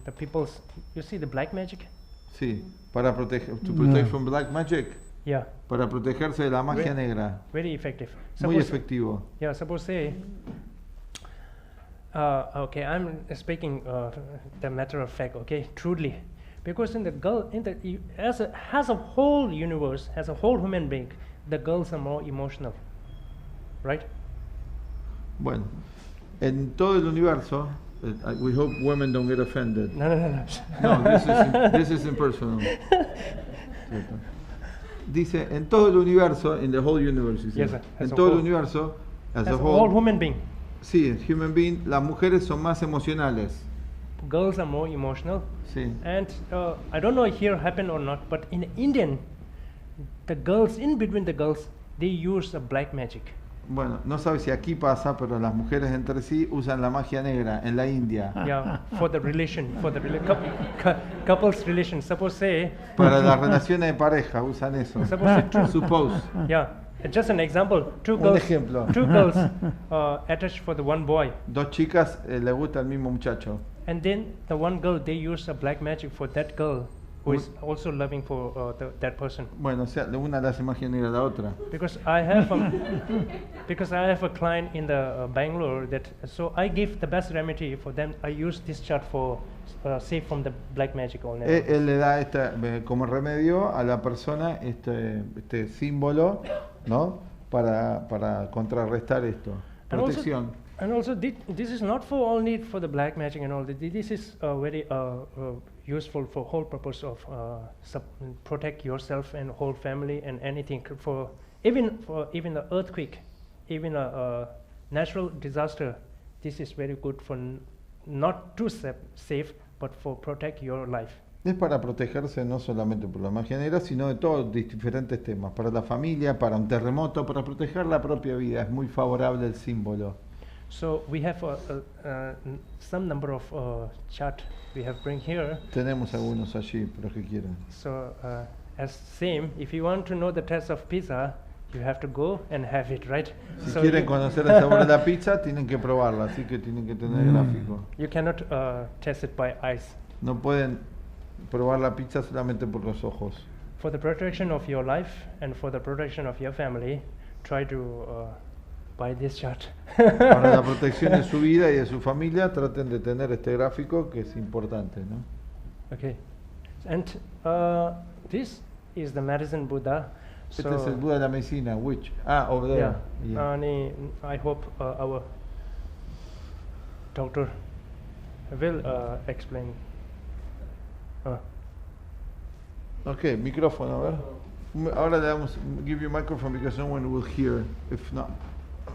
[SPEAKER 3] the people's. You see the black magic?
[SPEAKER 4] Sí, para proteger, to protect
[SPEAKER 1] No.
[SPEAKER 4] from black magic,
[SPEAKER 3] Yeah,
[SPEAKER 4] para protegerse de la magia negra.
[SPEAKER 3] very effective.
[SPEAKER 4] Muy
[SPEAKER 3] Suppose-
[SPEAKER 4] efectivo.
[SPEAKER 3] Yeah, suppose say. Okay, I'm speaking the matter of fact. Okay, truly, because in the girl, as a whole universe, as a whole human being, the girls are more emotional, right?
[SPEAKER 4] Bueno, en todo el universo, we hope women don't get offended.
[SPEAKER 3] No.
[SPEAKER 4] No, this is impersonal. Dice, en todo el universo, in the whole universe, dice,
[SPEAKER 3] Yes, sir.
[SPEAKER 4] en
[SPEAKER 3] As a
[SPEAKER 4] todo el
[SPEAKER 3] whole.
[SPEAKER 4] universo, as a
[SPEAKER 3] As a whole
[SPEAKER 4] whole,
[SPEAKER 3] human being,
[SPEAKER 4] sí, human being, las mujeres son más emocionales.
[SPEAKER 3] girls are more emotional.
[SPEAKER 4] Sí.
[SPEAKER 3] And I don't know here happen or not, but in Indian, the girls, in between the girls, they use a black magic.
[SPEAKER 4] Bueno, no sabe si aquí pasa, pero las mujeres entre sí usan la magia negra en la India.
[SPEAKER 3] Yeah, for the relation, couples relation. Suppose say,
[SPEAKER 4] Para las relaciones de pareja usan eso.
[SPEAKER 3] suppose say
[SPEAKER 4] Suppose.
[SPEAKER 3] yeah, just an example. Two
[SPEAKER 4] Un
[SPEAKER 3] girls,
[SPEAKER 4] ejemplo.
[SPEAKER 3] two girls attached for the one boy,
[SPEAKER 4] Dos chicas le gusta el mismo muchacho.
[SPEAKER 3] and then the one girl they use a black magic for that girl who is also loving for that person.
[SPEAKER 4] Bueno, o sea, una le hace magia negra a la otra.
[SPEAKER 3] Because I have a client in the Bangalore that, so I give the best remedy for them. I use this chart for save from the black magic only.
[SPEAKER 4] Él le da como remedio a la persona este símbolo, ¿no? Para contrarrestar esto. Protección.
[SPEAKER 3] And also this is not for only for the black magic and all that. This is very useful for whole purpose of protect yourself and whole family and anything for even the earthquake, even a natural disaster. This is very good for not too safe, but for protect your life.
[SPEAKER 4] Es para protegerse no solamente por la magia negra, sino de todos diferentes temas, para la familia, para un terremoto, para proteger la propia vida. Es muy favorable el símbolo.
[SPEAKER 3] So we have some number of chart we have bring here.
[SPEAKER 4] Tenemos algunos allí, pero que quieran.
[SPEAKER 3] So as same, if you want to know the taste of pizza, you have to go and have it, right?
[SPEAKER 4] Si
[SPEAKER 3] so
[SPEAKER 4] quieren conocer el sabor de la pizza, tienen que probarla, así que tienen que tener gráfico.
[SPEAKER 3] You cannot test it by eyes.
[SPEAKER 4] No pueden probar la pizza solamente por los ojos.
[SPEAKER 3] For the protection of your life and for the protection of your family, try to buy this chart.
[SPEAKER 4] Para la protección de su vida y de su familia, traten de tener este gráfico que es importante, ¿no?
[SPEAKER 3] Okay, and this is the medicine Buddha.
[SPEAKER 4] Este es el Buda de la medicina, which? Over there.
[SPEAKER 3] Yeah,
[SPEAKER 4] Yeah.
[SPEAKER 3] and I hope our doctor will explain.
[SPEAKER 4] Okay, micrófono, a ver. Ahora le damos, give you microphone because no one will hear. If not,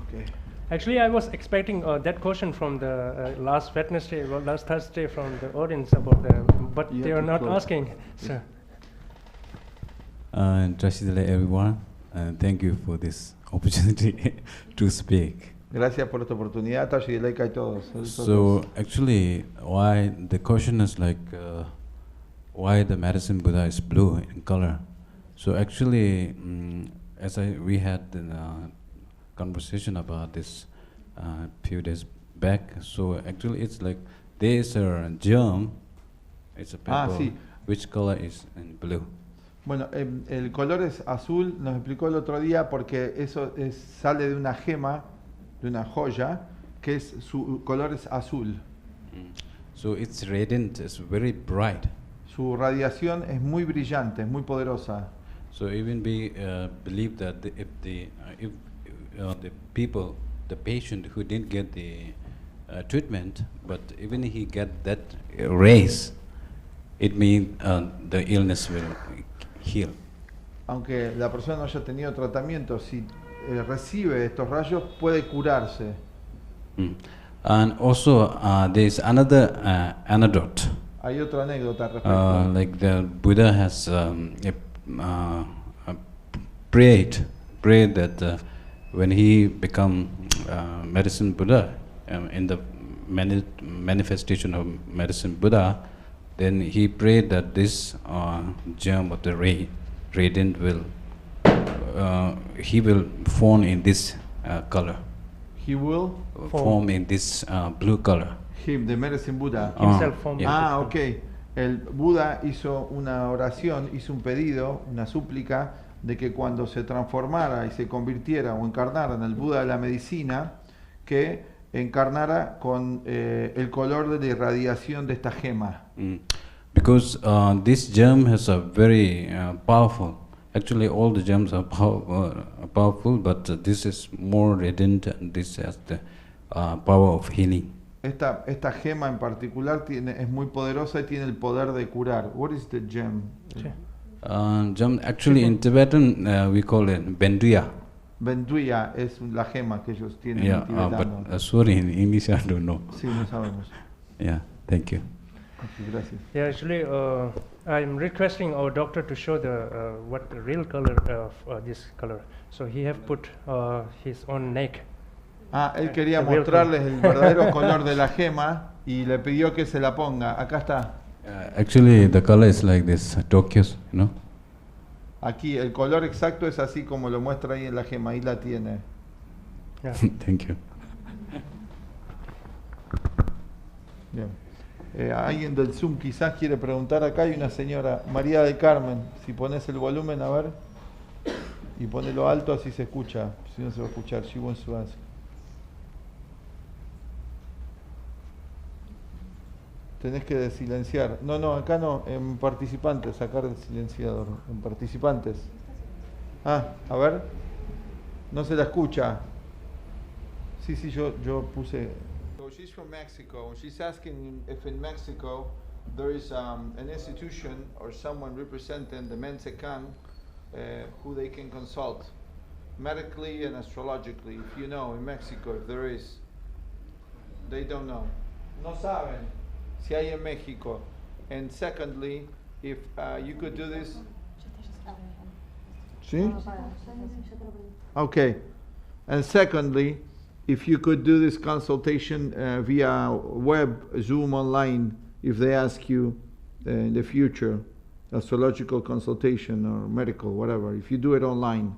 [SPEAKER 4] okay.
[SPEAKER 3] Actually, I was expecting that question from the last Thursday from the audience about but
[SPEAKER 4] You
[SPEAKER 3] they
[SPEAKER 4] have
[SPEAKER 3] are
[SPEAKER 4] to
[SPEAKER 3] not
[SPEAKER 4] close.
[SPEAKER 3] asking. So.
[SPEAKER 8] Trashidale everyone, thank you for this opportunity to speak.
[SPEAKER 4] Gracias por esta oportunidad, Tashi, Leika y todos.
[SPEAKER 8] So actually, why the question is like, why the medicine Buddha is blue in color? So actually, we had a conversation about this few days back. So actually, it's like there is a germ. It's a pepper.
[SPEAKER 4] Sí.
[SPEAKER 8] Which color is in blue?
[SPEAKER 4] Bueno, el color es azul, nos explicó el otro día, porque eso sale de una gema, de una joya, que es su color es azul.
[SPEAKER 8] So it's radiant, it's very bright.
[SPEAKER 4] Su radiación es muy brillante, es muy poderosa.
[SPEAKER 8] So even we believe that if the people, the patient who didn't get the treatment, but even he get that rays, it means the illness will heal.
[SPEAKER 4] Aunque la persona no haya tenido tratamiento, si recibe estos rayos, puede curarse.
[SPEAKER 8] And also there is another anecdote.
[SPEAKER 4] Hay otra anécdota al respecto.
[SPEAKER 8] Like the Buddha has prayed that when he become medicine Buddha, in the manifestation of medicine Buddha, then he prayed that this germ of the radiant will he will form in this color.
[SPEAKER 4] He will
[SPEAKER 8] form in this blue color.
[SPEAKER 4] Him, the medicine Buddha.
[SPEAKER 3] Himself formed.
[SPEAKER 8] Yeah.
[SPEAKER 4] Ok. El Buda hizo una oración, hizo un pedido, una súplica, de que cuando se transformara y se convirtiera o encarnara en el Buda de la medicina, que encarnara con el color de irradiación de esta gema.
[SPEAKER 8] Because this gem has a very powerful. Actually, all the gems are powerful, but this is more radiant, and this has the power of healing.
[SPEAKER 4] Esta gema en particular es muy poderosa y tiene el poder de curar. What is the gem?
[SPEAKER 8] Gem, actually in Tibetan we call it benduya.
[SPEAKER 4] Benduya es la gema que ellos tienen en tibetano.
[SPEAKER 8] But sorry, in English I don't know.
[SPEAKER 4] Sí, no sabemos.
[SPEAKER 8] Yeah, thank you.
[SPEAKER 4] Okay, gracias.
[SPEAKER 3] Yeah, actually, I'm requesting our doctor to show the what the real color of this color. So he have put his own neck.
[SPEAKER 4] Él quería mostrarles el verdadero color de la gema y le pidió que se la ponga. Acá está.
[SPEAKER 8] Actually, the color is like this, turquoise, you know.
[SPEAKER 4] Aquí, el color exacto es así como lo muestra ahí en la gema. Ahí la tiene.
[SPEAKER 3] Yeah.
[SPEAKER 8] Thank you.
[SPEAKER 4] Bien. Alguien del Zoom quizás quiere preguntar. Acá hay una señora, María del Carmen. Si pones el volumen, a ver. Y ponelo alto, así se escucha. Si no se va a escuchar. She wants to ask. Tenés que desilenciar. No, acá no. En participantes, sacar el silenciador. En participantes. A ver. No se la escucha. Sí, yo puse. So she's from Mexico, and she's asking if in Mexico there is an institution or someone representing the Men Tsee Khang who they can consult medically and astrologically. If you know in Mexico, if there is, they don't know. No saben si hay en México. And secondly, if you could do this. ¿Sí? Okay. And secondly, if you could do this consultation via web, Zoom online, if they ask you in the future, astrological consultation or medical, whatever, if you do it online.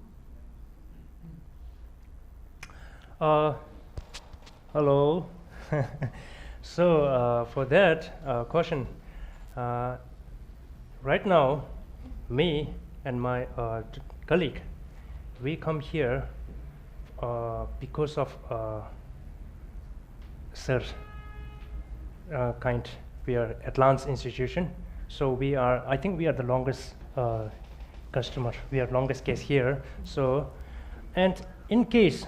[SPEAKER 3] Hello. So for that question, right now, me and my colleague, we come here because of Sir kind. We are Atlant's institution, so we are. I think we are the longest customer. We are longest case here. So, and in case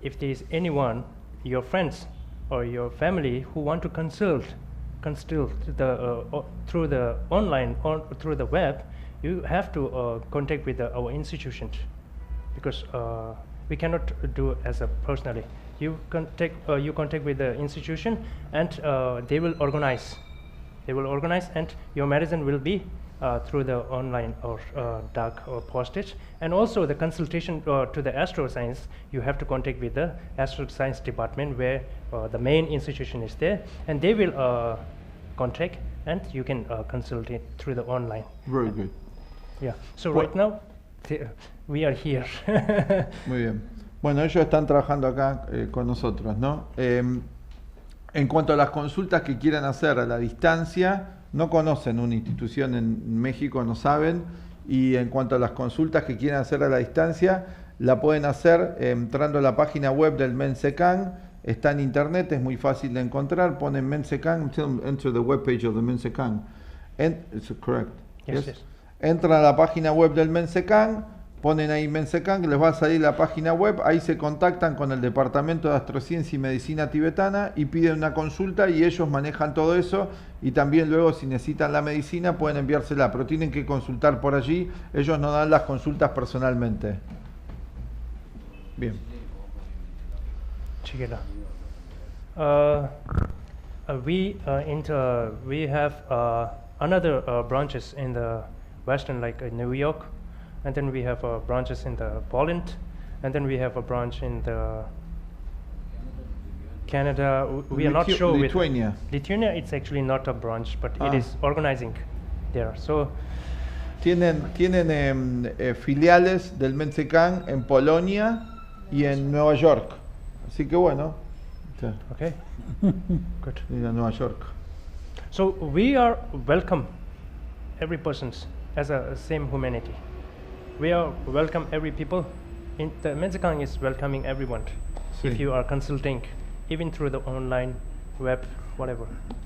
[SPEAKER 3] if there is anyone, your friends or your family who want to consult the through the online or through the web, you have to contact with our institution, because we cannot do as a personally. You contact with the institution, and they will organize. And your medicine will be through the online or dark or postage. And also the consultation to the astro science, you have to contact with the astro science department, where the main institution is there, and they will contact, and you can consult it through the online.
[SPEAKER 4] Very good.
[SPEAKER 3] Yeah. So right now, we are here.
[SPEAKER 4] Muy bien. Bueno, ellos están trabajando acá con nosotros, ¿no? En cuanto a las consultas que quieran hacer a la distancia, no conocen una institución en México, no saben. Y en cuanto a las consultas que quieran hacer a la distancia, la pueden hacer entrando a la página web del Men Tsee Khang. Está en internet, es muy fácil de encontrar. Ponen Men Tsee Khang, enter the web page of the Men Tsee Khang. It's correct.
[SPEAKER 3] Yes, yes.
[SPEAKER 4] Entran a la página web del Men Tsee Khang, ponen ahí Men Tsee Khang, les va a salir la página web, ahí se contactan con el Departamento de Astrociencia y Medicina Tibetana y piden una consulta, y ellos manejan todo eso, y también luego si necesitan la medicina pueden enviársela, pero tienen que consultar por allí, ellos no dan las consultas personalmente. Bien.
[SPEAKER 3] Check it out. We have another branches in the Western, like New York. And then we have branches in the Poland, and then we have a branch in the Canada. We are not sure
[SPEAKER 4] Lithuania.
[SPEAKER 3] With Lithuania. It's actually not a branch, but it is organizing there. So
[SPEAKER 4] tienen filiales del Men Tsee Khang en Polonia y en Nueva York. Así que bueno.
[SPEAKER 3] Okay. Good.
[SPEAKER 4] En Nueva York.
[SPEAKER 3] So we are welcome every persons as a same humanity. We are welcome every people. The Men Tsee Khang is welcoming everyone.
[SPEAKER 4] Sí.
[SPEAKER 3] If you are consulting, even through the online, web, whatever.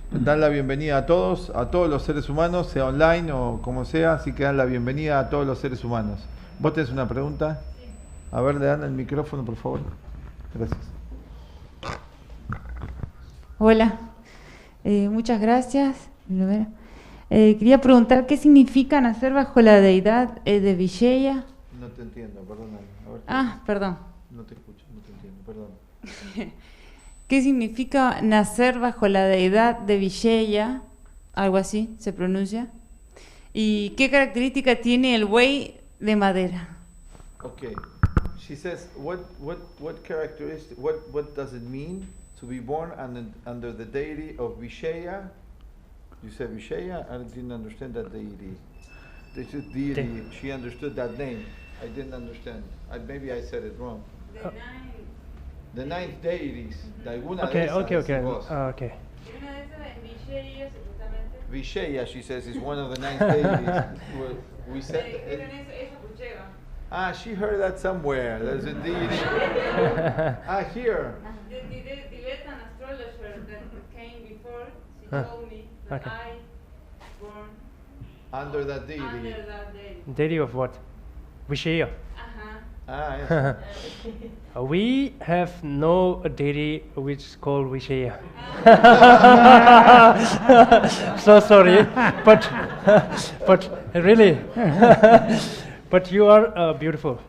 [SPEAKER 4] Dan la bienvenida a todos los seres humanos, sea online o como sea, así que dan la bienvenida a todos los seres humanos. ¿Vos tenés una pregunta? Sí. A ver, le dan el micrófono, por favor. Gracias.
[SPEAKER 9] Hola, muchas gracias. Quería preguntar qué significa nacer bajo la deidad de Visheya.
[SPEAKER 4] No te entiendo, perdóname.
[SPEAKER 9] Perdón.
[SPEAKER 4] No te escucho, no te entiendo, perdón.
[SPEAKER 9] ¿Qué significa nacer bajo la deidad de Visheya? Algo así se pronuncia. ¿Y qué característica tiene el buey de madera?
[SPEAKER 4] Okay. She says, what characteristic, what does it mean to be born under the deity of Visheya? You said Visheya? I didn't understand that deity. This is deity. She understood that name. I didn't understand. Maybe I said it wrong. The ninth deities.
[SPEAKER 3] Okay. Okay.
[SPEAKER 4] Visheya, she says, is one of the ninth deities. We said. She heard that somewhere. There's a deity. Here.
[SPEAKER 9] The Tibetan astrologer that came before, she told me that I born
[SPEAKER 4] under that deity.
[SPEAKER 3] Deity of what? Visheya.
[SPEAKER 4] Ah, yes.
[SPEAKER 3] We have no deity which is called Vishaya. So sorry, but really, but you are beautiful.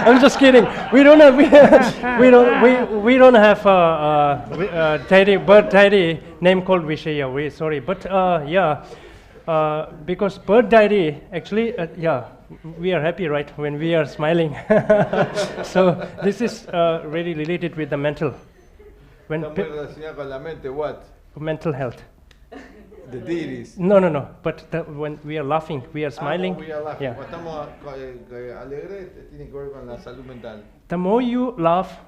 [SPEAKER 3] I'm just kidding. We don't have we don't have a deity, bird deity name called Vishaya. We sorry, but yeah, because bird deity actually yeah. We are happy, right, when we are smiling. So this is really related with the mental. When
[SPEAKER 4] Está muy relacionado con la mente, what?
[SPEAKER 3] mental health.
[SPEAKER 4] The deities.
[SPEAKER 3] No. But when we are laughing, we are smiling.
[SPEAKER 4] We are laughing.
[SPEAKER 3] Yeah.
[SPEAKER 4] Cuando estamos alegres, tiene que ver con la salud mental.
[SPEAKER 3] The more you laugh,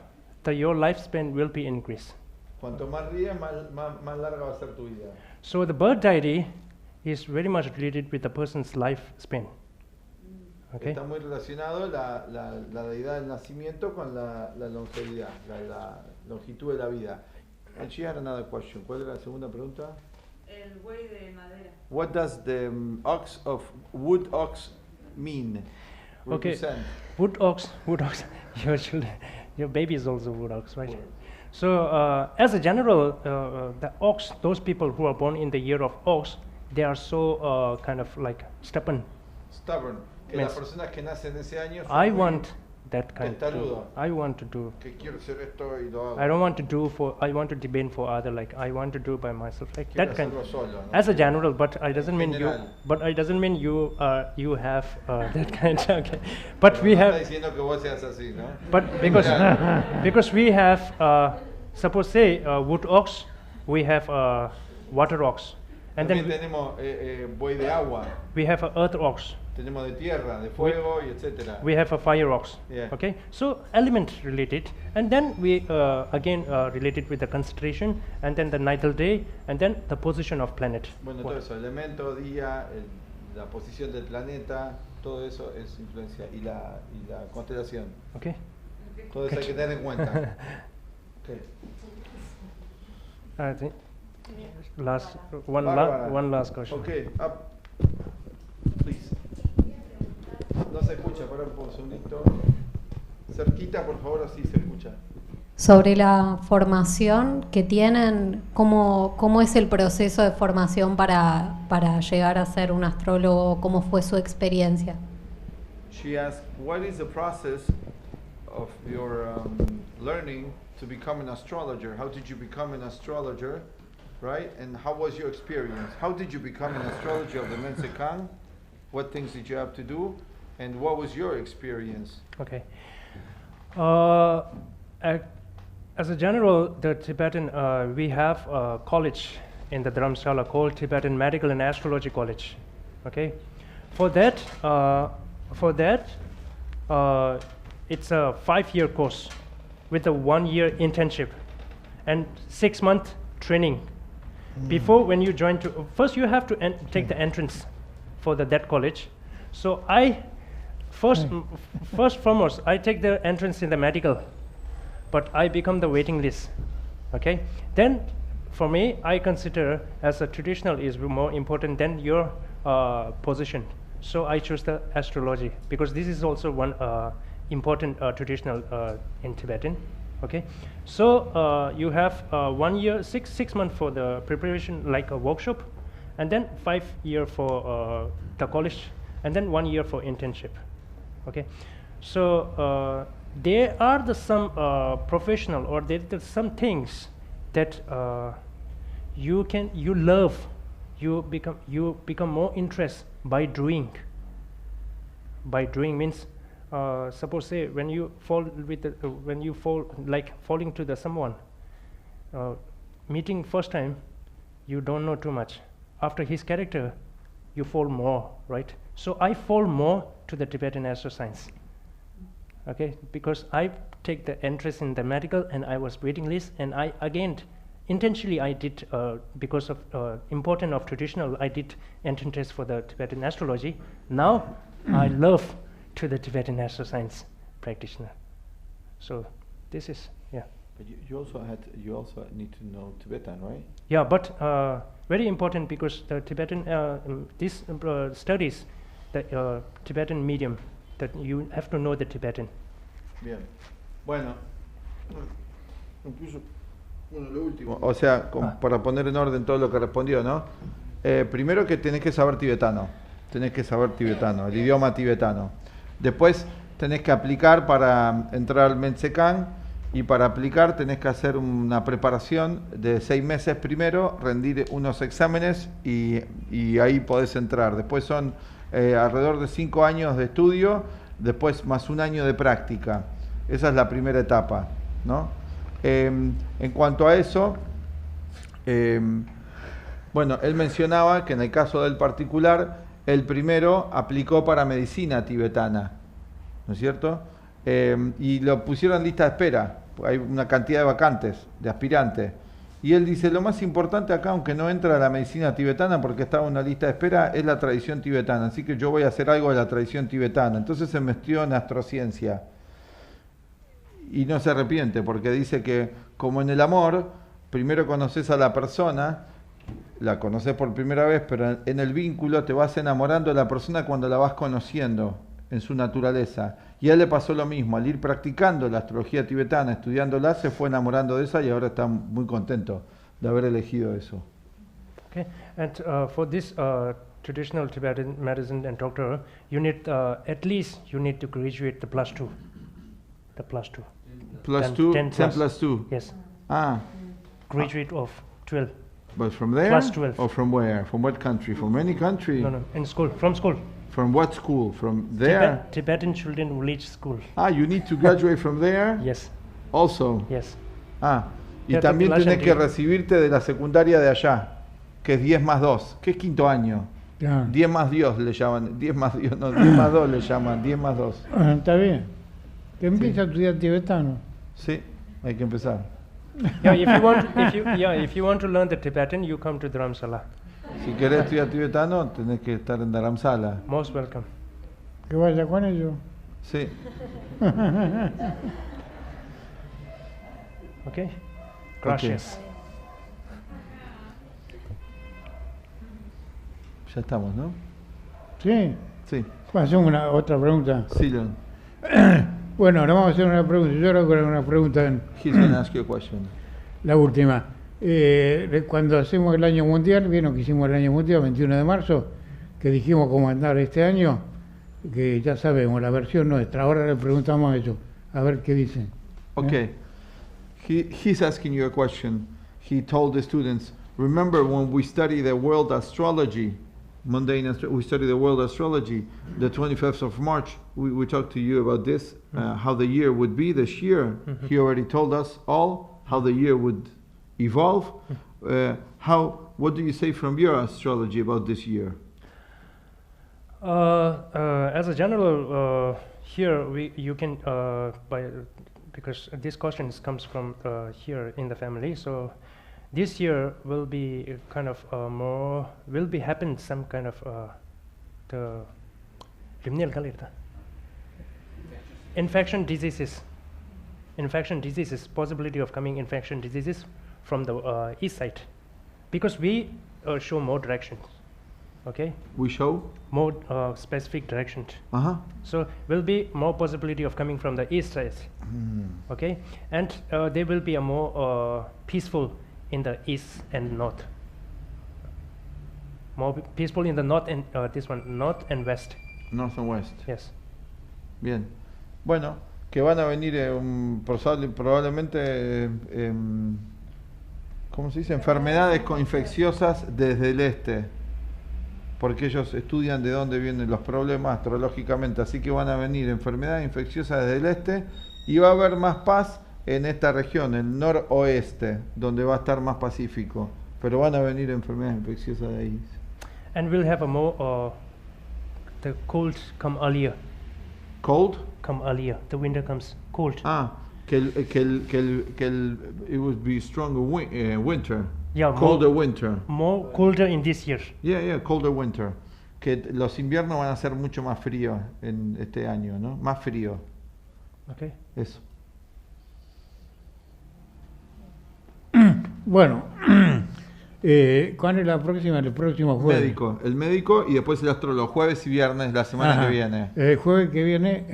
[SPEAKER 3] your lifespan will be increased.
[SPEAKER 4] Cuanto más ríes, más larga va a ser tu vida.
[SPEAKER 3] So the birth deity is very much related with the person's lifespan. Okay.
[SPEAKER 4] Está muy relacionado la deidad del nacimiento con la longevidad, la longitud de la vida. And she had another question. ¿Cuál era la segunda pregunta?
[SPEAKER 9] El buey de madera.
[SPEAKER 4] What does the wood ox mean?
[SPEAKER 3] Okay.
[SPEAKER 4] Represent?
[SPEAKER 3] Wood ox. Your baby is also wood ox, right? So as a general, the ox, those people who are born in the year of ox, they are so kind of like stubborn.
[SPEAKER 4] Stubborn. Que las personas que nacen en ese año son
[SPEAKER 3] I
[SPEAKER 4] muy
[SPEAKER 3] want that kind
[SPEAKER 4] testarudo.
[SPEAKER 3] I want to do.
[SPEAKER 4] Que quiero hacer esto y lo hago.
[SPEAKER 3] I don't want to do for. I want to debate for other. Like I want to do by myself. Like
[SPEAKER 4] Quiero
[SPEAKER 3] that kind.
[SPEAKER 4] hacerlo solo, ¿no?
[SPEAKER 3] As a general, but I doesn't mean you.
[SPEAKER 4] General.
[SPEAKER 3] But I doesn't mean you. You have that kind. Okay. But
[SPEAKER 4] Pero
[SPEAKER 3] we
[SPEAKER 4] no
[SPEAKER 3] have.
[SPEAKER 4] está diciendo que vos seas así, ¿no?
[SPEAKER 3] But because we have suppose say wood ox, we have water ox, and
[SPEAKER 4] También
[SPEAKER 3] then
[SPEAKER 4] tenemos buey de agua,
[SPEAKER 3] we have a earth ox.
[SPEAKER 4] tenemos de tierra, de fuego y etcétera.
[SPEAKER 3] We have a fire ox.
[SPEAKER 4] Yeah.
[SPEAKER 3] Okay, so element related, and then we again related with the concentration, and then the natal day, and then the position of planet.
[SPEAKER 4] Bueno, todo eso, elemento, día, la posición del planeta, todo eso es influencia y la constelación.
[SPEAKER 3] Okay.
[SPEAKER 4] Todo eso hay que tener en cuenta. Okay.
[SPEAKER 3] I think
[SPEAKER 4] Bárbara.
[SPEAKER 3] one last question.
[SPEAKER 4] Okay, up, please. No se escucha, para un segundito. Cerquita, por favor, así se escucha.
[SPEAKER 10] Sobre la formación que tienen, ¿cómo es el proceso de formación para llegar a ser un astrólogo? ¿Cómo fue su experiencia?
[SPEAKER 4] She asked, what is the process of your learning to become an astrologer? How did you become an astrologer, right? And how was your experience? How did you become an astrologer of the Men Tsee Khang? What things did you have to do? And what was your experience?
[SPEAKER 3] Okay. As a general, the Tibetan, we have a college in the Dharamsala called Tibetan Medical and Astrology College. Okay. For that, it's a 5-year course with a 1-year internship and 6-month training. Before, when you join first you have to take the entrance for that college. So first foremost, I take the entrance in the medical, but I become the waiting list. Okay. Then, for me, I consider as a traditional is more important than your position. So I choose the astrology because this is also one important traditional in Tibetan. Okay. So you have 1 year, 6 months for the preparation, like a workshop, and then 5 years for the college, and then 1 year for internship. Okay. So there are some professional, or there are some things that you love, you become more interest by doing. By doing means, suppose say when you fall falling to someone, meeting first time, you don't know too much. After his character, you fall more, right? So I fall more to the Tibetan astroscience. Okay, because I take the interest in the medical, and I was waiting list, and I again intentionally I did because of importance of traditional, I did entrance test for the Tibetan astrology. Now I love to the Tibetan astroscience practitioner. So this is
[SPEAKER 4] But you also need to know Tibetan, right?
[SPEAKER 3] Yeah, but very important because the Tibetan these studies the Tibetan medium that you have to know the Tibetan.
[SPEAKER 4] Bien. Bueno, incluso lo último. O sea, para poner en orden todo lo que respondió, ¿no? Primero que tenés que saber tibetano. Tenés que saber tibetano, el idioma tibetano. Después tenés que aplicar para entrar al Men Tsee Khang, y para aplicar tenés que hacer una preparación de 6 meses primero, rendir unos exámenes y ahí podés entrar. Después son alrededor de 5 años de estudio, después más 1 año de práctica. Esa es la primera etapa, ¿no? En cuanto a eso, bueno, él mencionaba que en el caso del particular, el primero aplicó para medicina tibetana, ¿no es cierto? Y lo pusieron en lista de espera. Hay una cantidad de vacantes, de aspirantes. Y él dice, lo más importante acá, aunque no entra a la medicina tibetana porque estaba en una lista de espera, es la tradición tibetana. Así que yo voy a hacer algo de la tradición tibetana. Entonces se metió en astrociencia. Y no se arrepiente, porque dice que, como en el amor, primero conoces a la persona, la conoces por primera vez, pero en el vínculo te vas enamorando de la persona cuando la vas conociendo en su naturaleza. Y a él le pasó lo mismo, al ir practicando la astrología tibetana, estudiándola, se fue enamorando de esa y ahora está muy contento de haber elegido eso.
[SPEAKER 3] Okay, and for this traditional Tibetan medicine and doctor, you need at least you need to graduate the +2. The +2.
[SPEAKER 4] +2, 10 +2.
[SPEAKER 3] Yes.
[SPEAKER 4] Ah.
[SPEAKER 3] Graduate of 12.
[SPEAKER 4] But from there?
[SPEAKER 3] +12.
[SPEAKER 4] Or from where? From what country? From any country?
[SPEAKER 3] No, in school. From school.
[SPEAKER 4] From what school? From there?
[SPEAKER 3] Tibetan Children Village School.
[SPEAKER 4] Ah, you need to graduate from there?
[SPEAKER 3] Yes.
[SPEAKER 4] Also?
[SPEAKER 3] Yes.
[SPEAKER 4] Ah, y también tenés que recibirte de la secundaria de allá, que es 10 más 2, que es quinto año. 10 más Dios le llaman, 10 más Dios, no, 10 más 2 le llaman, 10 más 2.
[SPEAKER 1] Está bien. Que empiece a estudiar tibetano.
[SPEAKER 4] Sí, hay que empezar.
[SPEAKER 3] Yeah, if you want to learn the Tibetan, you come to Dharamsala.
[SPEAKER 4] Si querés estudiar tibetano, tenés que estar en Dharamsala.
[SPEAKER 3] Most welcome.
[SPEAKER 1] Que vaya con ellos.
[SPEAKER 4] Sí.
[SPEAKER 3] Okay. Gracias.
[SPEAKER 4] Ya estamos, ¿no?
[SPEAKER 1] Sí.
[SPEAKER 4] Sí.
[SPEAKER 1] Hacemos otra pregunta.
[SPEAKER 4] Sí, Leon.
[SPEAKER 1] Bueno, ahora vamos a hacer una pregunta. Yo creo que era una pregunta.
[SPEAKER 4] He's going to ask you a question.
[SPEAKER 1] La última. Cuando hacemos el año mundial, vieron que hicimos el año mundial, 21 de marzo, que dijimos cómo andar este año, que ya sabemos, la versión nuestra. Ahora le preguntamos a ellos, a ver qué dicen.
[SPEAKER 4] Okay. He's asking you a question. He told the students, remember when we study the world astrology, we study the world astrology, the 25th of March, we talked to you about this, how the year would be this year. He already told us all how the year would evolve. What do you say from your astrology about this year?
[SPEAKER 3] As a general, here you can because this question comes from here in the family. So this year will be kind of will be happen some kind of the infection diseases, possibility of coming infection diseases from the east side, because we show more directions. Okay.
[SPEAKER 4] We show
[SPEAKER 3] more specific directions. So will be more possibility of coming from the east side. Okay, and there will be a more peaceful in the east and north. More peaceful in the north and this one, north and west.
[SPEAKER 4] North and west.
[SPEAKER 3] Yes.
[SPEAKER 4] Bien. Bueno, que van a venir probablemente, ¿cómo se dice? Enfermedades infecciosas desde el este, porque ellos estudian de dónde vienen los problemas astrológicamente, así que van a venir enfermedades infecciosas desde el este y va a haber más paz en esta región, el noroeste, donde va a estar más pacífico, pero van a venir enfermedades infecciosas de ahí.
[SPEAKER 3] And we'll have a more the cold come earlier.
[SPEAKER 4] Cold?
[SPEAKER 3] Come earlier. The winter comes cold.
[SPEAKER 4] Ah, it would be stronger winter.
[SPEAKER 3] Yeah,
[SPEAKER 4] colder winter.
[SPEAKER 3] More colder in this year.
[SPEAKER 4] Yeah, colder winter. Que los inviernos van a ser mucho más fríos en este año, ¿no? Más frío.
[SPEAKER 3] Okay.
[SPEAKER 4] Eso.
[SPEAKER 1] Bueno, ¿Cuándo es la próxima? El próximo jueves.
[SPEAKER 4] El médico y después el astrólogo, jueves y viernes la semana que viene.
[SPEAKER 1] El jueves que viene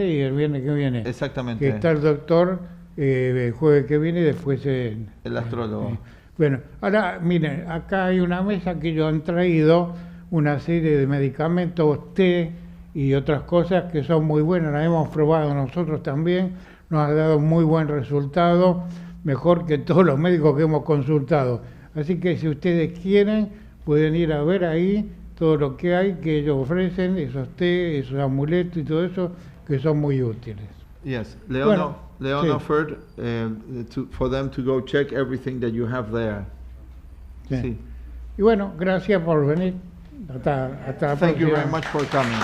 [SPEAKER 1] y el viernes que viene.
[SPEAKER 4] Exactamente.
[SPEAKER 1] Que está el doctor el jueves que viene y después
[SPEAKER 4] el astrólogo.
[SPEAKER 1] Bueno, ahora miren, acá hay una mesa que ellos han traído una serie de medicamentos, té y otras cosas que son muy buenas, las hemos probado nosotros también, nos ha dado muy buen resultado, mejor que todos los médicos que hemos consultado. Así que si ustedes quieren, pueden ir a ver ahí todo lo que hay que ellos ofrecen, esos té, esos amuletos y todo eso, que son muy útiles.
[SPEAKER 4] Yes, Leon offered for them to go check everything that you have there.
[SPEAKER 1] Sí.
[SPEAKER 4] Sí.
[SPEAKER 1] Y bueno, gracias por venir. Hasta la próxima.
[SPEAKER 4] Thank you very much for coming.